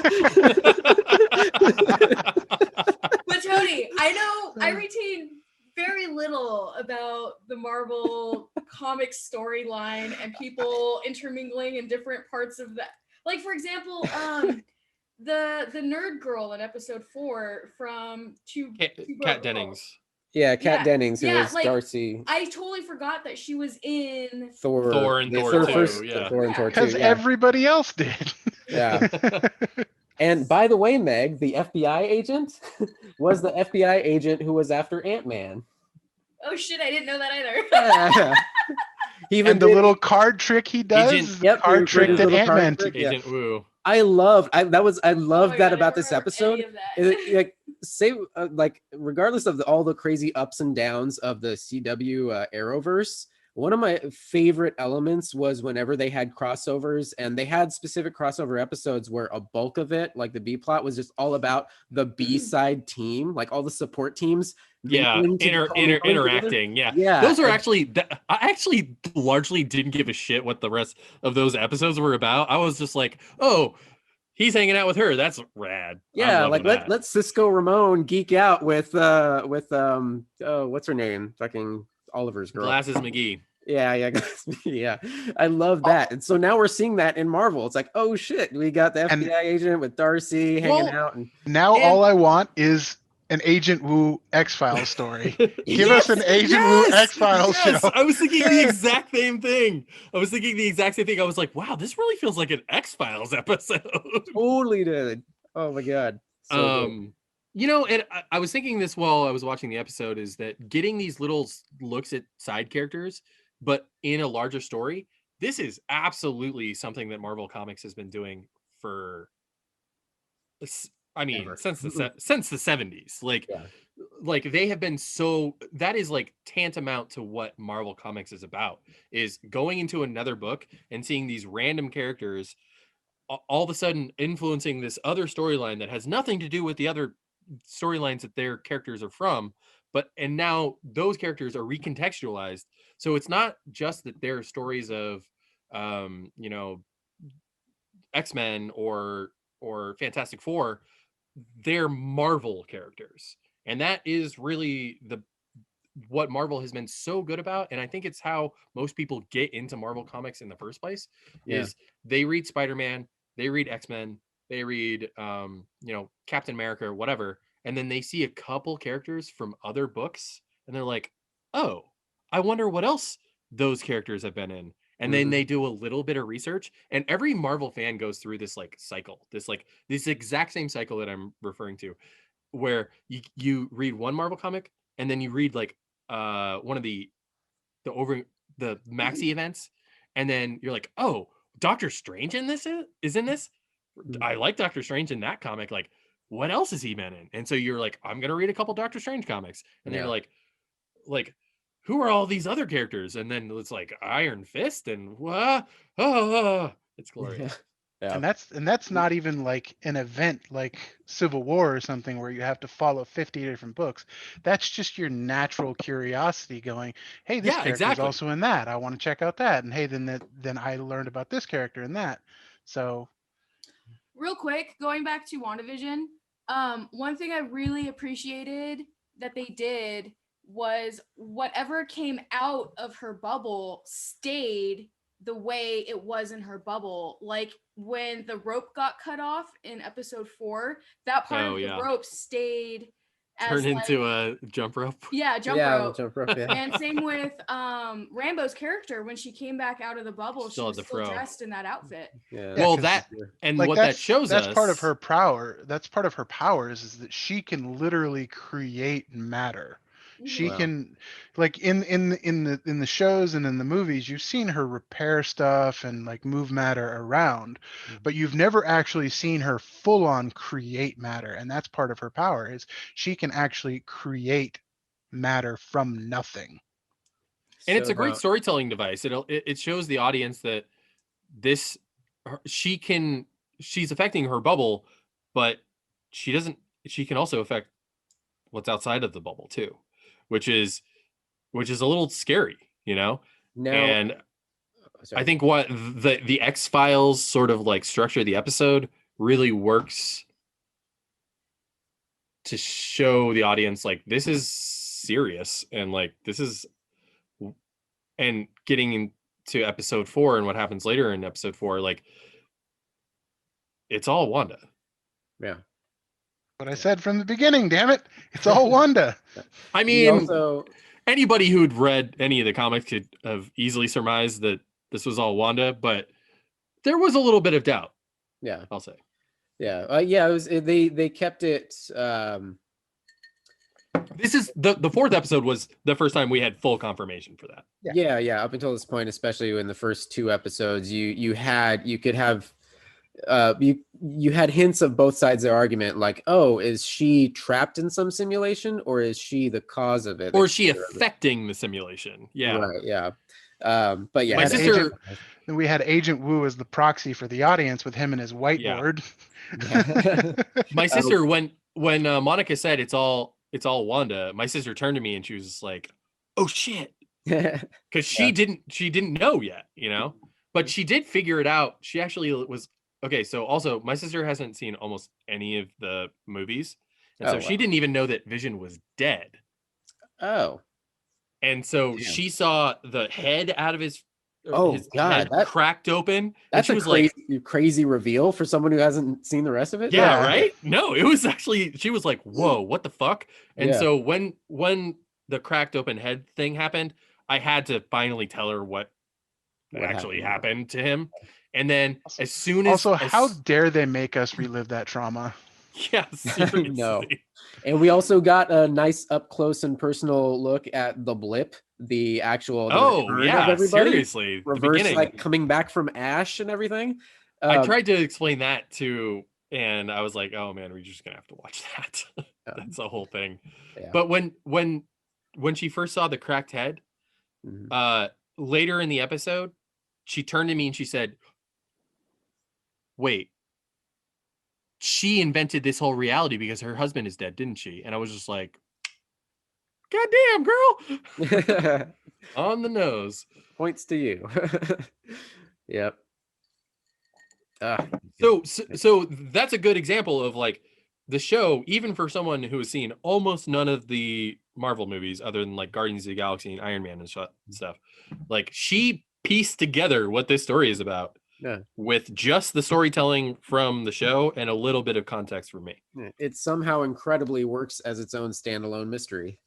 But Tony, I know I retain very little about the Marvel comics storyline and people intermingling in different parts of that. Like, for example, the nerd girl in episode 4 from Kat Dennings. Yeah, Kat Dennings, who is like, Darcy. I totally forgot that she was in Thor and Thor 2. Yeah. Thor and Thor 2. Because everybody else did. Yeah. And by the way, Meg, the FBI agent was the FBI agent who was after Ant-Man. Oh shit, I didn't know that either. Yeah. Even the little card trick he does, card trick that Ant-Man Agent Woo. I loved Oh that my God, I about don't this remember episode. any of that. Like say like regardless of all the crazy ups and downs of the CW Arrowverse, one of my favorite elements was whenever they had crossovers, and they had specific crossover episodes where a bulk of it, like the B plot, was just all about the B side team, like all the support teams. Interacting. Yeah, those are actually I actually largely didn't give a shit what the rest of those episodes were about. I was just like, oh, he's hanging out with her, that's rad. Yeah, like let Cisco Ramon geek out with what's her name, fucking Oliver's girl, Glasses McGee. Yeah. Yeah, I love that. And so now we're seeing that in Marvel. It's like, oh shit, we got the FBI agent with Darcy hanging out, and now all I want is an Agent Woo X-Files story. Give us an Agent Woo X-Files show. I was thinking the exact same thing. I was like, wow, this really feels like an X-Files episode. Totally did. Oh my God. So good. You know, and I was thinking this while I was watching the episode, is that getting these little looks at side characters, but in a larger story, this is absolutely something that Marvel Comics has been doing for, I mean, ever. since the 70s. Like they have been that is like tantamount to what Marvel Comics is about, is going into another book and seeing these random characters all of a sudden influencing this other storyline that has nothing to do with the other storylines that their characters are from, and now those characters are recontextualized. So it's not just that they're stories of X-Men or Fantastic Four, they're Marvel characters. And that is really what Marvel has been so good about. And I think it's how most people get into Marvel Comics in the first place, is they read Spider-Man, they read X-Men, they read Captain America or whatever, and then they see a couple characters from other books and they're like, oh, I wonder what else those characters have been in. And then they do a little bit of research, and every Marvel fan goes through this like cycle, this exact same cycle that I'm referring to, where you read one Marvel comic and then you read like one of the maxi events, and then you're like, oh, Doctor Strange in this is in this. I like Doctor Strange in that comic. Like, what else has he been in? And so you're like, I'm gonna read a couple Doctor Strange comics, and then you're like, who are all these other characters? And then it's like Iron Fist and it's glorious. Yeah. And that's not even like an event like Civil War or something where you have to follow 50 different books. That's just your natural curiosity going, hey, this character's also in that. I want to check out that. And hey, then I learned about this character in that. So real quick, going back to WandaVision, one thing I really appreciated that they did was whatever came out of her bubble stayed the way it was in her bubble. Like when the rope got cut off in episode 4, that part of the rope stayed turned into a jump rope. Yeah, jump rope. Jump rope, yeah. And same with Rambo's character, when she came back out of the bubble, she was still dressed in that outfit. Yeah. Well, that and like what that shows that's us, part of her power. That's part of her powers, is that she can literally create matter. She can, like in the shows and in the movies, you've seen her repair stuff and like move matter around, but you've never actually seen her full on create matter. And that's part of her power, is she can actually create matter from nothing. And it's a great storytelling device. It shows the audience that she's affecting her bubble, but she can also affect what's outside of the bubble too. Which is a little scary, Now, and I think what the X-Files sort of like structure of the episode really works to show the audience like this is serious, and like this is, and getting into episode 4 and what happens later in episode 4, like it's all Wanda. Yeah. What I said from the beginning, damn it. It's all Wanda. I mean, anybody who'd read any of the comics could have easily surmised that this was all Wanda, but there was a little bit of doubt. Yeah. I'll say. Yeah. It was, they kept it. This is the 4th episode was the first time we had full confirmation for that. Yeah. Up until this point, especially in the first 2 episodes, you could have you had hints of both sides of the argument, like, oh, is she trapped in some simulation, or is she the cause of it? Or is she affecting the simulation? Yeah. Right, yeah. But yeah, My sister... we had Agent Wu as the proxy for the audience with him and his whiteboard. Yeah. My sister, when Monica said it's all Wanda, my sister turned to me and she was just like, "Oh shit," because she didn't know yet, you know, but she did figure it out. She actually was okay. So also, my sister hasn't seen almost any of the movies, and so she didn't even know that Vision was dead. Oh, and so she saw the head out of his God, that cracked open. That's a crazy reveal for someone who hasn't seen the rest of it. Yeah, right? No, it was actually, she was like, whoa, what the fuck? And so when the cracked open head thing happened, I had to finally tell her what actually happened to him. And then as soon as... Also, how dare they make us relive that trauma? Yeah, seriously. No. And we also got a nice up close and personal look at the blip, the actual seriously, reverse, like coming back from ash and everything. I tried to explain that too, and I was like, oh man, we're just gonna have to watch that. That's the whole thing. Yeah. But when she first saw the cracked head, later in the episode, she turned to me and she said, wait, she invented this whole reality because her husband is dead, didn't she? And I was just like, goddamn, girl. On the nose. Points to you. Yep. So that's a good example of like the show, even for someone who has seen almost none of the Marvel movies other than like Guardians of the Galaxy and Iron Man and stuff. Like she pieced together what this story is about. Yeah. With just the storytelling from the show and a little bit of context for me. It somehow incredibly works as its own standalone mystery.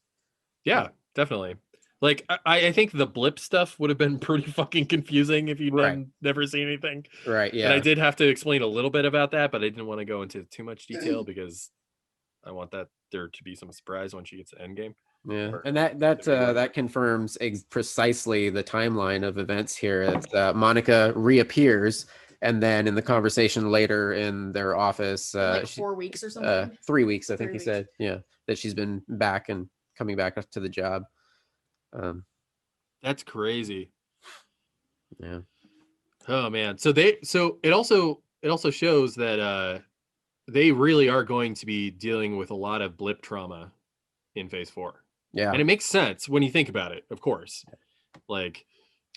Yeah, definitely. Like, I think the blip stuff would have been pretty fucking confusing if you'd never seen anything. Right, yeah. And I did have to explain a little bit about that, but I didn't want to go into too much detail because I want there to be some surprise when she gets to Endgame. Yeah, and that confirms precisely the timeline of events here. It's Monica reappears, and then in the conversation later in their office, like 4 weeks or something. 3 weeks, I think he said. Yeah, that she's been back and coming back to the job. That's crazy. Yeah. Oh man. So it also shows that they really are going to be dealing with a lot of blip trauma in Phase 4. Yeah. And it makes sense when you think about it, of course. Like,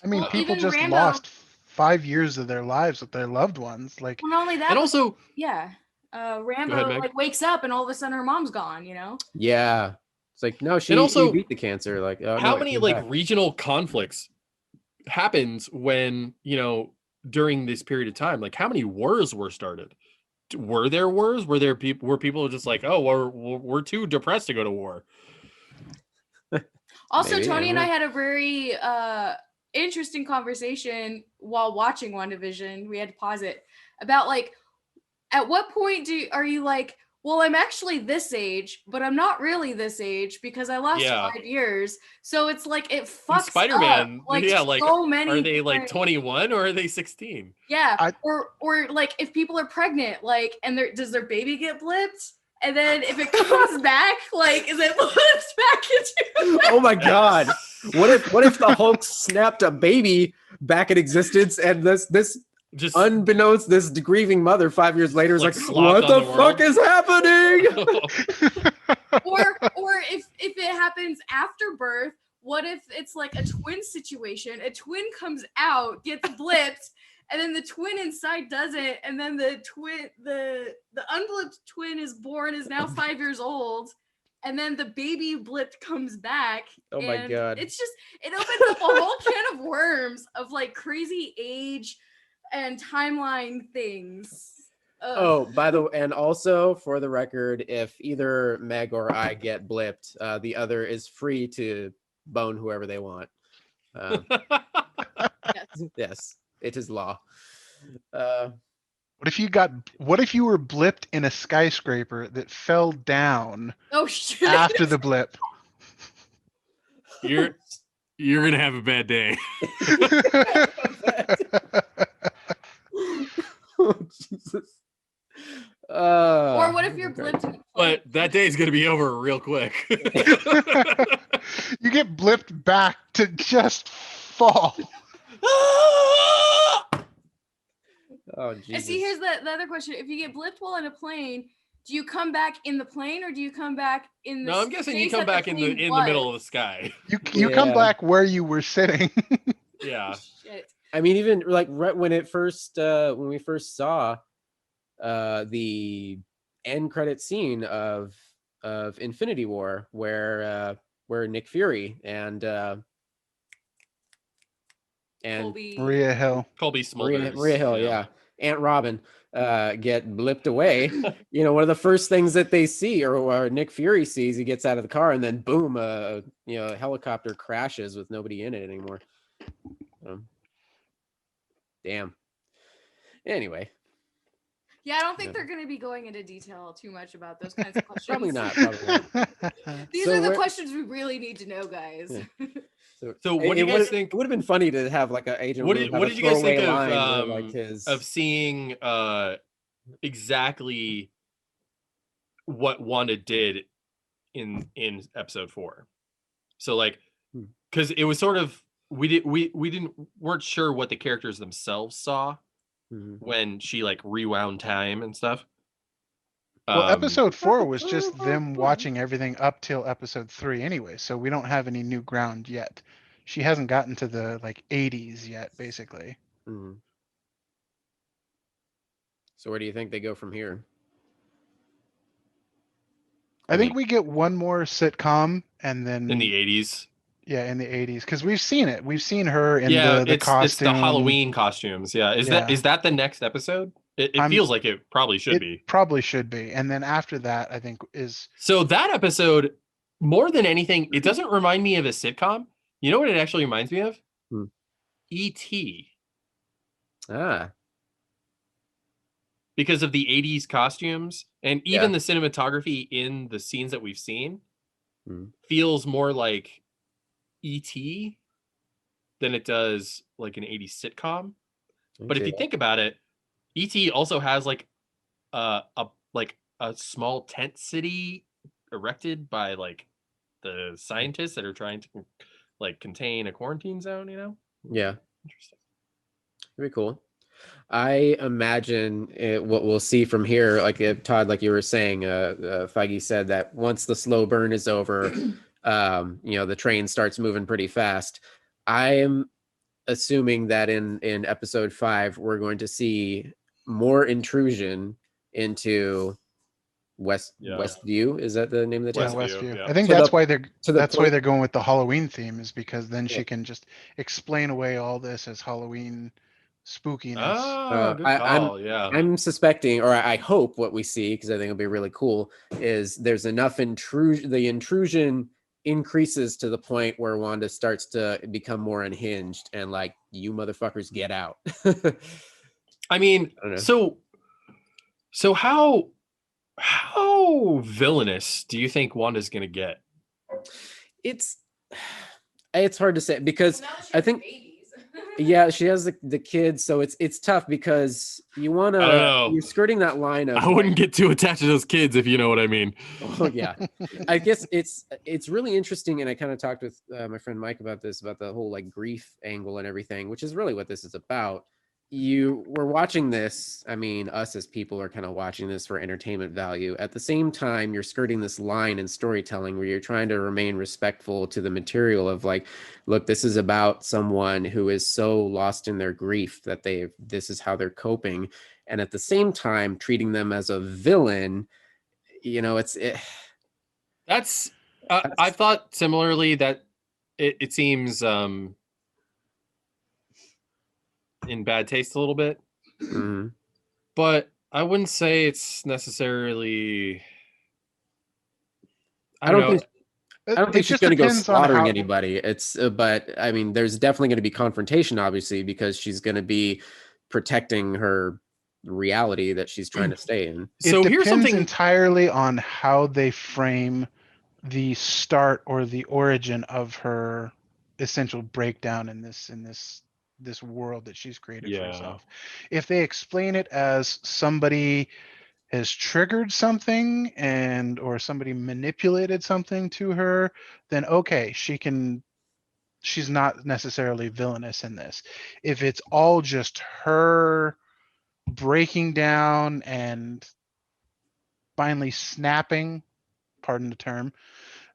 I mean, people just lost 5 years of their lives with their loved ones. Like, well, not only that, and also, Rambo like wakes up and all of a sudden her mom's gone, you know? Yeah. It's like, no, she beat the cancer. Like, how many like regional conflicts happens when, you know, during this period of time? Like, how many wars were started? Were there wars? Were people just like, oh, we're too depressed to go to war? Also, maybe, Tony and I had a very interesting conversation while watching WandaVision. We had to pause it about like, at what point are you like, well, I'm actually this age, but I'm not really this age because I lost 5 years. So it's like it fucks Spider-Man, up. Like, like so many. Are they like 21 or are they 16? Yeah, or like if people are pregnant, like, and does their baby get blipped? And then if it comes back, like, is it blipped back into? Oh my God! What if the Hulk snapped a baby back in existence, and this just unbeknownst, this grieving mother 5 years later is like what the fuck is happening? or if it happens after birth, what if it's like a twin situation? A twin comes out, gets blipped. And then the twin inside doesn't, and then the unblipped twin is born, is now 5 years old, and then the baby blipped comes back. Oh my God! It's just, it opens up a whole can of worms of like crazy age and timeline things. By the way, and also for the record, if either Meg or I get blipped, the other is free to bone whoever they want. Yes. It is law. What if you were blipped in a skyscraper that fell down after the blip? You're gonna have a bad day. Jesus. Or what if you're blipped? But that day's gonna be over real quick. You get blipped back to just fall. Oh, And Jesus. see, here's the other question: if you get blipped while in a plane, do you come back in the plane, or do you come back in the? No, I'm guessing you space come that back in the plane was? middle of the sky. You come Yeah. back where you were sitting. Yeah. Shit. I mean, even like right when it first when we first saw the end credit scene of Infinity War, where Nick Fury and Colby. Maria Hill. Colby Smulders. Maria Hill, yeah, Aunt Robin get blipped away. You know, one of the first things that they see, or Nick Fury sees, he gets out of the car, and then boom, a helicopter crashes with nobody in it anymore. Damn. Anyway. Yeah, I don't think they're going to be going into detail too much about those kinds of questions. Probably not. These So are the where- questions we really need to know, guys. Yeah. So what do you guys think? It would have been funny to have like an agent. What Lou did have a you guys think throwaway of line where, like, his of seeing exactly what Wanda did in episode 4? So like, because it was sort of we weren't sure what the characters themselves saw when she like rewound time and stuff. Well, episode 4 was just them watching everything up till episode 3 anyway, so we don't have any new ground yet. She hasn't gotten to the like 80s yet, basically. So where do you think they go from here? I think we get one more sitcom, and then in the 80s. Yeah, in the 80s, because we've seen it. We've seen her in the costume. It's the costume. Halloween costumes. Yeah, is that the next episode? It feels like it probably should be. Probably should be, and then after that, I think is. So that episode, more than anything, it doesn't remind me of a sitcom. You know what it actually reminds me of? E.T. Because of the 80s costumes and even the cinematography in the scenes that we've seen feels more like E.T. than it does like an 80s sitcom. But if you think about it, E.T. also has like a small tent city erected by like the scientists that are trying to like contain a quarantine zone, you know? Yeah. Interesting. Very cool. I imagine what we'll see from here, like Todd, like you were saying, Feige said that once the slow burn is over, the train starts moving pretty fast. I am assuming that in episode 5, we're going to see more intrusion into Westview. Is that the name of the town? Westview. Yeah. I think that's why they're going with the Halloween theme, is because then she can just explain away all this as Halloween spookiness. Oh, good call. I'm suspecting, or I hope what we see, because I think it'll be really cool, is there's enough intrusion. The intrusion increases to the point where Wanda starts to become more unhinged and like, you motherfuckers get out. I mean, so how villainous do you think Wanda's gonna get? It's hard to say, because I think yeah, she has the kids, so it's tough, because you're skirting that line of, I wouldn't get too attached to those kids, if you know what I mean. Oh yeah. I guess it's really interesting, and I kind of talked with my friend Mike about this, about the whole like grief angle and everything, which is really what this is about. We're watching this, I mean, us as people are kind of watching this for entertainment value. At the same time, you're skirting this line in storytelling where you're trying to remain respectful to the material of like, look, this is about someone who is so lost in their grief that this is how they're coping. And at the same time, treating them as a villain, That's I thought similarly that it seems in bad taste a little bit, but I wouldn't say it's necessarily. I don't think she's going to go slaughtering anybody. But I mean, there's definitely going to be confrontation, obviously, because she's going to be protecting her reality that she's trying to stay in. So it depends entirely on how they frame the start or the origin of her essential breakdown in this this world that she's created for Yeah. herself. If they explain it as somebody has triggered something or somebody manipulated something to her, then okay, she's not necessarily villainous in this. If it's all just her breaking down and finally snapping, pardon the term,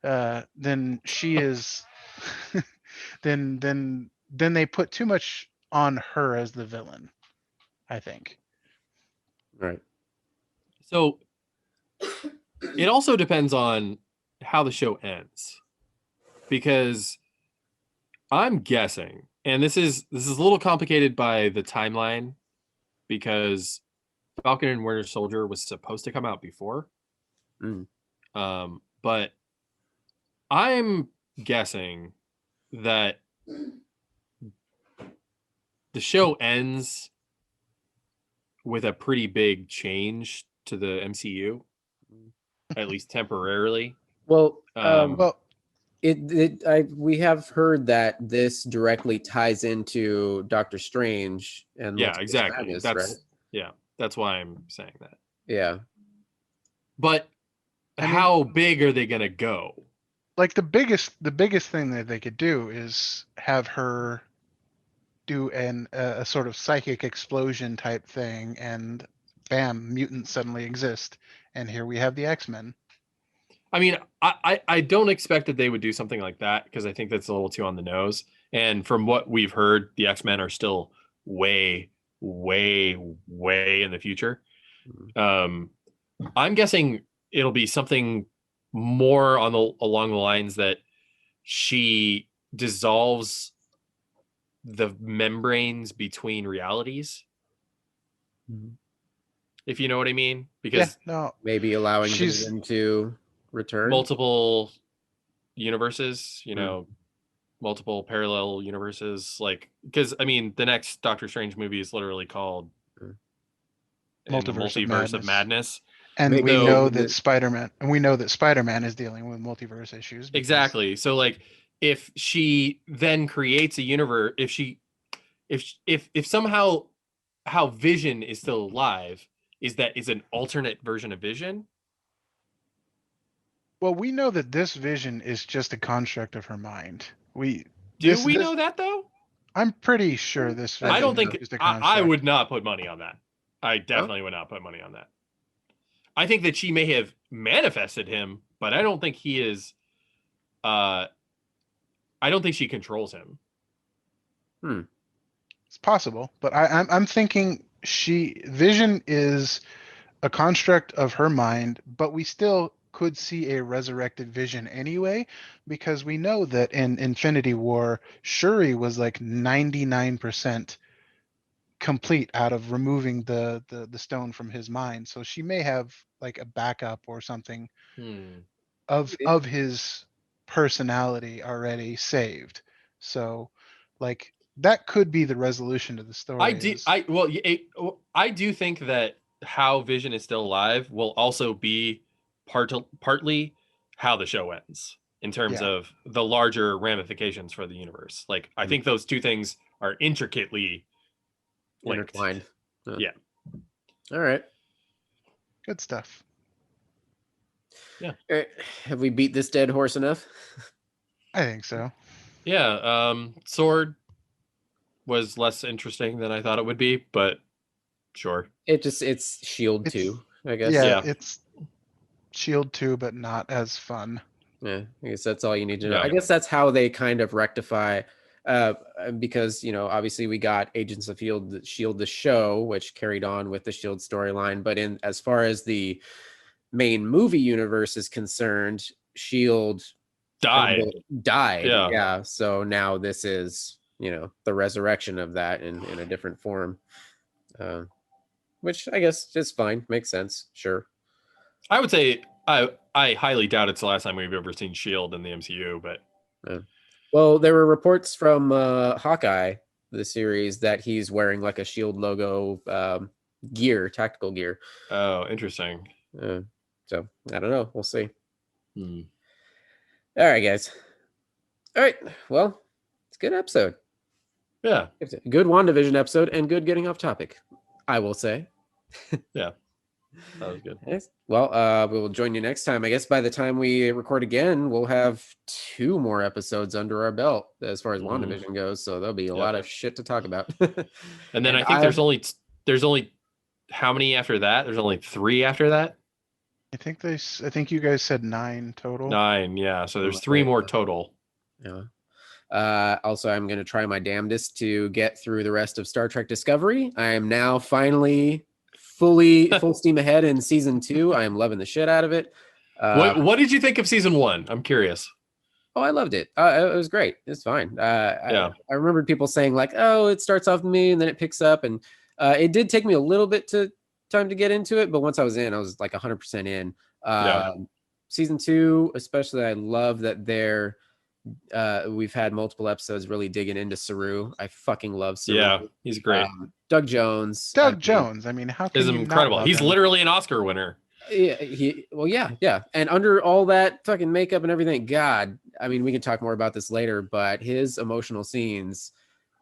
then she is then they put too much on her as the villain, I think. Right. So it also depends on how the show ends, because I'm guessing, and this is a little complicated by the timeline, because Falcon and Winter Soldier was supposed to come out before. Mm. But I'm guessing that the show ends with a pretty big change to the MCU, at least temporarily. Well, Well, we have heard that this directly ties into Doctor Strange and Yeah, Multiverse exactly. Madness, right? That's why I'm saying that. Yeah. But I mean, how big are they gonna go? like the biggest thing that they could do is have her do a sort of psychic explosion type thing, and bam, mutants suddenly exist, and here we have the X-Men. I mean, I don't expect that they would do something like that, because I think that's a little too on the nose. And from what we've heard, the X-Men are still way, way, way in the future. I'm guessing it'll be something more along the lines that she dissolves the membranes between realities, if you know what I mean, because maybe allowing she's Vision to return. multiple universes, multiple parallel universes, like, because I mean the next Doctor Strange movie is literally called Multiverse of Madness. And Maybe we know the- that Spider-Man is dealing with multiverse issues. Exactly. So like, if she then creates a universe, if somehow how Vision is still alive is an alternate version of Vision. Well, we know that this Vision is just a construct of her mind. Do we know that though? I'm pretty sure this Vision I don't think is just a construct. I would not put money on that. I definitely would not put money on that. I think that she may have manifested him, but I don't think he is. I don't think she controls him. It's possible, but I'm thinking Vision is a construct of her mind, but we still could see a resurrected Vision anyway, because we know that in Infinity War, Shuri was like 99% complete out of removing the stone from his mind. So she may have like a backup or something of his personality already saved. So like that could be the resolution to the story. I do think that how Vision is still alive will also be partly how the show ends, in terms of the larger ramifications for the universe. Like, I think those two things are intricately intertwined. Yeah. All right. Good stuff. Yeah. All right. Have we beat this dead horse enough? I think so. Yeah. Sword was less interesting than I thought it would be, but sure. It's Shield 2, I guess. Yeah, it's Shield 2, but not as fun. Yeah, I guess that's all you need to know. I guess that's how they kind of rectify, because obviously we got Agents of Shield the show, which carried on with the Shield storyline, but as far as the main movie universe is concerned, Shield died. Yeah. So now this is the resurrection of that in a different form, which I guess is fine, makes sense. Sure. I would say I highly doubt it's the last time we've ever seen Shield in the MCU, but well, there were reports from Hawkeye, the series, that he's wearing like a Shield logo tactical gear. Oh, interesting. So I don't know. We'll see. All right, guys. All right. Well, it's a good episode. Yeah. Good WandaVision episode and good getting off topic, I will say. That was good. Nice. Well, we will join you next time. I guess by the time we record again, we'll have 2 more episodes under our belt as far as WandaVision goes. So there'll be a lot of shit to talk about. And then I think there's only how many after that? There's only 3 after that. I think you guys said 9 total. 9, yeah. So there's 3 more total. Yeah. Also, I'm going to try my damnedest to get through the rest of Star Trek Discovery. I am now finally full steam ahead in season 2. I am loving the shit out of it. What did you think of season 1? I'm curious. Oh, I loved it. It was great. It's fine. I remembered people saying like, "Oh, it starts off with me and then it picks up," and it did take me a little bit time to get into it, but once I was in, I was like 100% in. Season 2, especially, I love that we've had multiple episodes really digging into Saru. I fucking love Saru. Yeah, he's great. Doug Jones. I mean, how can is you incredible. Not love He's him? literally an Oscar winner. Yeah. And under all that fucking makeup and everything, God, I mean, we can talk more about this later, but his emotional scenes,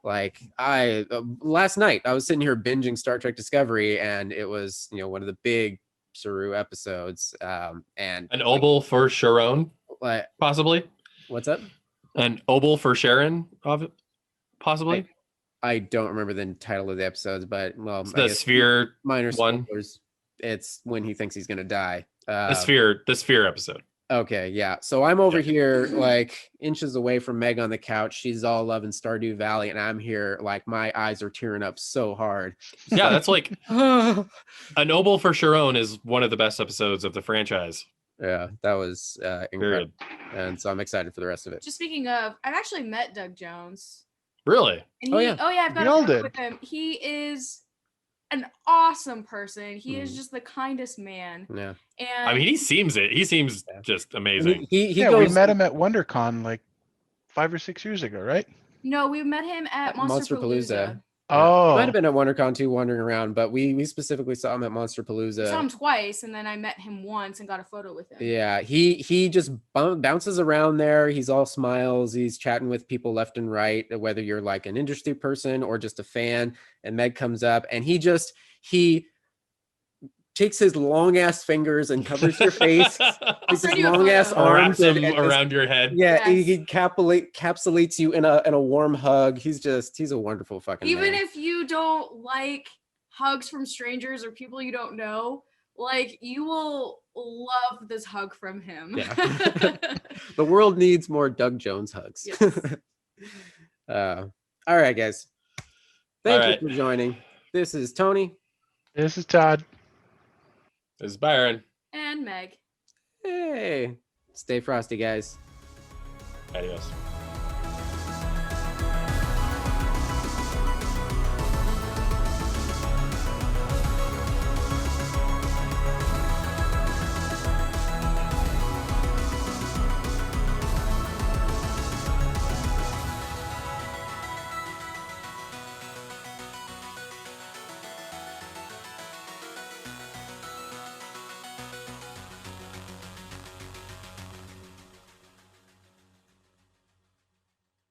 like last night I was sitting here binging Star Trek Discovery, and it was, one of the big Saru episodes. And an obol for Sharon, possibly. What's up? An obol for Sharon, possibly. I don't remember the title of the episodes, but it's the Sphere minor one. Spoilers. It's when he thinks he's gonna die. The Sphere episode. Okay, yeah. So I'm over here like inches away from Meg on the couch. She's all loving Stardew Valley, and I'm here like my eyes are tearing up so hard. Yeah, that's like an obol for Sharon is one of the best episodes of the franchise. Yeah, that was incredible. And so I'm excited for the rest of it. Just speaking of, I've actually met Doug Jones. Really? And I've got a photo with him. He is an awesome person. He is just the kindest man. Yeah. And I mean, he seems just amazing. We met him at WonderCon like 5 or 6 years ago, right? No, we met him at Monsterpalooza. Oh, might have been at WonderCon too, wandering around, but we specifically saw him at Monsterpalooza. I saw him twice, and then I met him once and got a photo with him. Yeah, he just bounces around there. He's all smiles. He's chatting with people left and right, whether you're like an industry person or just a fan. And Meg comes up, and he takes his long ass fingers and covers your face. His long ass arms around your head. Yeah, yes. He encapsulates you in a warm hug. He's a wonderful fucking Even man. if you don't like hugs from strangers or people you don't know, like you will love this hug from him. Yeah. The world needs more Doug Jones hugs. Yes. All right, guys. Thank you for joining. This is Tony. This is Todd. This is Byron. And Meg. Hey. Stay frosty, guys. Adios.